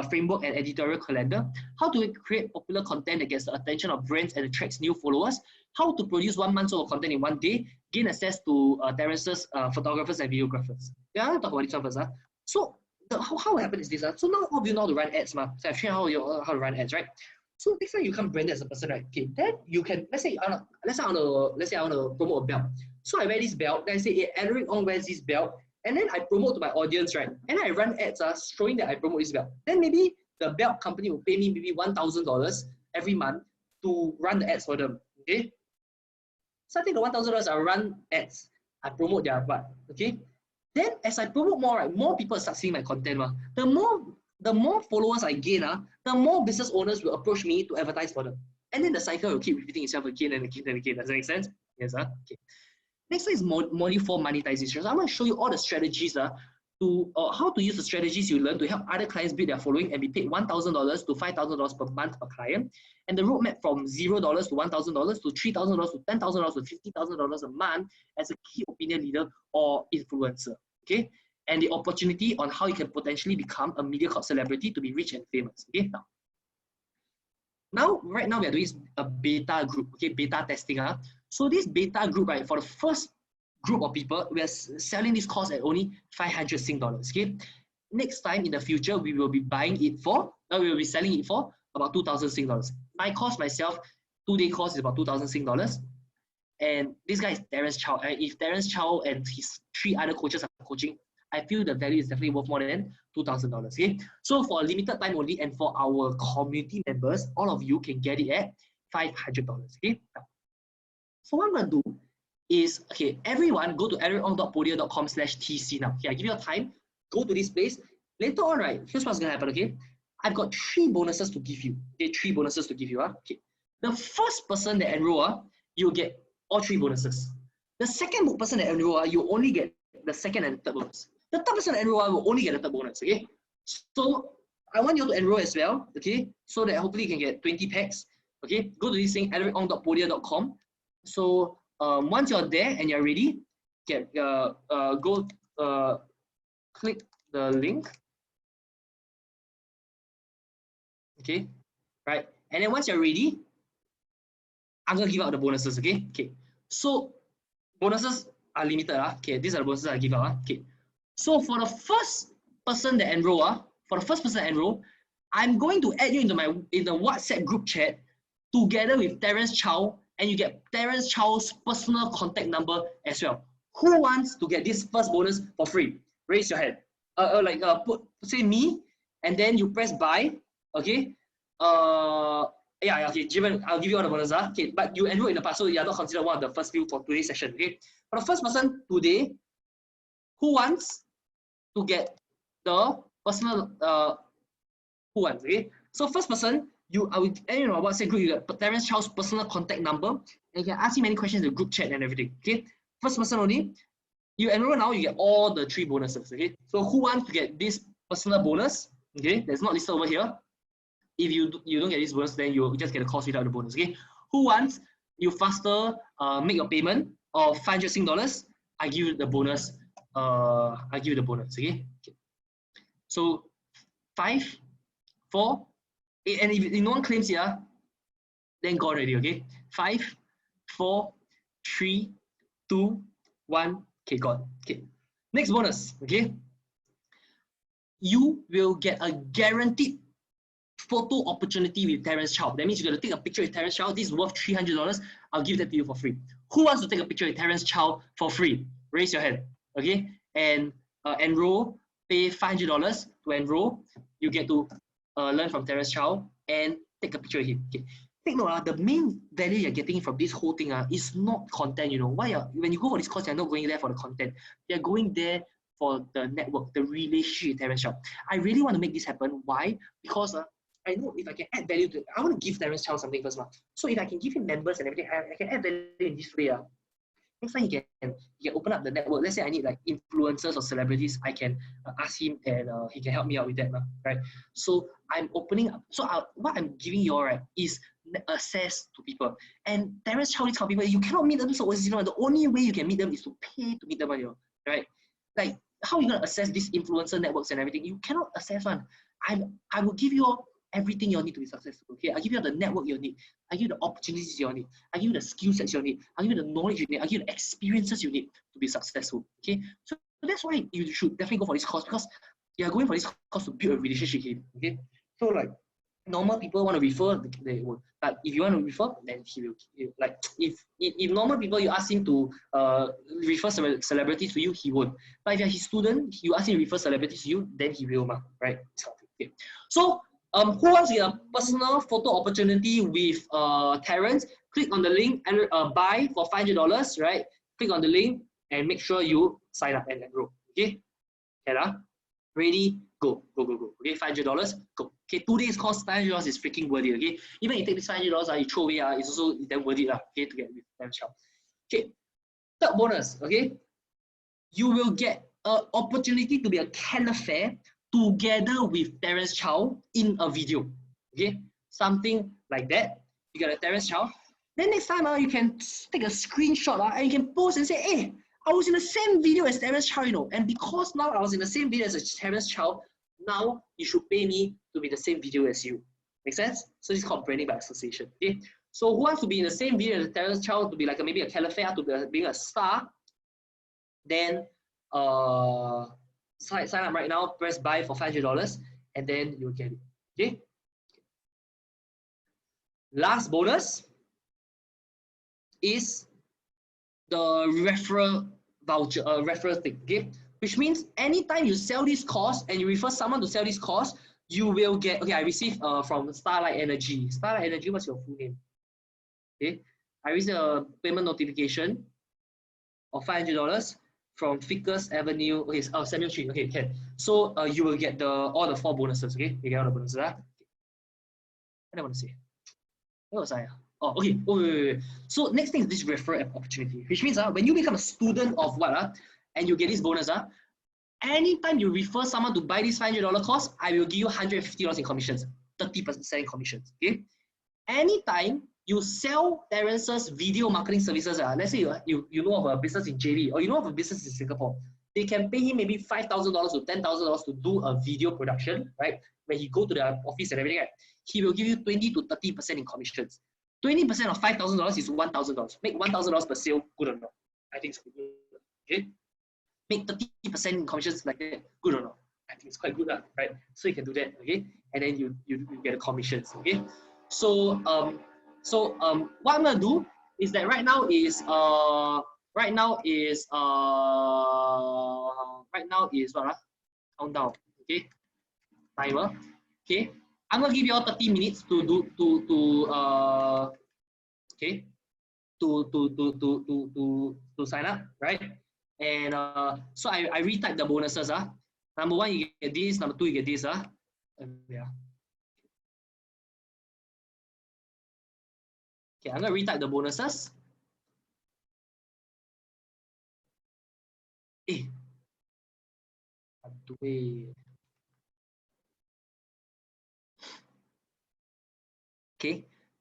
framework and editorial calendar. How to create popular content that gets the attention of brands and attracts new followers. How to produce 1 month of content in 1 day. Gain access to Terence's photographers and videographers. Yeah, I'll talk about this one first. So how happened is this. So now all of you know how to run ads. So I've shown you how to run ads, right? So next time you become branded as a person, right? Okay, then you can, let's say I want to promote a belt. So I wear this belt, then I say, hey, Eric Ong wears this belt. And then I promote to my audience, right? And I run ads showing that I promote this belt. Then maybe the belt company will pay me maybe $1,000 every month to run the ads for them. Okay? So I take the $1,000, I run ads. I promote their butt. Okay? Then as I promote more, right, more people start seeing my content. The more followers I gain, the more business owners will approach me to advertise for them. And then the cycle will keep repeating itself again and again and again. Does that make sense? Yes, okay. Next one is module 4, monetization. So I'm going to show you all the strategies to how to use the strategies you learn to help other clients build their following and be paid $1,000 to $5,000 per month per client. And the roadmap from $0 to $1,000 to $3,000 to $10,000 to $50,000 a month as a key opinion leader or influencer. Okay, and the opportunity on how you can potentially become a MediaCorp celebrity to be rich and famous. Okay, right now we are doing a beta group. Okay, beta testing. So this beta group, right, for the first group of people, we are selling this course at only $500 Sing dollars. Okay, next time in the future, we will be buying it for, we will be selling it for about 2,000 Sing dollars. My course myself, 2-day course is about 2,000 Sing dollars. And this guy is Terence Chow. If Terence Chow and his 3 other coaches are coaching, I feel the value is definitely worth more than $2,000. Okay, so for a limited time only, and for our community members, all of you can get it at $500. Okay. So what I'm gonna do is, okay, everyone go to ericong.podia.com/tc now. Okay, I give you a time. Go to this place. Later on, right? Here's what's gonna happen. Okay, I've got 3 bonuses to give you. Okay, 3 bonuses to give you. Okay, the first person that enroll, you'll get all 3 bonuses. The second person that enroll, you only get the second and third bonus. The third person that enroll will only get the third bonus. Okay, so I want you to enroll as well. Okay, so that hopefully you can get 20 packs. Okay, go to this thing, ericong.podia.com. So once you're there and you're ready, click the link. Okay, right, and then once you're ready, I'm gonna give out the bonuses. Okay, so bonuses are limited. Okay, these are the bonuses I give out. Okay, so for the first person that enroll, I'm going to add you in the WhatsApp group chat together with Terence Chow, and you get Terence Chow's personal contact number as well. Who wants to get this first bonus for free? Raise your hand. Say me, and then you press buy. Okay. Yeah, okay. I'll give you all the bonuses. Okay, but you enroll in the past, so you are not considered one of the first few for today's session. Okay. For the first person today, who wants to get the personal? Who wants? Okay. So first person, I will add in our WhatsApp group. You get Terence Chow's personal contact number, and you can ask him any questions in the group chat and everything. Okay. First person only. You enroll now, you get all the 3 bonuses. Okay. So who wants to get this personal bonus? Okay. That's not listed over here. If you don't get this bonus, then you just get a course without the bonus. Okay. Who wants you faster make your payment of $500 Sing dollars? I give you the bonus. Okay. So 5, 4, 8, and if no one claims here, then go already. Okay. 5, 4, 3, 2, 1. Okay, got. Okay. Next bonus. Okay. You will get a guaranteed photo opportunity with Terence Chow. That means you're going to take a picture with Terence Chow. This is worth $300. I'll give that to you for free. Who wants to take a picture with Terence Chow for free? Raise your hand, okay? And enroll, pay $500 to enroll. You get to learn from Terence Chow and take a picture with him. Okay. Take note, the main value you're getting from this whole thing is not content. You know why? When you go for this course, you're not going there for the content. You're going there for the network, the relationship with Terence Chow. I really want to make this happen. Why? Because I know if I can add value to it, I want to give Terence Chow something first. So if I can give him members and everything, I can add value in this way. Next time he can open up the network. Let's say I need like influencers or celebrities, I can ask him and he can help me out with that, right? So I'm opening up. So what I'm giving you all, right, is access to people. And Terence Chow, these kind of people, you cannot meet them so easy. The only way you can meet them is to pay to meet them, right? Like, how are you going to access these influencer networks and everything? You cannot access one. I will give you all everything you need to be successful. Okay, I give you the network you need. I give you the opportunities you need. I give you the skill sets you need. I give you the knowledge you need. I give you the experiences you need to be successful. Okay, so that's why you should definitely go for this course, because you are going for this course to build a relationship with him. Okay, so like normal people want to refer, they will. But if you want to refer, then he will. Like if normal people, you ask him to refer celebrities to you, he won't. But if you're his student, you ask him to refer celebrities to you, then he will, right? Okay. So who wants a personal photo opportunity with Terence? Click on the link and buy for $500, right? Click on the link and make sure you sign up and enroll. Okay, ready, go. Okay, $500, go. Okay, 2 days cost $500 is freaking worth it. Okay, even if you take this $500, you throw away, it's also damn worth it. Okay, to get with Terence Chow. Okay, third bonus. Okay, you will get an opportunity to be a calefare fair together with Terence Chow in a video. Okay, something like that. You got a Terence Chow. Then next time you can take a screenshot and you can post and say, hey, I was in the same video as Terence Chow, and because now I was in the same video as Terence Chow, now you should pay me to be the same video as you. Make sense? So this is called branding by association. Okay. So who wants to be in the same video as Terence Chow, to be like maybe a calefare, to be being a star? Then sign up right now, press buy for $500, and then you'll get it. Okay. Last bonus is the referral voucher, referral thing. Okay, which means anytime you sell this course and you refer someone to sell this course, you will get. Okay, I received from Starlight Energy. Starlight Energy, what's your full name? Okay, I received a payment notification of $500 from Ficus Avenue. Okay, Samuel Street. Okay, okay. So you will get all the 4 bonuses. Okay, you get all the bonuses. What do I want to say? What was I? Oh, okay. Oh, wait. So next thing is this referral opportunity, which means when you become a student of what and you get this bonus anytime you refer someone to buy this $500 course, I will give you $150 in commissions, 30% in commissions. Okay. Anytime you sell Terence's video marketing services, let's say you know of a business in JB or you know of a business in Singapore, they can pay him maybe $5,000 to $10,000 to do a video production, right? When he go to the office and everything, right? He will give you 20 to 30% in commissions. 20% of $5,000 is $1,000. Make $1,000 per sale, good or not? I think it's good. Okay. Make 30% in commissions like that, good or not? I think it's quite good, right? So you can do that, okay? And then you get the commissions, okay? So what I'm gonna do is that right now is what? Countdown, okay? Timer, okay? I'm gonna give you all 30 minutes to sign up, right? And so I retype the bonuses. Number 1, you get this. Number 2, you get this. Yeah. Okay, I'm gonna retype the bonuses. Okay,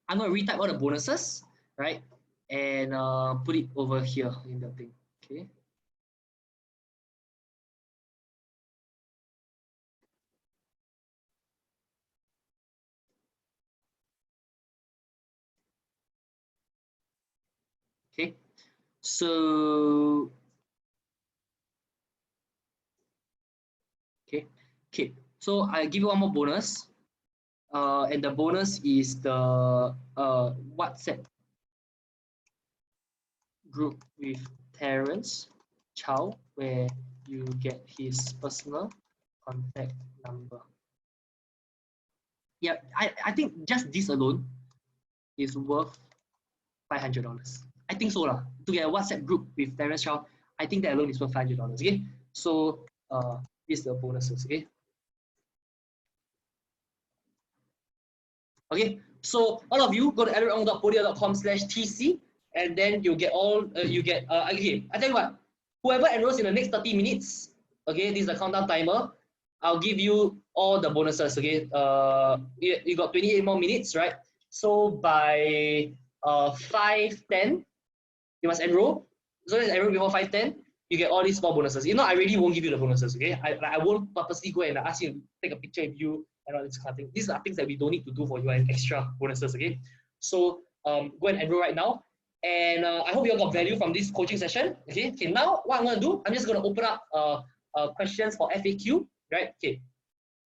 I'm gonna retype all the bonuses, right? And put it over here in the thing. Okay. Okay, so okay, so I give you one more bonus, and the bonus is the WhatsApp group with Terence Chow where you get his personal contact number. Yeah, I think just this alone is worth $500. I think so lah. To get a WhatsApp group with Terence Chow, I think that alone is worth $500. Okay, so this is the bonuses. Okay. Okay, so all of you go to edwardong.podia.com/tc, and then you get all okay. I tell you what, whoever enrolls in the next 30 minutes, okay, this is the countdown timer. I'll give you all the bonuses. Okay, you got 28 more minutes, right? So by 5:10, you must enroll. So let's enroll before 5:10. You get all these small bonuses. If not, I really won't give you the bonuses. Okay, I won't purposely go and ask you to take a picture of you and all this kind of thing. These are things that we don't need to do for you and extra bonuses. Okay, so go and enroll right now. And I hope you all got value from this coaching session. Okay, now what I'm gonna do, I'm just gonna open up questions for FAQ. Right. Okay.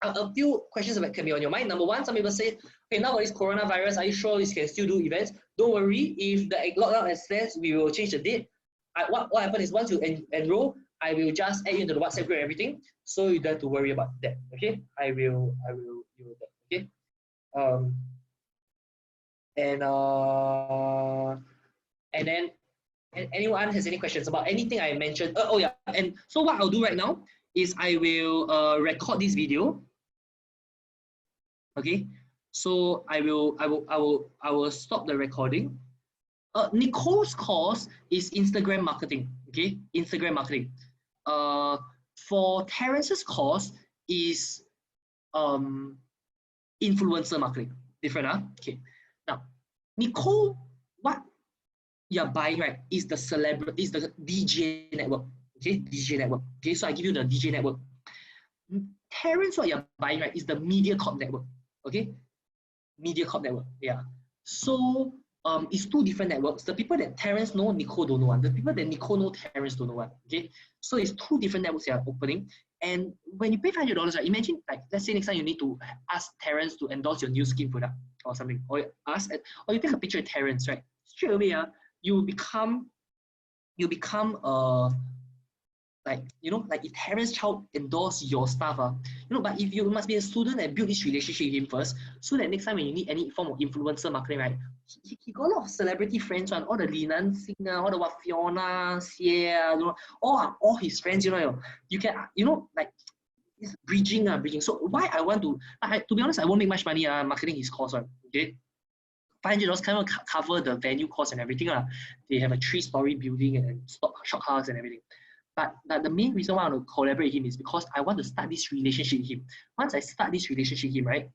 A few questions that can be on your mind. Number one, some people say, okay, now with this coronavirus, are you sure you can still do events? Don't worry, if the lockdown extends, we will change the date. What happens is once you enroll, I will just add you into the WhatsApp group and everything, so you don't have to worry about that. Okay, I will do that. Okay, and then anyone has any questions about anything I mentioned? Oh yeah, and so what I'll do right now is I will record this video. Okay, so I will stop the recording. Nicole's course is Instagram marketing. Okay, Instagram marketing. For Terence's course is influencer marketing. Different, huh? Okay. Now, Nicole, what you're buying, right, is the DJ network. Okay, DJ network. Okay, so I give you the DJ network. Terence, what you're buying, right, is the MediaCorp network. Okay, MediaCorp network. Yeah. So it's two different networks. The people that Terence know, Nicole don't know one. The people that Nicole know, Terence don't know one. Okay, so it's two different networks that are opening. And when you pay $500, right, imagine, like, let's say next time you need to ask Terence to endorse your new skin product or something, or you take a picture of Terence, right? Straight away, you become like, you know, like if Terence Chow endorse your stuff, you know, but if you must be a student and build this relationship with him first, so that next time when you need any form of influencer marketing, right, he got a lot of celebrity friends, all the Li Nanxing, all the Fiona, Xie, you know, all his friends, you know, you can, you know, like, it's bridging. So why I want to be honest, I won't make much money marketing his course, right? Okay. $500 kind of cover the venue cost and everything. They have a 3-story building and shop house and everything. But the main reason why I want to collaborate with him is because I want to start this relationship with him. Once I start this relationship with him, right,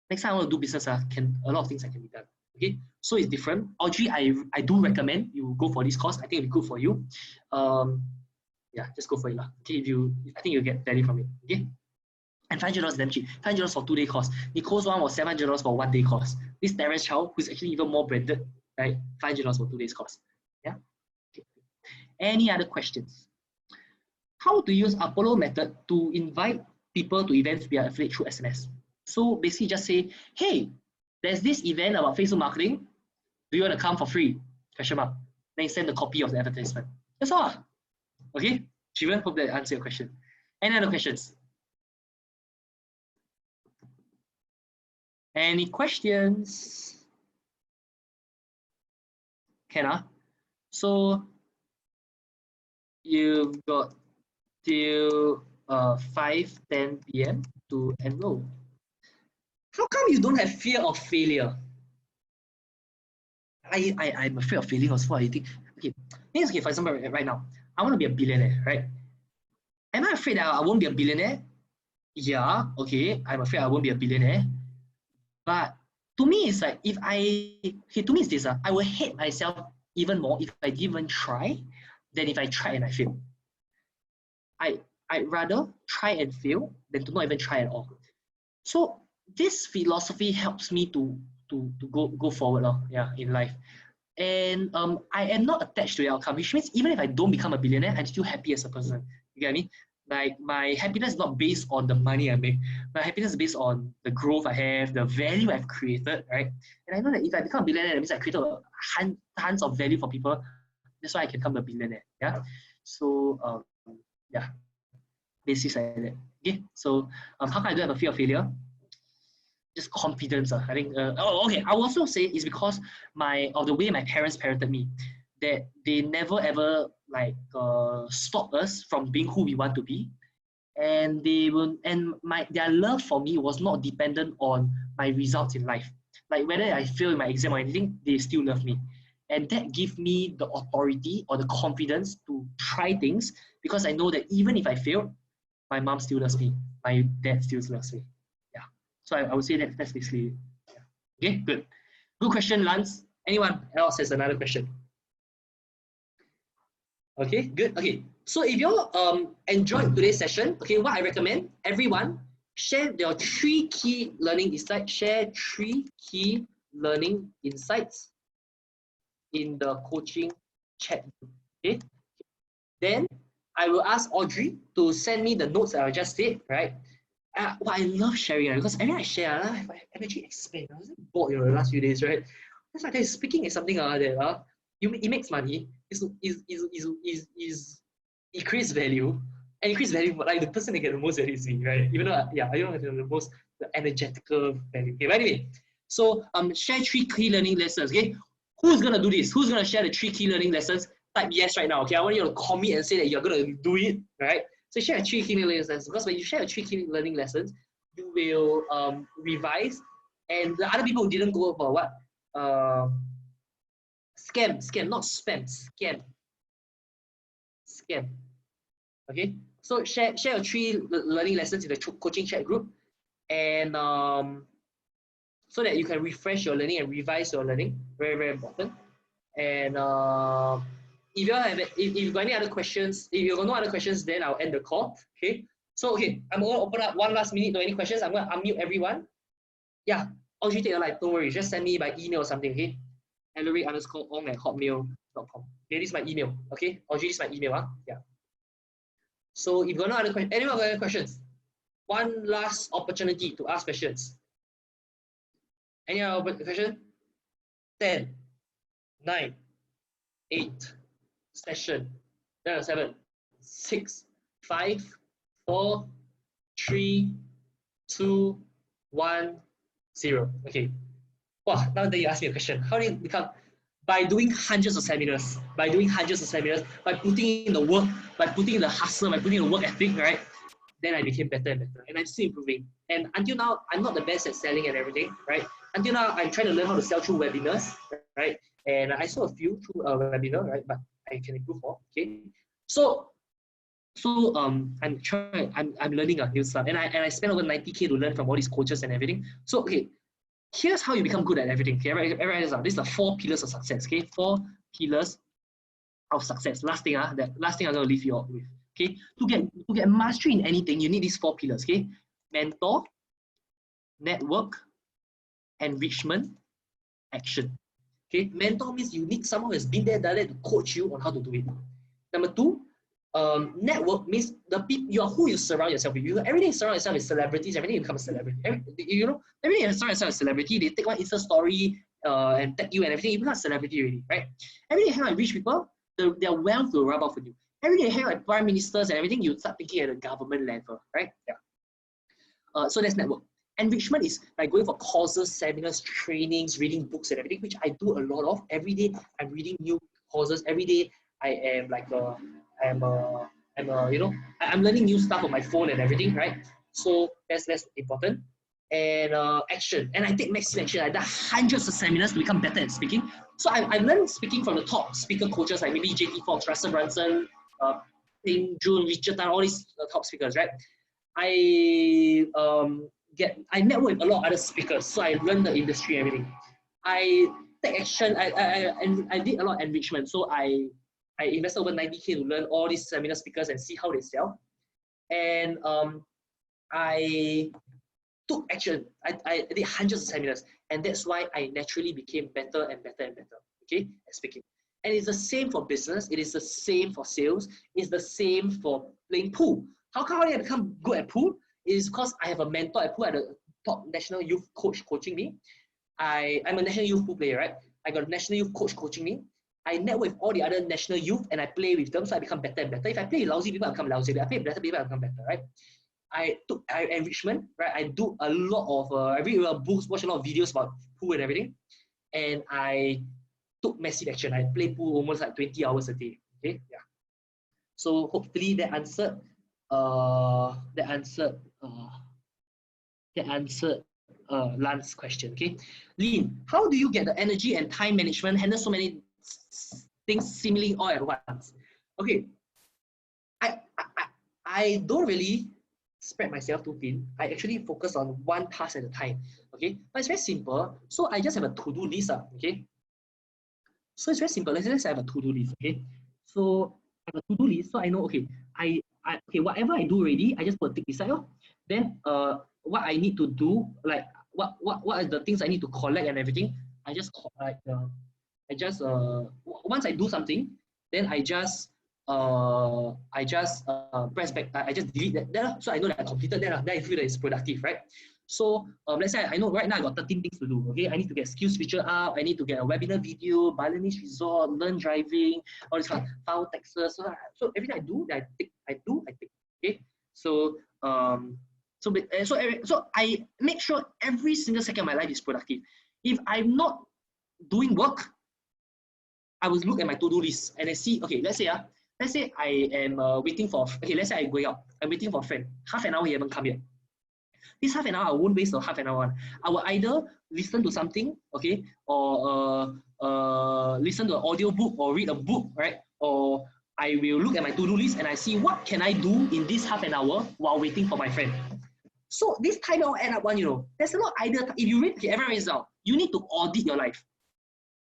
next time I want to do business, a lot of things that can be done. Okay, so it's different. Audrey, I do recommend you go for this course. I think it'll be good for you. Yeah, just go for it. Okay, I think you'll get value from it. Okay. And $500 is damn cheap. $500 for 2-day course. Nicole's one was $700 for 1-day course. This Terence Chow, who's actually even more branded, right? $500 for 2 days course. Yeah. Okay. Any other questions? How to use Apollo method to invite people to events via affiliate through SMS? So basically just say, hey, there's this event about Facebook marketing. Do you want to come for free? Question mark. Then send a copy of the advertisement. That's all. Okay. Shivan, hope that answers your question. Any other questions? Any questions? Can So you've got till 5:10 p.m. to enroll. How come you don't have fear of failure? I'm afraid of failing also. I think, okay, okay, for example, right now, I want to be a billionaire, right? Am I afraid that I won't be a billionaire? Yeah, okay, I'm afraid I won't be a billionaire. But to me, it's like, to me it's this, I will hate myself even more if I didn't even try than if I try and I fail. I'd rather try and fail than to not even try at all. So this philosophy helps me to go forward, in life. And I am not attached to the outcome, which means even if I don't become a billionaire, I'm still happy as a person. You get me? Like, my happiness is not based on the money I make. My happiness is based on the growth I have, the value I've created, right? And I know that if I become a billionaire, that means I created tons of value for people. That's why I can become a billionaire. Yeah. So yeah, basics like that. Okay. So how can I do have a fear of failure? Just confidence. I think. Okay. I will also say it's because of the way my parents parented me, that they never ever like stop us from being who we want to be, and their love for me was not dependent on my results in life. Like whether I fail in my exam or anything, they still love me, and that gives me the authority or the confidence to try things, because I know that even if I fail, my mom still loves me, my dad still loves me. Yeah. So I would say that's basically it. Yeah. Okay, good question, Lance. Anyone else has another question? Okay, good. Okay, so if you enjoyed today's session, okay, what I recommend, everyone share your 3 key learning insights. Share 3 key learning insights in the coaching chat group. Okay, then I will ask Audrey to send me the notes that I just said. Right. What I love sharing, because every time I share, I have energy explain. I was bored the last few days, right? It's like speaking is something that it makes money. It creates value, and it creates value. But like the person that get the most value is me, right? Even though I don't have the energetical value. Okay, but anyway, so share 3 key learning lessons. Okay, who's gonna do this? Who's gonna share the 3 key learning lessons? Type yes right now. Okay, I want you to commit and say that you're gonna do it, right? So share 3 key learning lessons, because when you share 3 key learning lessons, you will revise, and the other people who didn't go for what scam, not spam, scam. Okay, so share your 3 learning lessons in the coaching chat group, and so that you can refresh your learning and revise your learning. Very, very important. And if you got any other questions, if you got no other questions, then I'll end the call. Okay. So I'm gonna open up 1 last minute to any questions. I'm gonna unmute everyone. Yeah, Audrey, take your life. Don't worry. Just send me by email or something. Okay. Ellery_ong@hotmail.com. Okay, this is my email. Okay, Audrey, this is my email. Yeah. So if you got no other questions, anyone got any questions? 1 last opportunity to ask questions. Any other question? 10, 9, 8, session, 7, 6, 5, 4, 3, 2, 1, 0. Okay. Wow, now that you ask me a question, how do you become? By doing hundreds of seminars, by putting in the work, by putting in the hustle, by putting in the work ethic, right? Then I became better and better, and I'm still improving. And until now, I'm not the best at selling and everything, right? Until now, I'm trying to learn how to sell through webinars, right? And I saw a few through a webinar, right? But I can improve more. Okay. So I'm learning a new stuff, and I spent over 90K to learn from all these coaches and everything. So okay, here's how you become good at everything. Okay, everyone, these are 4 pillars of success. Okay, 4 pillars of success. Last thing I'm gonna leave you all with. Okay, to get mastery in anything, you need these 4 pillars. Okay, mentor, network, enrichment, action. Okay, mentor means you need someone who has been there, done that, to coach you on how to do it. Number 2, network means the people, you are who you surround yourself with. Everything you surround yourself with celebrities, everything you become a celebrity. Everything you surround yourself with celebrity, they take one Insta story and tag you and everything, you become a celebrity already, right? Every day you hang out with rich people, their wealth will rub off on you. Every day you hang out with prime ministers and everything, you start thinking at the government level, right? Yeah. So that's network. Enrichment is like going for courses, seminars, trainings, reading books and everything, which I do a lot of. Every day I'm reading new courses. Every day I am like I'm learning new stuff on my phone and everything, right? So that's important. And action. And I take maximum action. I done hundreds of seminars to become better at speaking. So I've learned speaking from the top speaker coaches like maybe J.T. Fox, Russell Brunson, Ping Jun, Richard Tan, all these top speakers, right? I network with a lot of other speakers, so I learn the industry and everything. I take action. I did a lot of enrichment, so I invested over 90K to learn all these seminar speakers and see how they sell. And I took action. I did hundreds of seminars, and that's why I naturally became better and better and better. Okay, at speaking. And it's the same for business. It is the same for sales. It's the same for playing pool. How come I become good at pool? It is because I have a mentor at pool, at the top national youth coach coaching me. I'm a national youth pool player, right? I got a national youth coach coaching me. I network with all the other national youth and I play with them, so I become better and better. If I play with lousy people, I become lousy. If I play with better people, I become better, right? I took enrichment, right? I do a lot of, I read a lot of books, watch a lot of videos about pool and everything. And I took massive action. I play pool almost like 20 hours a day, okay? Yeah. So hopefully that answered Lance's question, okay? Lin, how do you get the energy and time management, handle so many things seemingly all at once? Okay, I don't really spread myself too thin. I actually focus on one task at a time, okay? But it's very simple. So I just have a to-do list, okay? So it's very simple. Let's say I have a to-do list, okay? So I have a to-do list, so I know, okay, okay, whatever I do already, I just put a tick beside. Then what I need to do, like what are the things I need to collect and everything, I just once I do something, then I just press back, I just delete that, so I know that I completed that, then I feel that it's productive, right? So let's say I know right now I got 13 things to do, okay? I need to get skills feature up, I need to get a webinar video, Balinese resort, learn driving, all this kind of file taxes. So everything I do, I tick, okay? So so I make sure every single second of my life is productive. If I'm not doing work, I will look at my to-do list and I see, okay, let's say I am waiting for, okay, let's say I'm going out, I'm waiting for a friend, half an hour he haven't come yet. This half an hour, I won't waste the half an hour. I will either listen to something, okay, or listen to an audio book or read a book, right? Or I will look at my to-do list and I see what can I do in this half an hour while waiting for my friend. So this time will end up one, there's a lot of idea. If you read, okay, everyone is out, you need to audit your life.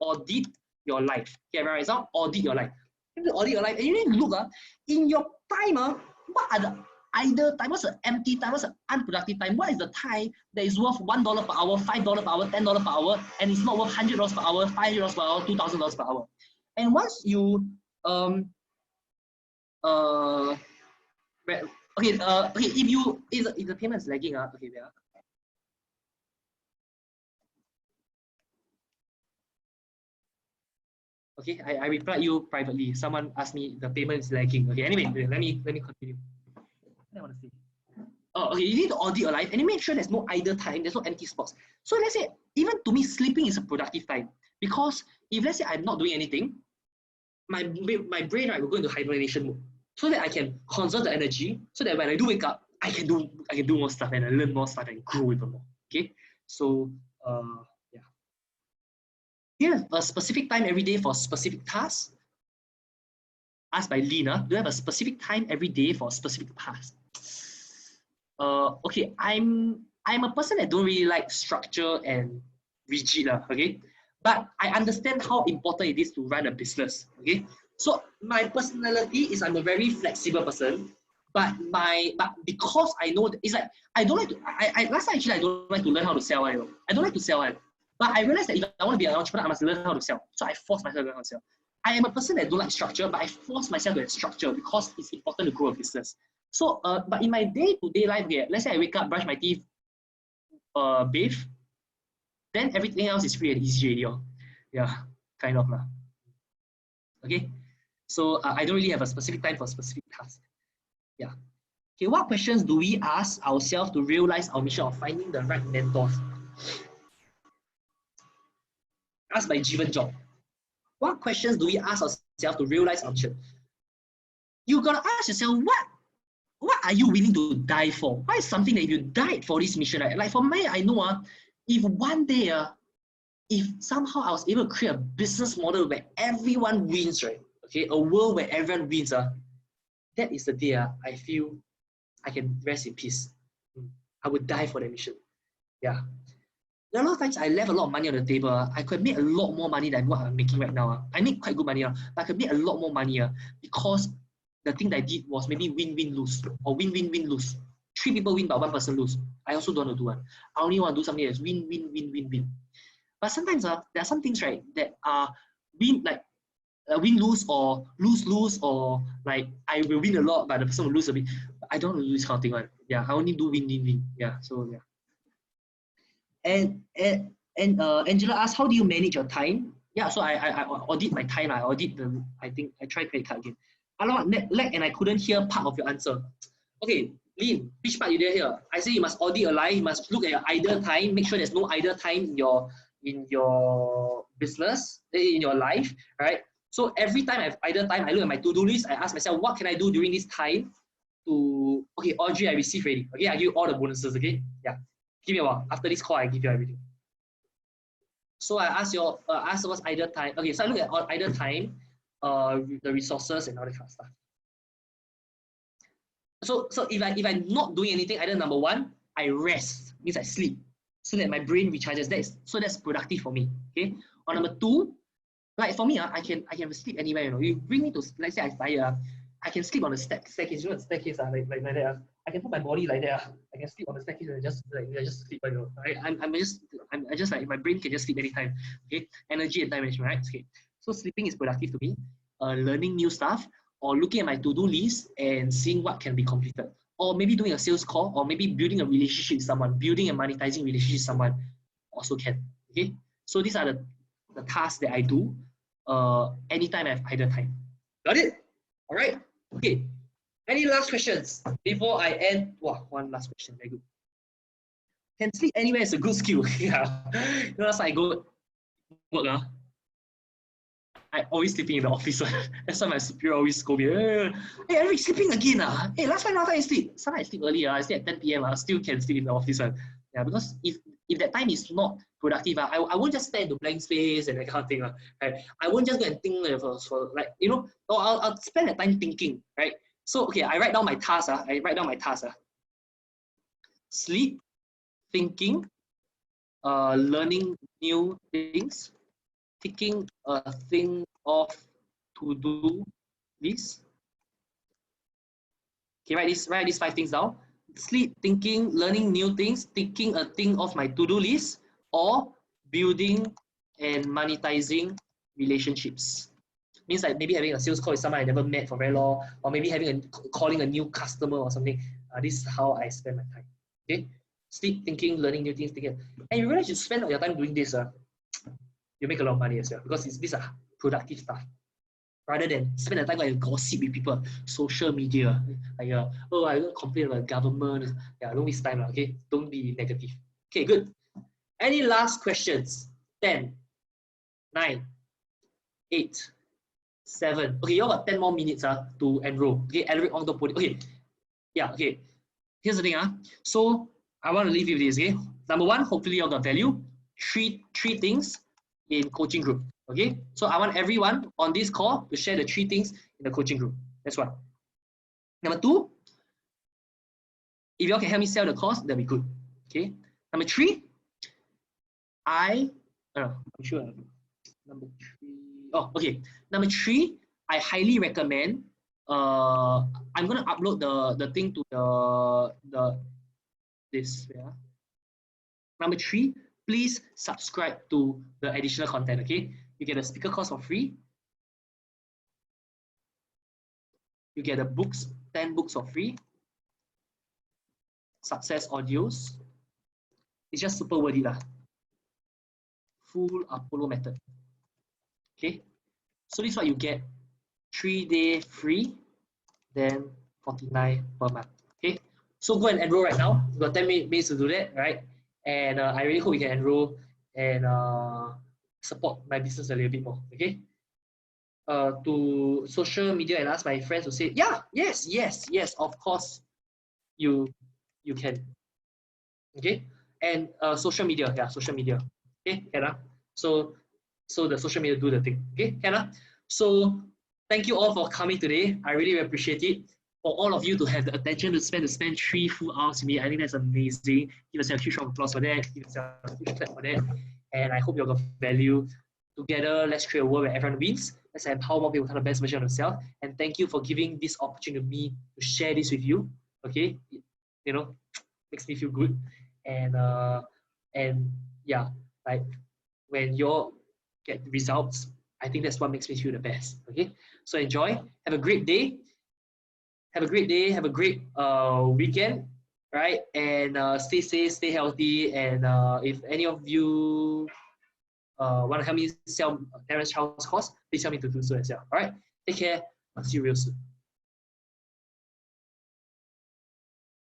Audit your life. Okay, everyone is out, audit your life. You need to audit your life and you need to look in your time, what are the idle time, what's the empty time, what's the unproductive time, what is the time that is worth $1 per hour, $5 per hour, $10 per hour, and it's not worth $100 per hour, $500 per hour, $2,000 per hour. And once you okay, if the payment is lagging, okay, yeah. Okay, I replied you privately. Someone asked me the payment is lagging. Okay, anyway, let me continue. What I want to say. Oh, okay, you need to audit your life and you make sure there's no idle time, there's no empty spots. So let's say, even to me, sleeping is a productive time. Because if let's say I'm not doing anything, my brain, right, will go into hibernation mode. So that I can conserve the energy, so that when I do wake up, I can do more stuff and I learn more stuff and grow even more. Okay, so yeah. Here's a specific time every day for specific tasks. Asked by Lina, do you have a specific time every day for a specific task? Okay, I'm a person that don't really like structure and rigid, okay? But I understand how important it is to run a business, okay? So my personality is I'm a very flexible person, but because I know that it's like I don't like to. Last time actually I don't like to learn how to sell. I don't like to sell. But I realized that if I want to be an entrepreneur, I must learn how to sell. So I force myself to learn how to sell. I am a person that don't like structure, but I force myself to have structure because it's important to grow a business. So, but in my day-to-day life, okay, let's say I wake up, brush my teeth, bathe, then everything else is free and easy already. Yeah, kind of lah. Okay, so I don't really have a specific time for a specific task. Yeah. Okay, what questions do we ask ourselves to realize our mission of finding the right mentors? Asked by Jivan Job. What questions do we ask ourselves to realize our mission? You gotta ask yourself, what are you willing to die for? What is something that if you died for this mission, right? Like for me, I know if one day, if somehow I was able to create a business model where everyone wins, right? Okay, a world where everyone wins, that is the day I feel I can rest in peace. I would die for that mission. Yeah. There are a lot of times I left a lot of money on the table. I could make a lot more money than what I'm making right now. I make quite good money, but I could make a lot more money because the thing that I did was maybe win-win-lose or win-win-win-lose. 3 people win, but 1 person lose. I also don't want to do one. I only want to do something that's win-win-win-win-win. But sometimes there are some things, right, that are win-lose or lose-lose, or like I will win a lot, but the person will lose a bit. But I don't want to do this kind of thing. Yeah, I only do win-win-win. Yeah, so yeah. And Angela asked, how do you manage your time? Yeah, so I audit my time. I audit the, I think I try credit card again. Alamak, lag, and I couldn't hear part of your answer. Okay, Lin, which part you didn't hear? I say you must audit your line, you must look at your idle time, make sure there's no idle time in your business, in your life, right? So every time I have idle time, I look at my to-do list, I ask myself, what can I do during this time to, okay, Audrey, I received already. Okay, I give you all the bonuses, okay? Yeah. Give me a while. After this call, I give you everything. So I ask your ask what's idle time. Okay, so I look at all idle time, the resources and all that kind of stuff. So if I'm not doing anything, either number one, I rest, means I sleep, so that my brain recharges. That's productive for me. Okay. Or number two, like for me, I can sleep anywhere. You know, you bring me to, let's say I fire, I can sleep on the staircase. You know the staircase, like that. I can put my body like that. I can sleep on the staircase and just sleep. You know, I just like my brain can just sleep anytime. Okay, energy and time management, right? Okay, so sleeping is productive to me. Learning new stuff, or looking at my to-do list and seeing what can be completed, or maybe doing a sales call, or maybe building a relationship with someone, building and monetizing relationship with someone, also can. Okay, so these are the tasks that I do anytime I have idle time. Got it? All right. Okay. Any last questions before I end? Wow, one last question. Very good. Can sleep anywhere is a good skill. Yeah. You know, last time I go work, I always sleeping in the office. That's why my superior always scold me. Hey, Eric, sleeping again. Hey, last time I sleep. Sometimes I sleep early. I sleep at 10 p.m. I still can sleep in the office. Yeah, because if that time is not productive, I won't just stare into blank space and that kind of thing. Right? I won't just go and think for like, you know, no, I'll spend that time thinking, right? So, okay, I write down my tasks. I write down my tasks. Sleep, thinking, learning new things, ticking a thing off to do list. Okay, write these 5 things down. Sleep, thinking, learning new things, ticking a thing off my to-do list, or building and monetizing relationships. Means like maybe having a sales call with someone I never met for very long, or maybe calling a new customer or something. This is how I spend my time. Okay, sleep, thinking, learning new things, thinking. And you realize you spend all your time doing this, you make a lot of money as well, because these are productive stuff. Rather than spend the time going gossip with people, social media, like oh, I don't complain about the government. Yeah, don't waste time, okay? Don't be negative. Okay, good. Any last questions? 10, 9, 8, 7. Okay, you all got 10 more minutes to enroll. Okay, Eric on the podium. Okay, yeah, okay. Here's the thing. So I want to leave you with this, okay? Number one, hopefully you all got value. Three things in coaching group. Okay, so I want everyone on this call to share the 3 things in the coaching group. That's one. Number 2, if you all can help me sell the course, that'll be good. Okay. Number 3, I'm sure. Number 3. Oh, okay. Number 3, I highly recommend. I'm gonna upload the thing to this. Yeah. Number 3, please subscribe to the additional content. Okay, you get a speaker course for free. You get the books, 10 books for free. Success audios. It's just super worth it lah. Full Apollo method. Okay, so this is what you get: 3-day free, then 49 per month. Okay, so go and enroll right now. You got 10 minutes to do that, right? And I really hope you can enroll and support my business a little bit more. Okay. To social media and ask my friends to say, yeah, yes, of course, you can. Okay, and social media, yeah, social media. Okay, can so the social media do the thing. Okay, can so thank you all for coming today. I really appreciate it. For all of you to have the attention to spend 3 full hours with me, I think that's amazing. Give yourself a huge round of applause for that. Give yourself a huge clap for that. And I hope you all got value. Together, let's create a world where everyone wins. Let's empower more people to become the best version of themselves. And thank you for giving this opportunity to me to share this with you. Okay, you know, makes me feel good. And yeah, like when you get results, I think that's what makes me feel the best. Okay, so enjoy. Have a great day. Have a great day. Have a great weekend. Right, and stay safe, stay healthy. And if any of you want to help me sell Terence Chow's course, please help me to do so as well. All right, take care. I'll see you real soon.